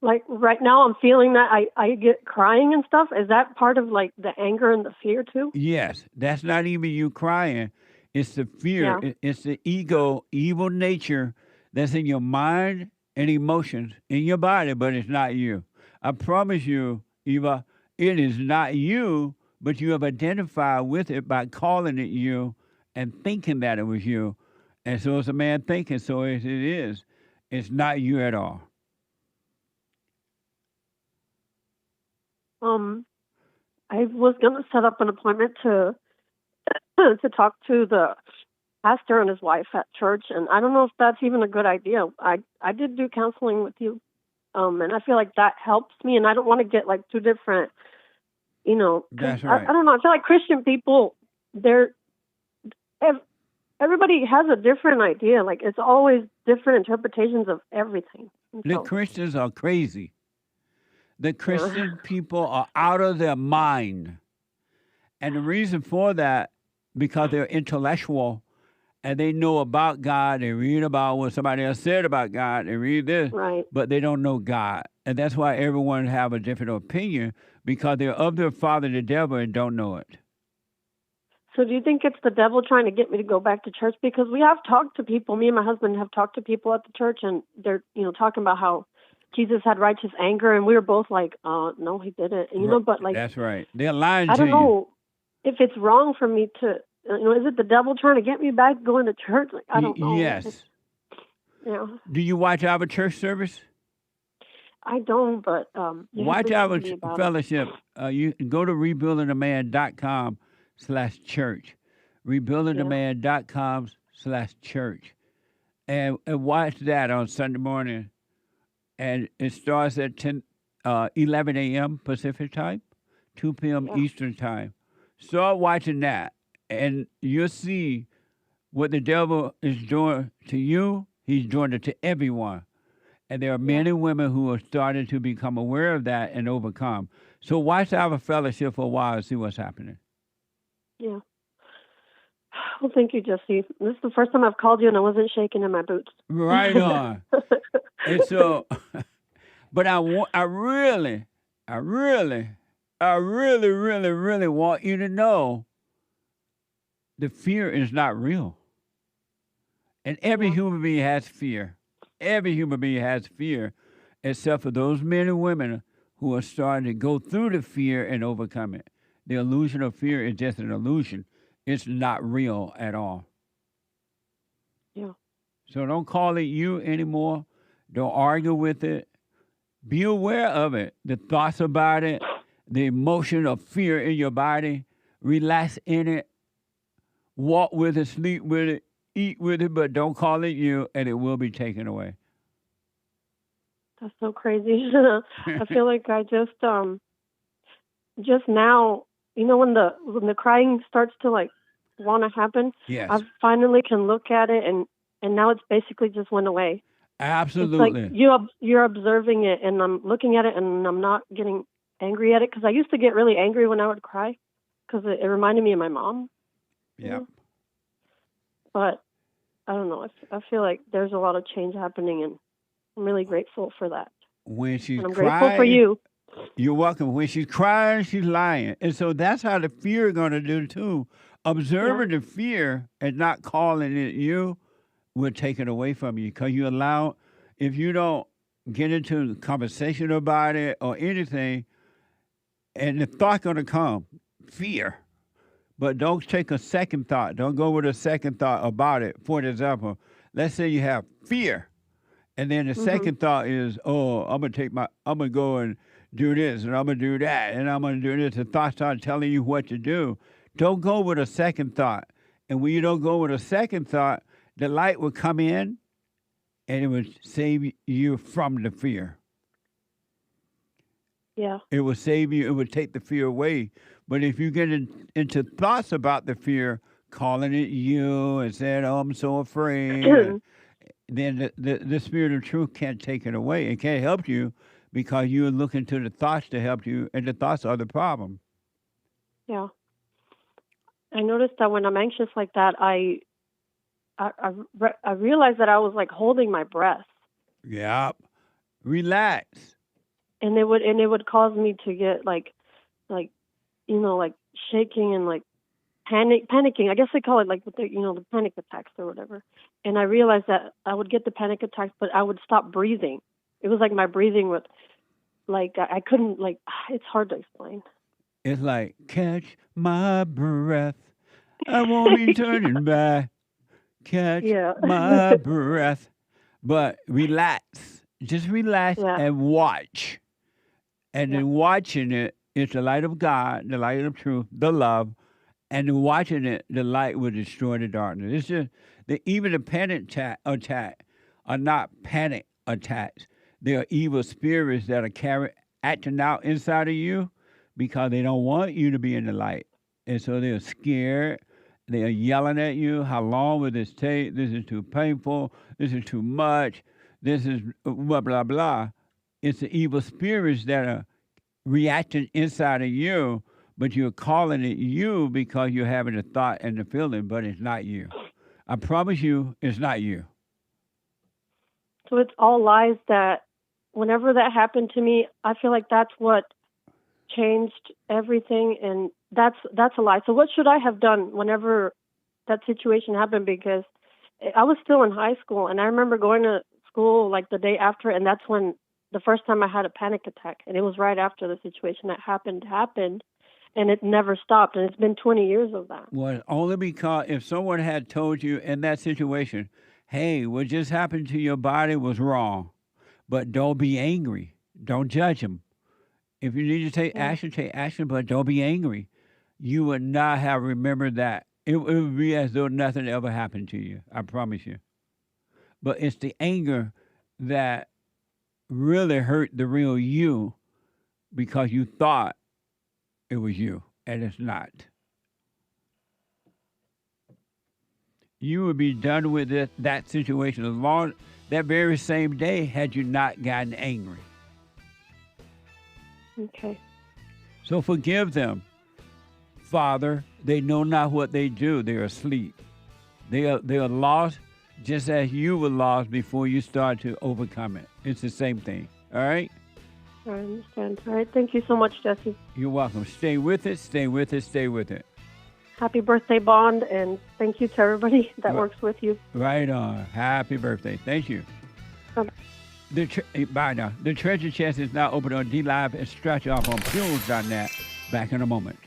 Like right now I'm feeling that I get crying and stuff. Is that part of like the anger and the fear too? Yes. That's not even you crying. It's the fear. Yeah. It's the ego, evil nature that's in your mind and emotions in your body, but it's not you. I promise you, Eva, it is not you, but you have identified with it by calling it you and thinking that it was you. And so it's a man thinking, so it is. It's not you at all. I was going to set up an appointment to talk to the pastor and his wife at church, and I don't know if that's even a good idea. I did do counseling with you, and I feel like that helps me, and I don't want to get like two different, That's right. I don't know. I feel like Christian people, everybody has a different idea. Like it's always different interpretations of everything. The Christians are crazy. The Christian people are out of their mind. And the reason for that, because they're intellectual and they know about God, they read about what somebody else said about God, they read this, right, but they don't know God. And that's why everyone have a different opinion, because they're of their father, the devil, and don't know it. So do you think it's the devil trying to get me to go back to church? Because we have talked to people, me and my husband have talked to people at the church, and they're, talking about how Jesus had righteous anger, and we were both like, no, he didn't. And, but like... That's right. They're lying to you. I don't know if it's wrong for me to, is it the devil trying to get me back going to church? Like, I don't know. Yes. Yeah. Do you watch our church service? I don't, but... watch our fellowship. You can go to rebuildingtheman.com/church. rebuildingtheman.com/church. And watch that on Sunday morning. And it starts at 11 a.m. Pacific time, 2 p.m. Eastern time. Start watching that, and you'll see what the devil is doing to you. He's doing it to everyone. And there are men and women who are starting to become aware of that and overcome. So watch our fellowship for a while and see what's happening. Yeah. Well, thank you, Jesse. This is the first time I've called you and I wasn't shaking in my boots. Right on. And so, but I really want you to know the fear is not real. And every human being has fear. Every human being has fear, except for those men and women who are starting to go through the fear and overcome it. The illusion of fear is just an illusion. It's not real at all. Yeah. So don't call it you anymore. Don't argue with it. Be aware of it, the thoughts about it, the emotion of fear in your body. Relax in it. Walk with it, sleep with it, eat with it, but don't call it you, and it will be taken away. That's so crazy. I feel like I just now, you know, when the crying starts to like want to happen, Yes. I finally can look at it, and now it's basically just went away. Absolutely. It's like you're observing it, and I'm looking at it, and I'm not getting angry at it, because I used to get really angry when I would cry, because it reminded me of my mom. Yeah. But I don't know. I feel like there's a lot of change happening, and I'm really grateful for that. When she's And I'm crying, grateful for you. You're welcome. When she's crying, she's lying. And so that's how the fear is going to do too. Observing the fear and not calling it you will take it away from you, because you allow, if you don't get into a conversation about it or anything, and the thought going to come, fear. But don't take a second thought. Don't go with a second thought about it. For example, let's say you have fear, and then the second thought is, oh, I'm gonna go and do this, and I'm gonna do that, and I'm gonna do this. The thoughts start telling you what to do. Don't go with a second thought. And when you don't go with a second thought, the light will come in, and it will save you from the fear. Yeah. It will save you. It will take the fear away. But if you get into thoughts about the fear, calling it you and saying, oh, I'm so afraid, then the spirit of truth can't take it away. It can't help you, because you're looking to the thoughts to help you, and the thoughts are the problem. Yeah. I noticed that when I'm anxious like that, I realized that I was like holding my breath. Yeah. Relax. And it would cause me to get like you know, like shaking and like panicking. I guess they call it like the panic attacks or whatever. And I realized that I would get the panic attacks, but I would stop breathing. It was like my breathing would, like I couldn't, like, it's hard to explain. It's like, catch my breath, I won't be turning back. Catch my breath. But relax. Just relax and watch. And then watching it, it's the light of God, the light of truth, the love. And then watching it, the light will destroy the darkness. It's just even the panic attack are not panic attacks. They are evil spirits that are acting out inside of you, because they don't want you to be in the light. And so they're scared. They are yelling at you. How long will this take? This is too painful. This is too much. This is blah, blah, blah. It's the evil spirits that are reacting inside of you, but you're calling it you because you're having the thought and the feeling, but it's not you. I promise you, it's not you. So it's all lies. That whenever that happened to me, I feel like that's what changed everything, and that's a lie. So what should I have done whenever that situation happened? Because I was still in high school, and I remember going to school like the day after, and that's when the first time I had a panic attack, and it was right after the situation that happened, and it never stopped, and it's been 20 years of that. Well, only because if someone had told you in that situation, hey, what just happened to your body was wrong, but don't be angry. Don't judge them. If you need to take action, but don't be angry. You would not have remembered that. It would be as though nothing ever happened to you. I promise you. But it's the anger that really hurt the real you, because you thought it was you, and it's not. You would be done with that situation as long that very same day had you not gotten angry. Okay. So forgive them. Father, they know not what they do. They're asleep. They are lost just as you were lost before you start to overcome it. It's the same thing. All right? I understand. All right. Thank you so much, Jesse. You're welcome. Stay with it. Stay with it. Stay with it. Happy birthday, Bond, and thank you to everybody that works with you. Right on. Happy birthday. Thank you. Bye now. The treasure chest is now open on DLive and Stretch off on Fuels.net. Back in a moment.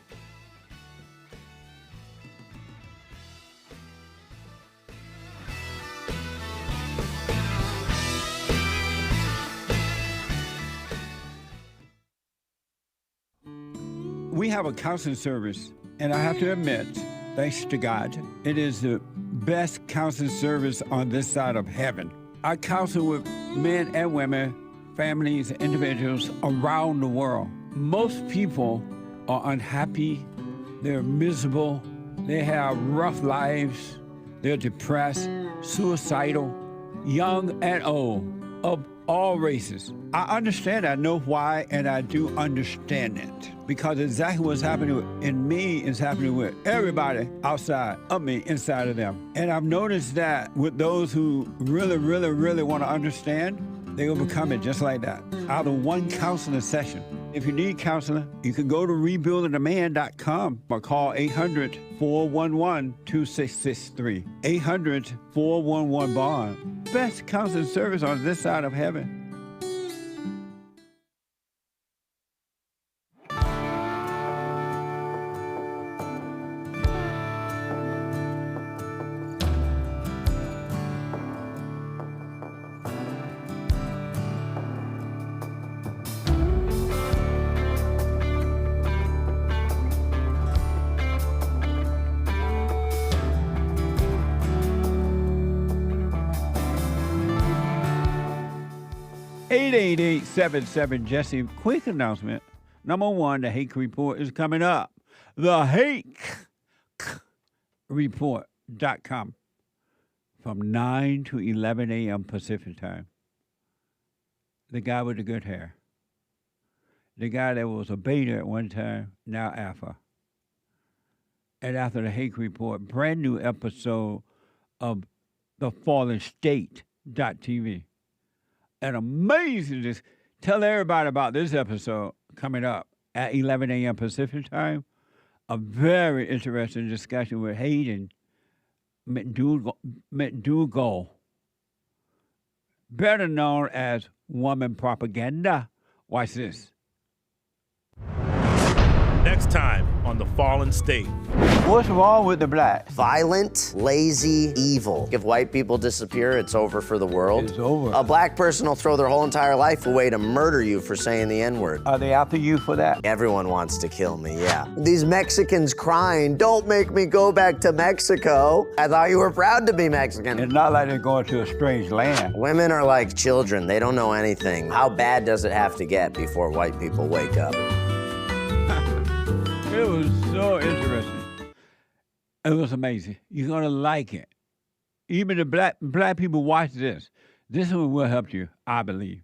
We have a counseling service, and I have to admit, thanks to God, it is the best counseling service on this side of heaven. I counsel with men and women families, individuals around the world. Most people are unhappy, they're miserable, they have rough lives, they're depressed, suicidal, young and old, of all races. I understand, I know why, and I do understand it. Because exactly what's happening in me is happening with everybody outside of me, inside of them. And I've noticed that with those who really, really, really want to understand, they overcome it just like that, out of one counseling session. If you need counseling, you can go to rebuildingtheman.com or call 800-411-2663. 800-411-BOND. Best counseling service on this side of heaven. Jesse, quick announcement. Number one, the Hake Report is coming up. The HakeReport.com from 9 to 11 a.m. Pacific time. The guy with the good hair. The guy that was a beta at one time, now alpha. And after the Hake Report, brand new episode of the Fallen State.tv. And amazing, just tell everybody about this episode coming up at 11 a.m. Pacific time. A very interesting discussion with Hayden McDougall, better known as Woman Propaganda. Watch this. Next time on The Fallen State. What's wrong with the blacks? Violent, lazy, evil. If white people disappear, it's over for the world. It's over. A black person will throw their whole entire life away to murder you for saying the N-word. Are they after you for that? Everyone wants to kill me, yeah. These Mexicans crying, don't make me go back to Mexico. I thought you were proud to be Mexican. It's not like they're going to a strange land. Women are like children. They don't know anything. How bad does it have to get before white people wake up? It was so interesting. It was amazing. You're going to like it. Even the black people watch this. This one will help you, I believe.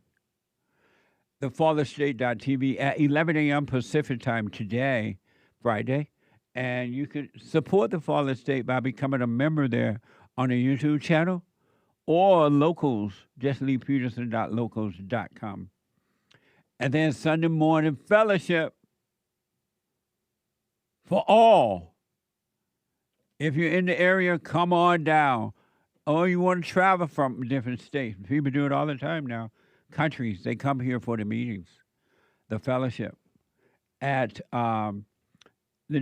The FallenState.tv at 11 a.m. Pacific time today, Friday. And you can support the Fallen State by becoming a member there on the YouTube channel or locals, JessLeePeterson.locals.com. And then Sunday morning fellowship for all. If you're in the area, come on down. Or you want to travel from different states. People do it all the time now. Countries, they come here for the meetings, the fellowship. At the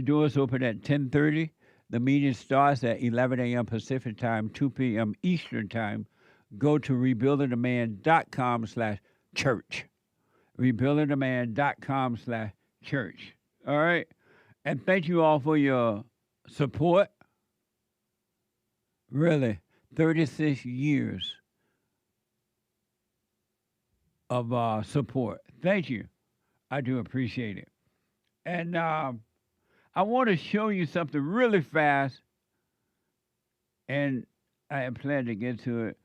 doors open at 10:30. The meeting starts at 11 a.m. Pacific time, 2 p.m. Eastern time. Go to rebuildingtheman.com/church. rebuildingtheman.com/church. All right? And thank you all for your support. Really, 36 years of support. Thank you. I do appreciate it. And I want to show you something really fast. And I had planned to get to it.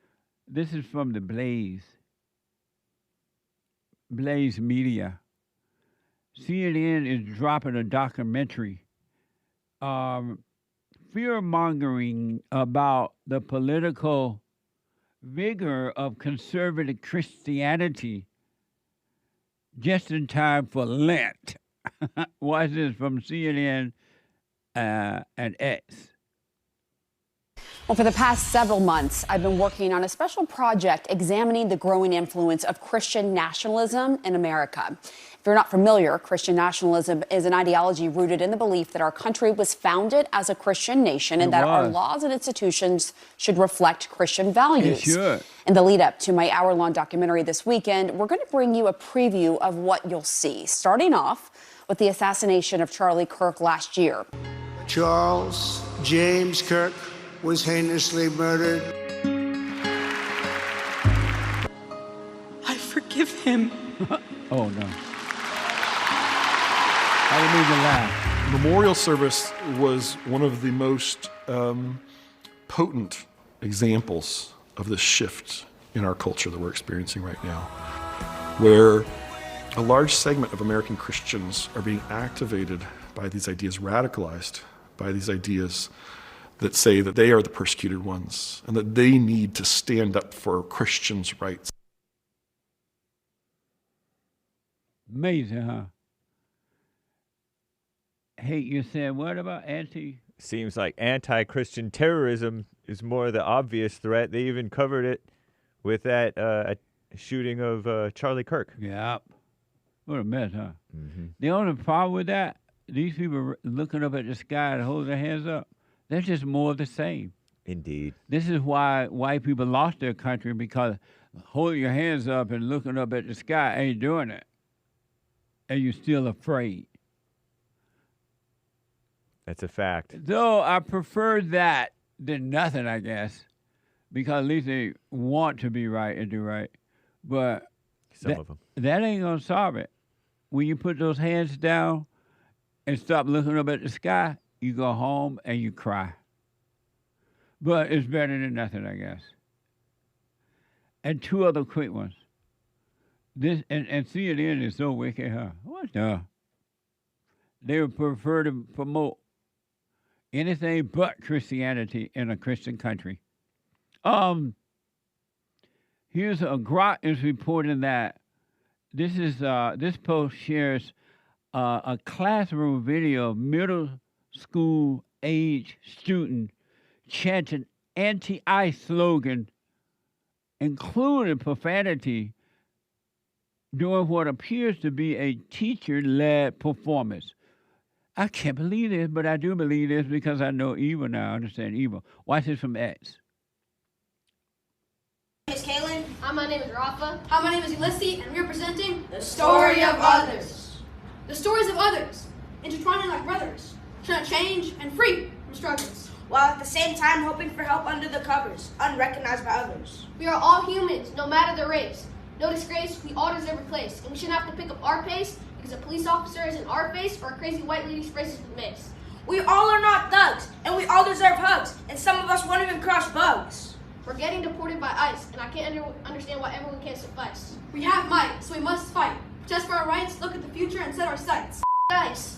This is from the Blaze Media. CNN is dropping a documentary fear-mongering about the political vigor of conservative Christianity just in time for Lent. Watch this from CNN and X. Well, for the past several months, I've been working on a special project examining the growing influence of Christian nationalism in America. If you're not familiar, Christian nationalism is an ideology rooted in the belief that our country was founded as a Christian nation and that our laws and institutions should reflect Christian values. It should. In the lead up to my hour-long documentary this weekend, we're going to bring you a preview of what you'll see, starting off with the assassination of Charlie Kirk last year. Charles James Kirk was heinously murdered. I forgive him. him. Oh, no. I didn't mean to laugh. Memorial service was one of the most potent examples of this shift in our culture that we're experiencing right now, where a large segment of American Christians are being activated by these ideas, radicalized by these ideas that say that they are the persecuted ones and that they need to stand up for Christians' rights. Amazing, huh? Hey, you said what about anti? Seems like anti-Christian terrorism is more the obvious threat. They even covered it with that shooting of Charlie Kirk. Yeah. What a mess, huh? Mm-hmm. The only problem with that, these people looking up at the sky and holding their hands up, they're just more of the same. Indeed. This is why white people lost their country, because holding your hands up and looking up at the sky ain't doing it. And you're still afraid. That's a fact. Though I prefer that than nothing, I guess, because at least they want to be right and do right. But Some of them. That ain't going to solve it. When you put those hands down and stop looking up at the sky, you go home and you cry. But it's better than nothing, I guess. And two other quick ones. This and CNN is so wicked, huh? What the? They would prefer to promote anything but Christianity in a Christian country. Here's Grot is reporting that this post shares a classroom video of middle school age student chanting anti-ICE slogan, including profanity, during what appears to be a teacher-led performance. I can't believe this, but I do believe this because I know evil now. I understand evil. Watch this from X. My name is KAYLEY. Hi, my name is Rafa. Hi, my name is Ulysses, and we're presenting The Story of Others. The stories of others, intertwining like brothers, trying to change and free from struggles, while at the same time hoping for help under the covers, unrecognized by others. We are all humans, no matter the race. No disgrace, we all deserve a place, and we shouldn't have to pick up our pace because a police officer is in our face or a crazy white lady sprays us with mace. We all are not thugs, and we all deserve hugs, and some of us won't even crush bugs. We're getting deported by ICE, and I can't understand why everyone can't suffice. We have might, so we must fight. Protest for our rights, look at the future, and set our sights. ICE.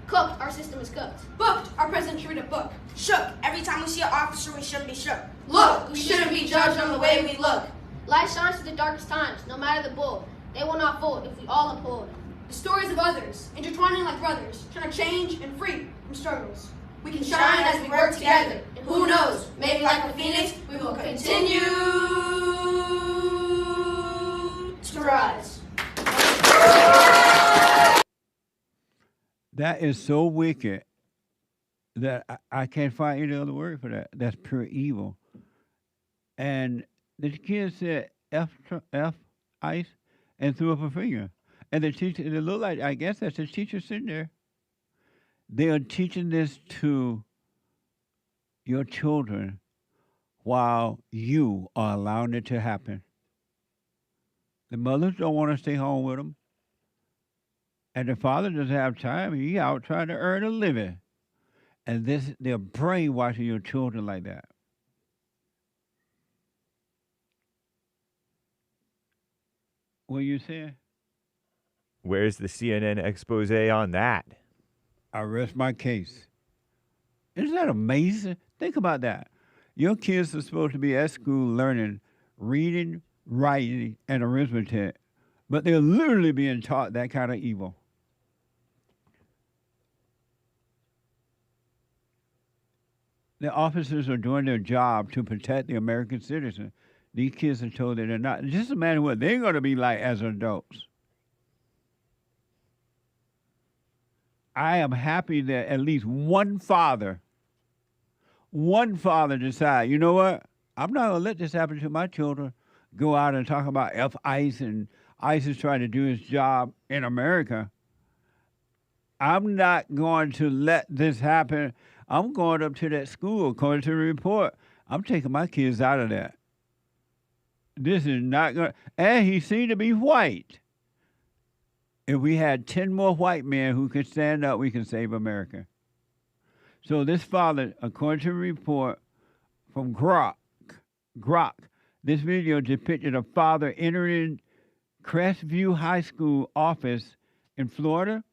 Cooked, our system is cooked. Booked, our president should read a book. Shook, every time we see an officer, we shouldn't be shook. Look, we shouldn't be judged on the way we look. Light shines through the darkest times, no matter the bull. They will not fold if we all uphold the stories of others, intertwining like brothers, trying to change and free from struggles. We can shine as we work together, and who knows, maybe like the phoenix, we will continue to rise. That is so wicked that I can't find any other word for that. That's pure evil. And the kid said F ICE and threw up a finger. And the teacher, it looked like, I guess that's the teacher sitting there. They are teaching this to your children while you are allowing it to happen. The mothers don't want to stay home with them. And the father doesn't have time. He's out trying to earn a living. And they're brainwashing your children like that. What you saying? Where's the CNN expose on that? I rest my case. Isn't that amazing? Think about that. Your kids are supposed to be at school learning reading, writing, and arithmetic, but they're literally being taught that kind of evil. The officers are doing their job to protect the American citizen. These kids are told that they're not. Just imagine what they're going to be like as adults. I am happy that at least one father decide, you know what? I'm not going to let this happen to my children. Go out and talk about ICE and ICE is trying to do its job in America. I'm not going to let this happen. I'm going up to that school, according to the report. I'm taking my kids out of that. This is not going to... And he seemed to be white. If we had 10 more white men who could stand up, we can save America. So this father, according to a report from Grok, this video depicted a father entering Crestview High School office in Florida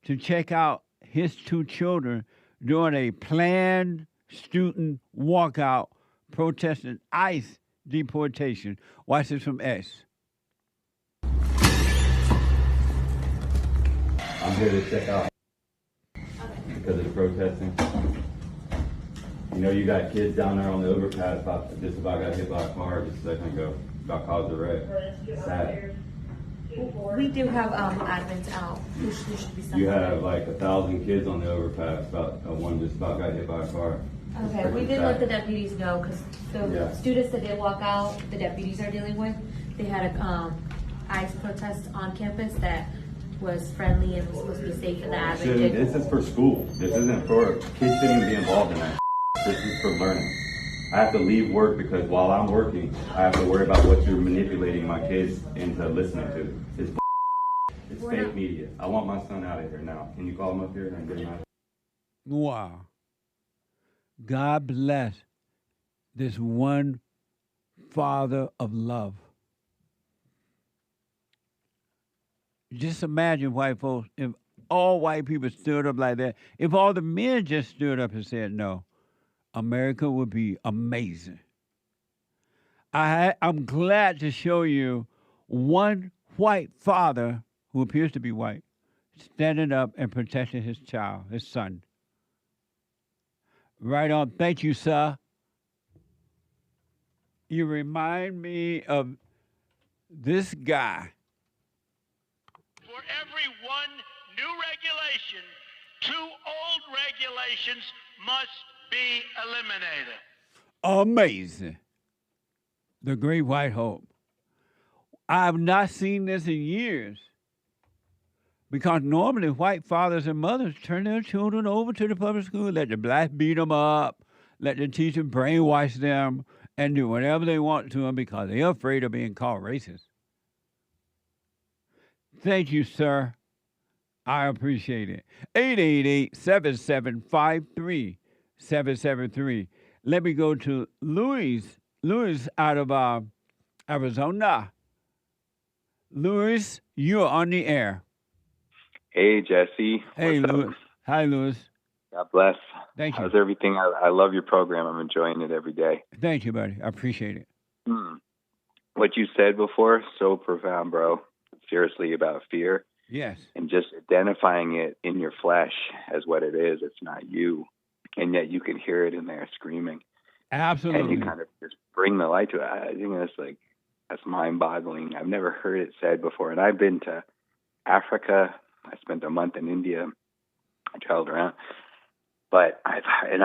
to check out his 2 children during a planned student walkout protesting ICE deportation. Watch this from S. I'm here to check out because of the protesting. You know, you got kids down there on the overpass just about got hit by a car just a second ago, about caused a wreck. Sad. We do have admins out. There should be something. You have like 1,000 kids on the overpass. One just about got hit by a car. Okay, we did let the deputies know because the students that did walk out, the deputies are dealing with. They had a ICE protest on campus that was friendly and was supposed to be safe in the average. This is for school. This isn't for kids shouldn't even be involved in that. This is for learning. I have to leave work because while I'm working, I have to worry about what you're manipulating my kids into listening to. It's fake media. I want my son out of here now. Can you call him up here and get him out? Wow. God bless this one father of love. Just imagine, white folks, if all white people stood up like that, if all the men just stood up and said no, America would be amazing. I'm glad to show you one white father who appears to be white standing up and protecting his child, his son. Right on. Thank you, sir. You remind me of this guy. For every one new regulation, 2 old regulations must be eliminated. Amazing. The Great White Hope. I've not seen this in years. Because normally white fathers and mothers turn their children over to the public school, let the blacks beat them up, let the teacher brainwash them, and do whatever they want to them because they're afraid of being called racist. Thank you, sir. I appreciate it. 888-7753-773. Let me go to Luis. Luis out of Arizona. Luis, you're on the air. Hey, Jesse. Hey, What's Louis. up? Hi, Louis. God bless. Thank you. How's everything? I love your program. I'm enjoying it every day. Thank you, buddy. I appreciate it. What you said before, so profound, bro. Seriously, about fear. Yes. And just identifying it in your flesh as what it is. It's not you. And yet you can hear it in there screaming. Absolutely. And you kind of just bring the light to it. I think that's mind-boggling. I've never heard it said before. And I've been to Africa. I spent a month in India. I traveled around. But I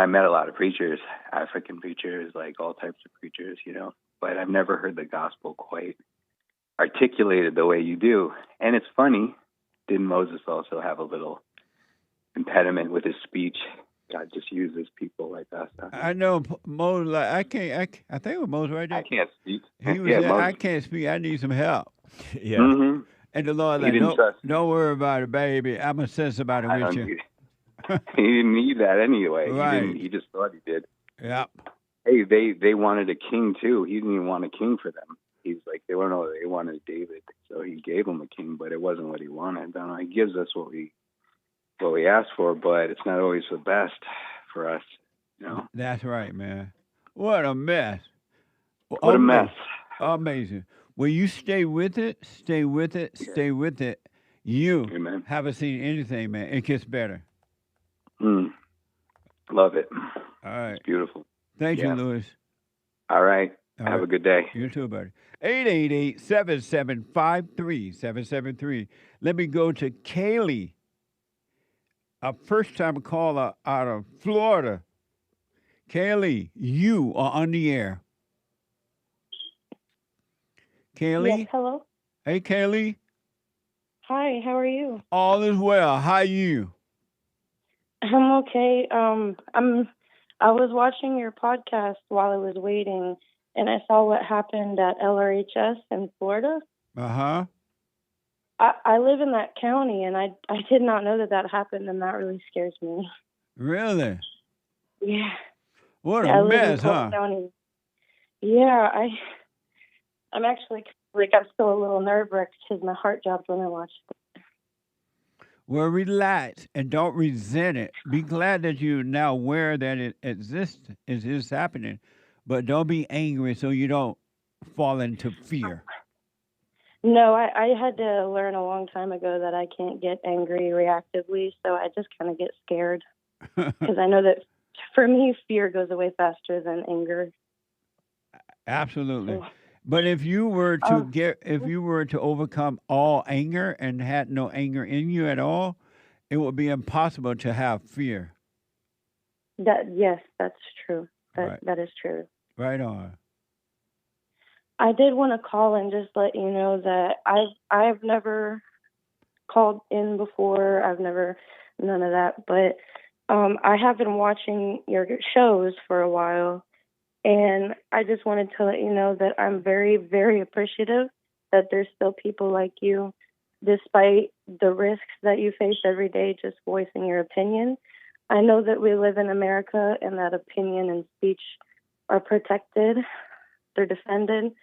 met a lot of preachers, African preachers, like all types of preachers, you know. But I've never heard the gospel quite articulated the way you do. And it's funny, didn't Moses also have a little impediment with his speech? God just uses people like us. I know Moses. I think it was Moses right there. I can't speak. He was saying, I can't speak. I need some help. Yeah. Mm-hmm. And the Lord like, don't worry about it, baby. I'm going to send somebody with you. He didn't need that anyway. Right. He just thought he did. Yeah. Hey, they wanted a king too. He didn't even want a king for them. He's like, they wanted David. So he gave them a king, but it wasn't what he wanted. I don't know. He gives us what we asked for, but it's not always the best for us, you know. That's right, man. What a mess. What a mess. Amazing. Will you stay with it? Stay with it. Stay with it. You haven't seen anything, man. It gets better. Love it. All right. It's beautiful. Thank you, Louis. All right. Have a good day. You too, buddy. 888-7753-773. Let me go to KAYLEY, a first-time caller out of Florida. KAYLEY, you are on the air. KAYLEY? Yes, hello. Hey, KAYLEY. Hi, how are you? All is well. How are you? I'm okay. I was watching your podcast while I was waiting, and I saw what happened at LRHS in Florida. Uh-huh. I live in that county, and I did not know that happened, and that really scares me. Really? Yeah. What I a live in mess, Polk huh? County. Yeah, I'm actually, like, I'm still a little nerve-wracked because my heart dropped when I watched it. Well, relax and don't resent it. Be glad that you're now aware that it exists, it is happening. But don't be angry so you don't fall into fear. No, I had to learn a long time ago that I can't get angry reactively, so I just kind of get scared. Because I know that for me, fear goes away faster than anger. Absolutely. But if you were to if you were to overcome all anger and had no anger in you at all, it would be impossible to have fear. Yes, that's true. Right. That is true. Right on. I did want to call and just let you know that I've never called in before. I've never none of that, but I have been watching your shows for a while, and I just wanted to let you know that I'm very, very appreciative that there's still people like you, despite the risks that you face every day just voicing your opinion. I know that we live in America and that opinion and speech are protected. They're defended.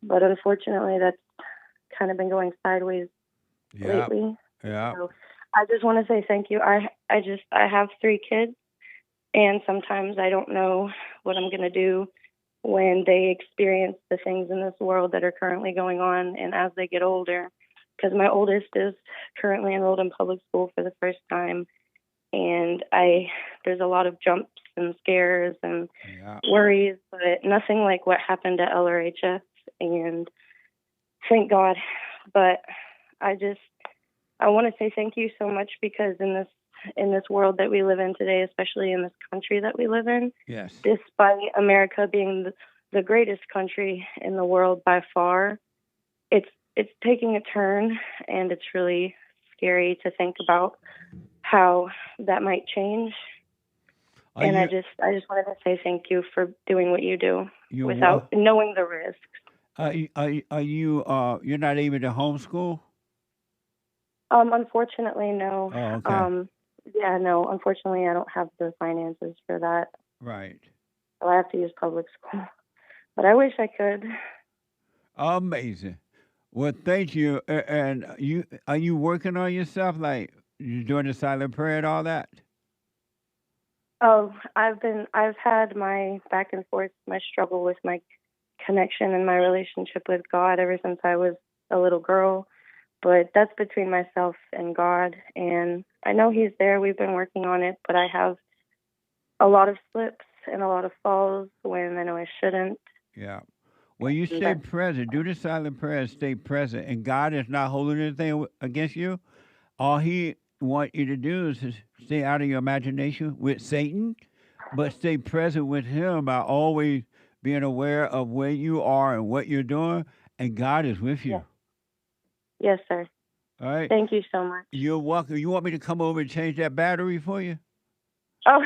But unfortunately, that's kind of been going sideways lately. Yeah. So I just want to say thank you. I have 3 kids, and sometimes I don't know what I'm going to do when they experience the things in this world that are currently going on and as they get older. Because my oldest is currently enrolled in public school for the first time, and there's a lot of jumps and scares and worries, but nothing like what happened at LRHS. And thank God. But I want to say thank you so much, because in this world that we live in today, especially in this country that we live in, yes, despite America being the greatest country in the world by far, it's taking a turn, and it's really scary to think about how that might change. And I just wanted to say thank you for doing what you do without knowing the risks. Are you you're not able to homeschool? Unfortunately, no. Oh, okay. Yeah, no. Unfortunately, I don't have the finances for that. Right. So I have to use public school. But I wish I could. Amazing. Well, thank you. And are you working on yourself? Like you doing the silent prayer and all that? Oh, I've had my back and forth, my struggle with my connection and my relationship with God ever since I was a little girl. But that's between myself and God, and I know He's there. We've been working on it, but I have a lot of slips and a lot of falls when I know I shouldn't. Yeah. Well, you stay present. Do the silent prayer and stay present. And God is not holding anything against you. All He wants you to do is to stay out of your imagination with Satan, but stay present with Him by always being aware of where you are and what you're doing, and God is with you. Yes, sir. All right. Thank you so much. You're welcome. You want me to come over and change that battery for you? Oh,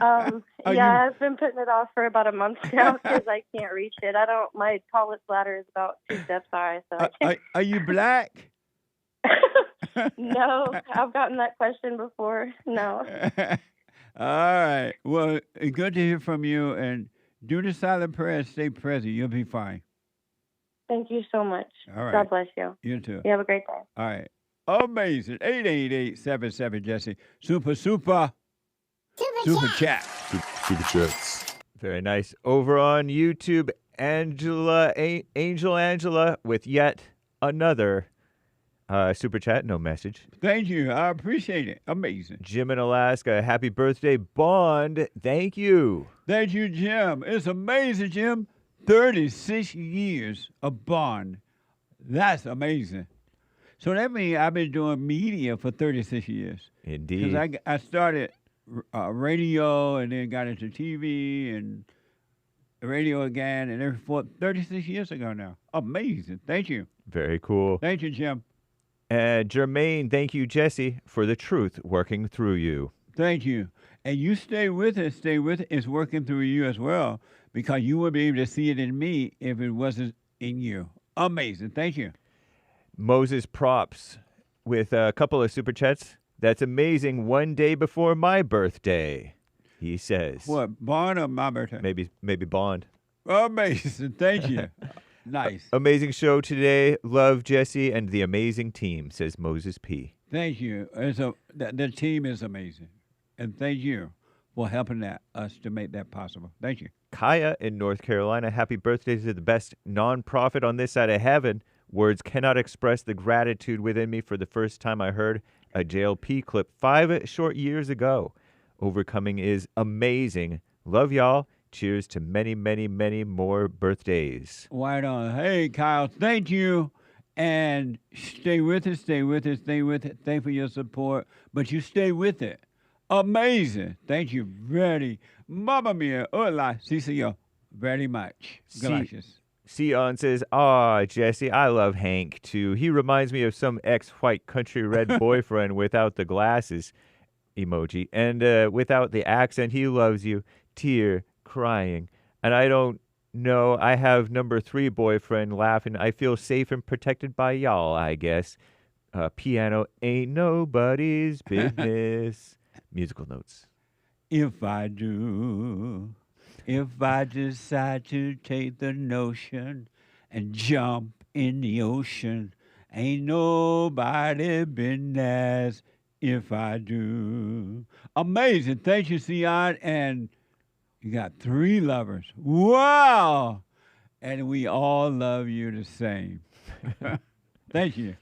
yeah, I've been putting it off for about a month now because I can't reach it. My tallest ladder is about 2 steps high. So are you black? No, I've gotten that question before. No. All right. Well, it's good to hear from you, and do the silent prayer and stay present. You'll be fine. Thank you so much. All right. God bless you. You too. You have a great day. All right. Amazing. 888-77-JESSE. Super chat. Super chats. Very nice. Over on YouTube, Angel Angela with yet another super chat, no message. Thank you. I appreciate it. Amazing. Jim in Alaska, happy birthday, Bond. Thank you. Thank you, Jim. It's amazing, Jim. 36 years of Bond. That's amazing. So that means I've been doing media for 36 years. Indeed. Because I started radio and then got into TV and radio again and everything 36 years ago now. Amazing. Thank you. Very cool. Thank you, Jim. And Jermaine, thank you, Jesse, for the truth working through you. Thank you. And you stay with it. Stay with it. It's working through you as well because you wouldn't be able to see it in me if it wasn't in you. Amazing. Thank you. Moses Props with a couple of super chats. That's amazing. One day before my birthday, he says. What, Bond or my birthday? Maybe Bond. Amazing. Thank you. Nice. Amazing show today. Love Jesse and the amazing team, says Moses P. Thank you. The team is amazing. And thank you for helping us to make that possible. Thank you. Kaya in North Carolina. Happy birthday to the best nonprofit on this side of heaven. Words cannot express the gratitude within me for the first time I heard a JLP clip 5 short years ago. Overcoming is amazing. Love y'all. Cheers to many, many, many more birthdays. Right on. Hey, Kyle, thank you. And stay with it, stay with it, stay with it. Thank you for your support. But you stay with it. Amazing. Thank you very, mamma mia, hola, sí, señor, very much. Gracias. Sion says, Jesse, I love Hank, too. He reminds me of some ex-white country red boyfriend without the glasses emoji. And without the accent, he loves you. Tear, crying. And I don't know, I have number 3 boyfriend laughing. I feel safe and protected by y'all, I guess. Piano ain't nobody's business. Musical notes. If I do, if I decide to take the notion and jump in the ocean, ain't nobody business if I do. Amazing. Thank you, Sion. And you got 3 lovers. Wow. And we all love you the same. Thank you.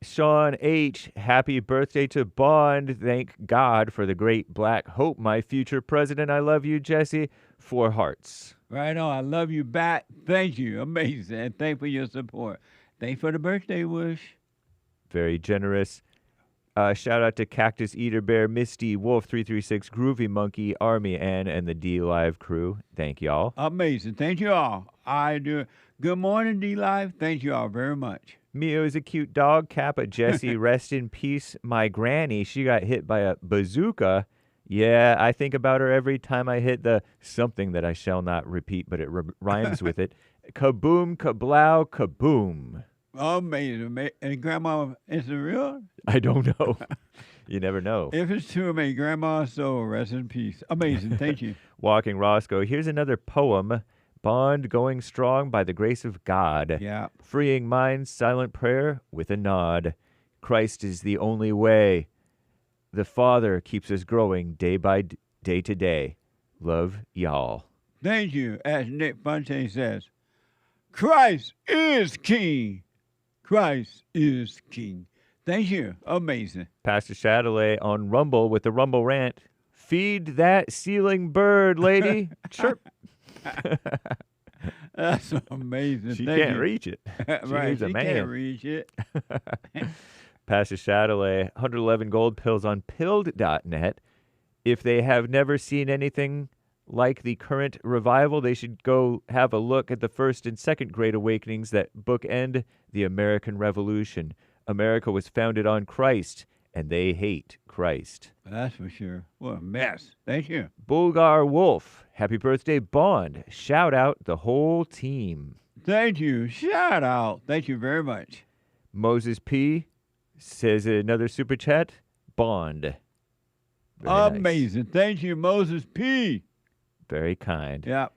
Sean H., happy birthday to Bond. Thank God for the great black hope, my future president. I love you, Jesse. 4 hearts. Right on. I love you back. Thank you. Amazing. And thank you for your support. Thank you for the birthday wish. Very generous. Shout out to Cactus Eater Bear, Misty, Wolf 336, Groovy Monkey, Army Ann, and the D Live crew. Thank y'all. Amazing. Thank you all. I do. Good morning, D Live. Thank you all very much. Mio is a cute dog. Kappa Jesse, rest in peace. My granny, she got hit by a bazooka. Yeah, I think about her every time I hit the something that I shall not repeat, but it rhymes with it. Kaboom, kablow, kaboom. Amazing. And Grandma, is it real? I don't know. You never know. If it's true, may Grandma's soul rest in peace. Amazing. Thank you. Walking Roscoe. Here's another poem. Bond going strong by the grace of God. Yeah. Freeing minds, silent prayer with a nod. Christ is the only way. The Father keeps us growing day by day to day. Love y'all. Thank you. As Nick Fontaine says, Christ is King. Christ is King. Thank you. Amazing. Pastor Chatelet on Rumble with the Rumble rant. Feed that ceiling bird, lady. Chirp. That's amazing. She Thank can't you. reach it. Right, She's a she man. can't reach it. Pastor Chatelet, 111 gold pills on pilled.net. If they have never seen anything like the current revival, they should go have a look at the first and second great awakenings that bookend the American Revolution. America was founded on Christ, and they hate Christ. That's for sure. What a mess. Thank you. Bulgar Wolf, happy birthday, Bond. Shout out the whole team. Thank you. Shout out. Thank you very much. Moses P. says another super chat, Bond. Very amazing. Nice. Thank you, Moses P. Very kind. Yeah.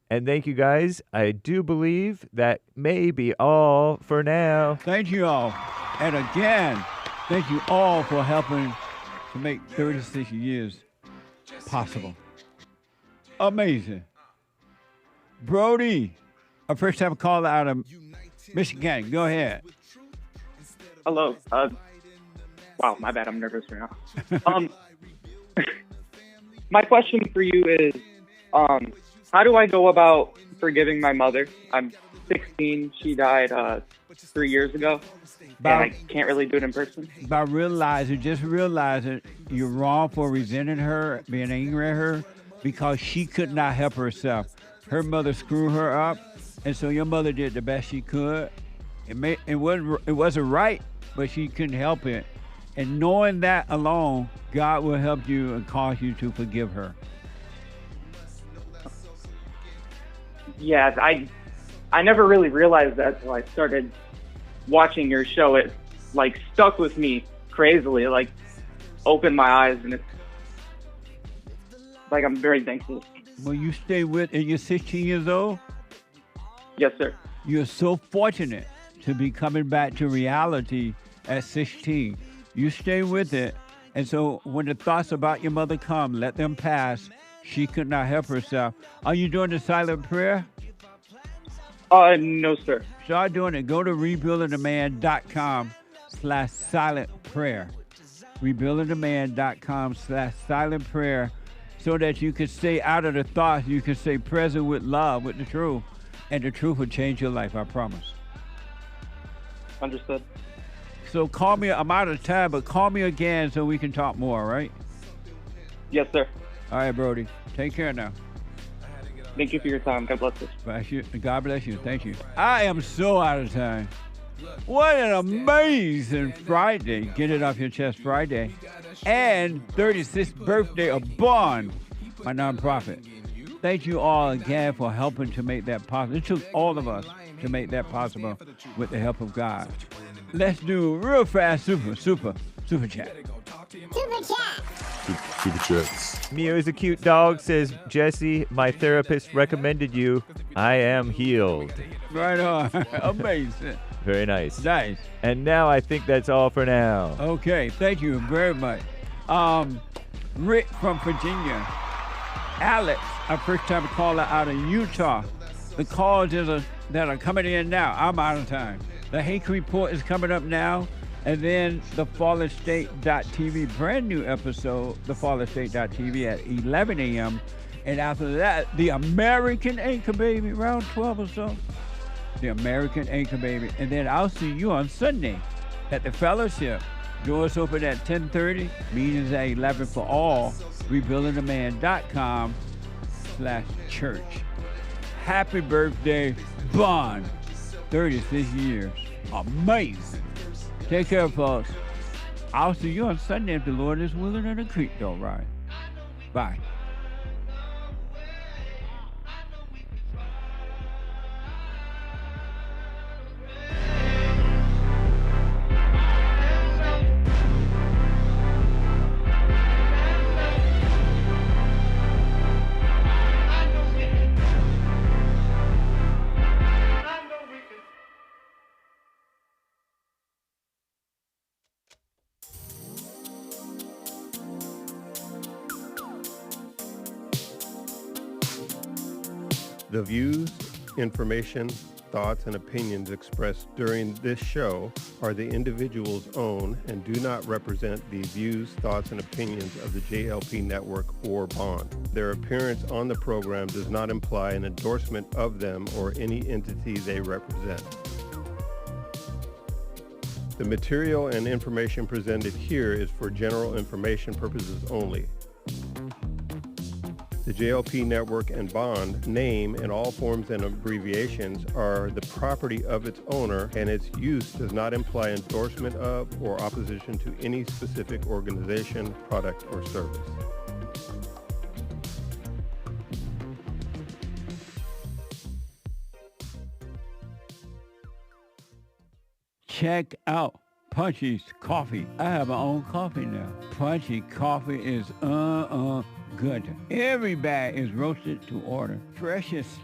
And thank you, guys. I do believe that may be all for now. Thank you all. And again, thank you all for helping to make 36 years possible. Amazing. Brody, a first-time caller out of Michigan. Go ahead. Hello. Wow, my bad. I'm nervous right now. My question for you is, how do I go about forgiving my mother? I'm 16. She died 3 years ago. And I can't really do it in person. By just realizing you're wrong for resenting her, being angry at her, because she could not help herself. Her mother screwed her up, and so your mother did the best she could. It wasn't right, but she couldn't help it. And knowing that alone, God will help you and cause you to forgive her. Yeah, I never really realized that until I started watching your show. It like stuck with me crazily, like opened my eyes, and it's like I'm very thankful. Well, you stay with, and you're 16 years old? Yes, sir. You're so fortunate to be coming back to reality at 16. You stay with it, and so when the thoughts about your mother come, let them pass. She could not help herself. Are you doing the silent prayer? No, sir. Start doing it. Go to rebuildingtheman.com/silent prayer. Rebuildingtheman.com/silent prayer, so that you can stay out of the thoughts. You can stay present with love, with the truth, and the truth will change your life, I promise. Understood. So call me. I'm out of time, but call me again so we can talk more, all right? Yes, sir. All right, Brody. Take care now. Thank you for your time. God bless you. God bless you. Thank you. I am so out of time. What an amazing Friday. Get it off your chest Friday. And 36th birthday of Bond, my nonprofit. Thank you all again for helping to make that possible. It took all of us to make that possible with the help of God. Let's do real fast super chat. Super chat. Super chats. Mio is a cute dog, says Jesse. My therapist recommended you. I am healed. Right on. Amazing. Very nice. Nice. And now I think that's all for now. Okay. Thank you very much. Rick from Virginia. Alex, our first time caller out of Utah. The calls that are coming in now. I'm out of time. The Hake Report is coming up now. And then the FallenState.tv, brand new episode, the FallenState.tv at 11 a.m. And after that, the American Anchor Baby, around 12 or so. The American Anchor Baby. And then I'll see you on Sunday at the Fellowship. Doors open at 10:30, meetings at 11 for all. RebuildingTheMan.com/church. Happy birthday, Bond. 36 years. Amazing. Take care, folks. I'll see you on Sunday if the Lord is willing and the creek don't ride. Bye. The views, information, thoughts, and opinions expressed during this show are the individual's own and do not represent the views, thoughts, and opinions of the JLP Network or Bond. Their appearance on the program does not imply an endorsement of them or any entity they represent. The material and information presented here is for general information purposes only. The JLP Network and Bond name and all forms and abbreviations are the property of its owner, and its use does not imply endorsement of or opposition to any specific organization, product, or service. Check out Punchy's Coffee. I have my own coffee now. Punchy Coffee is good. Every bag is roasted to order. Freshest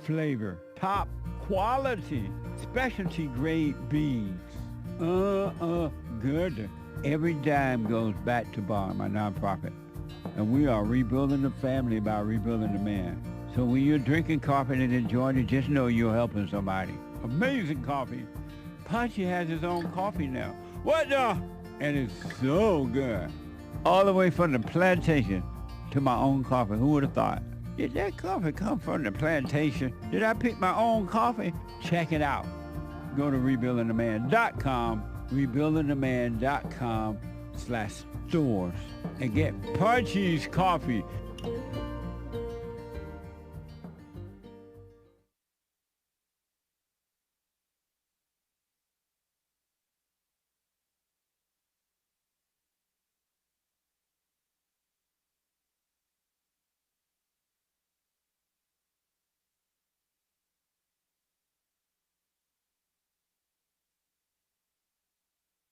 flavor. Top quality. Specialty grade beans. Good. Every dime goes back to Bond, my nonprofit. And we are rebuilding the family by rebuilding the man. So when you're drinking coffee and enjoying it, just know you're helping somebody. Amazing coffee. Punchy has his own coffee now. What the? And it's so good. All the way from the plantation to my own coffee. Who would have thought? Did that coffee come from the plantation? Did I pick my own coffee? Check it out. Go to rebuildingtheman.com, rebuildingtheman.com/stores and get Punchy's Coffee.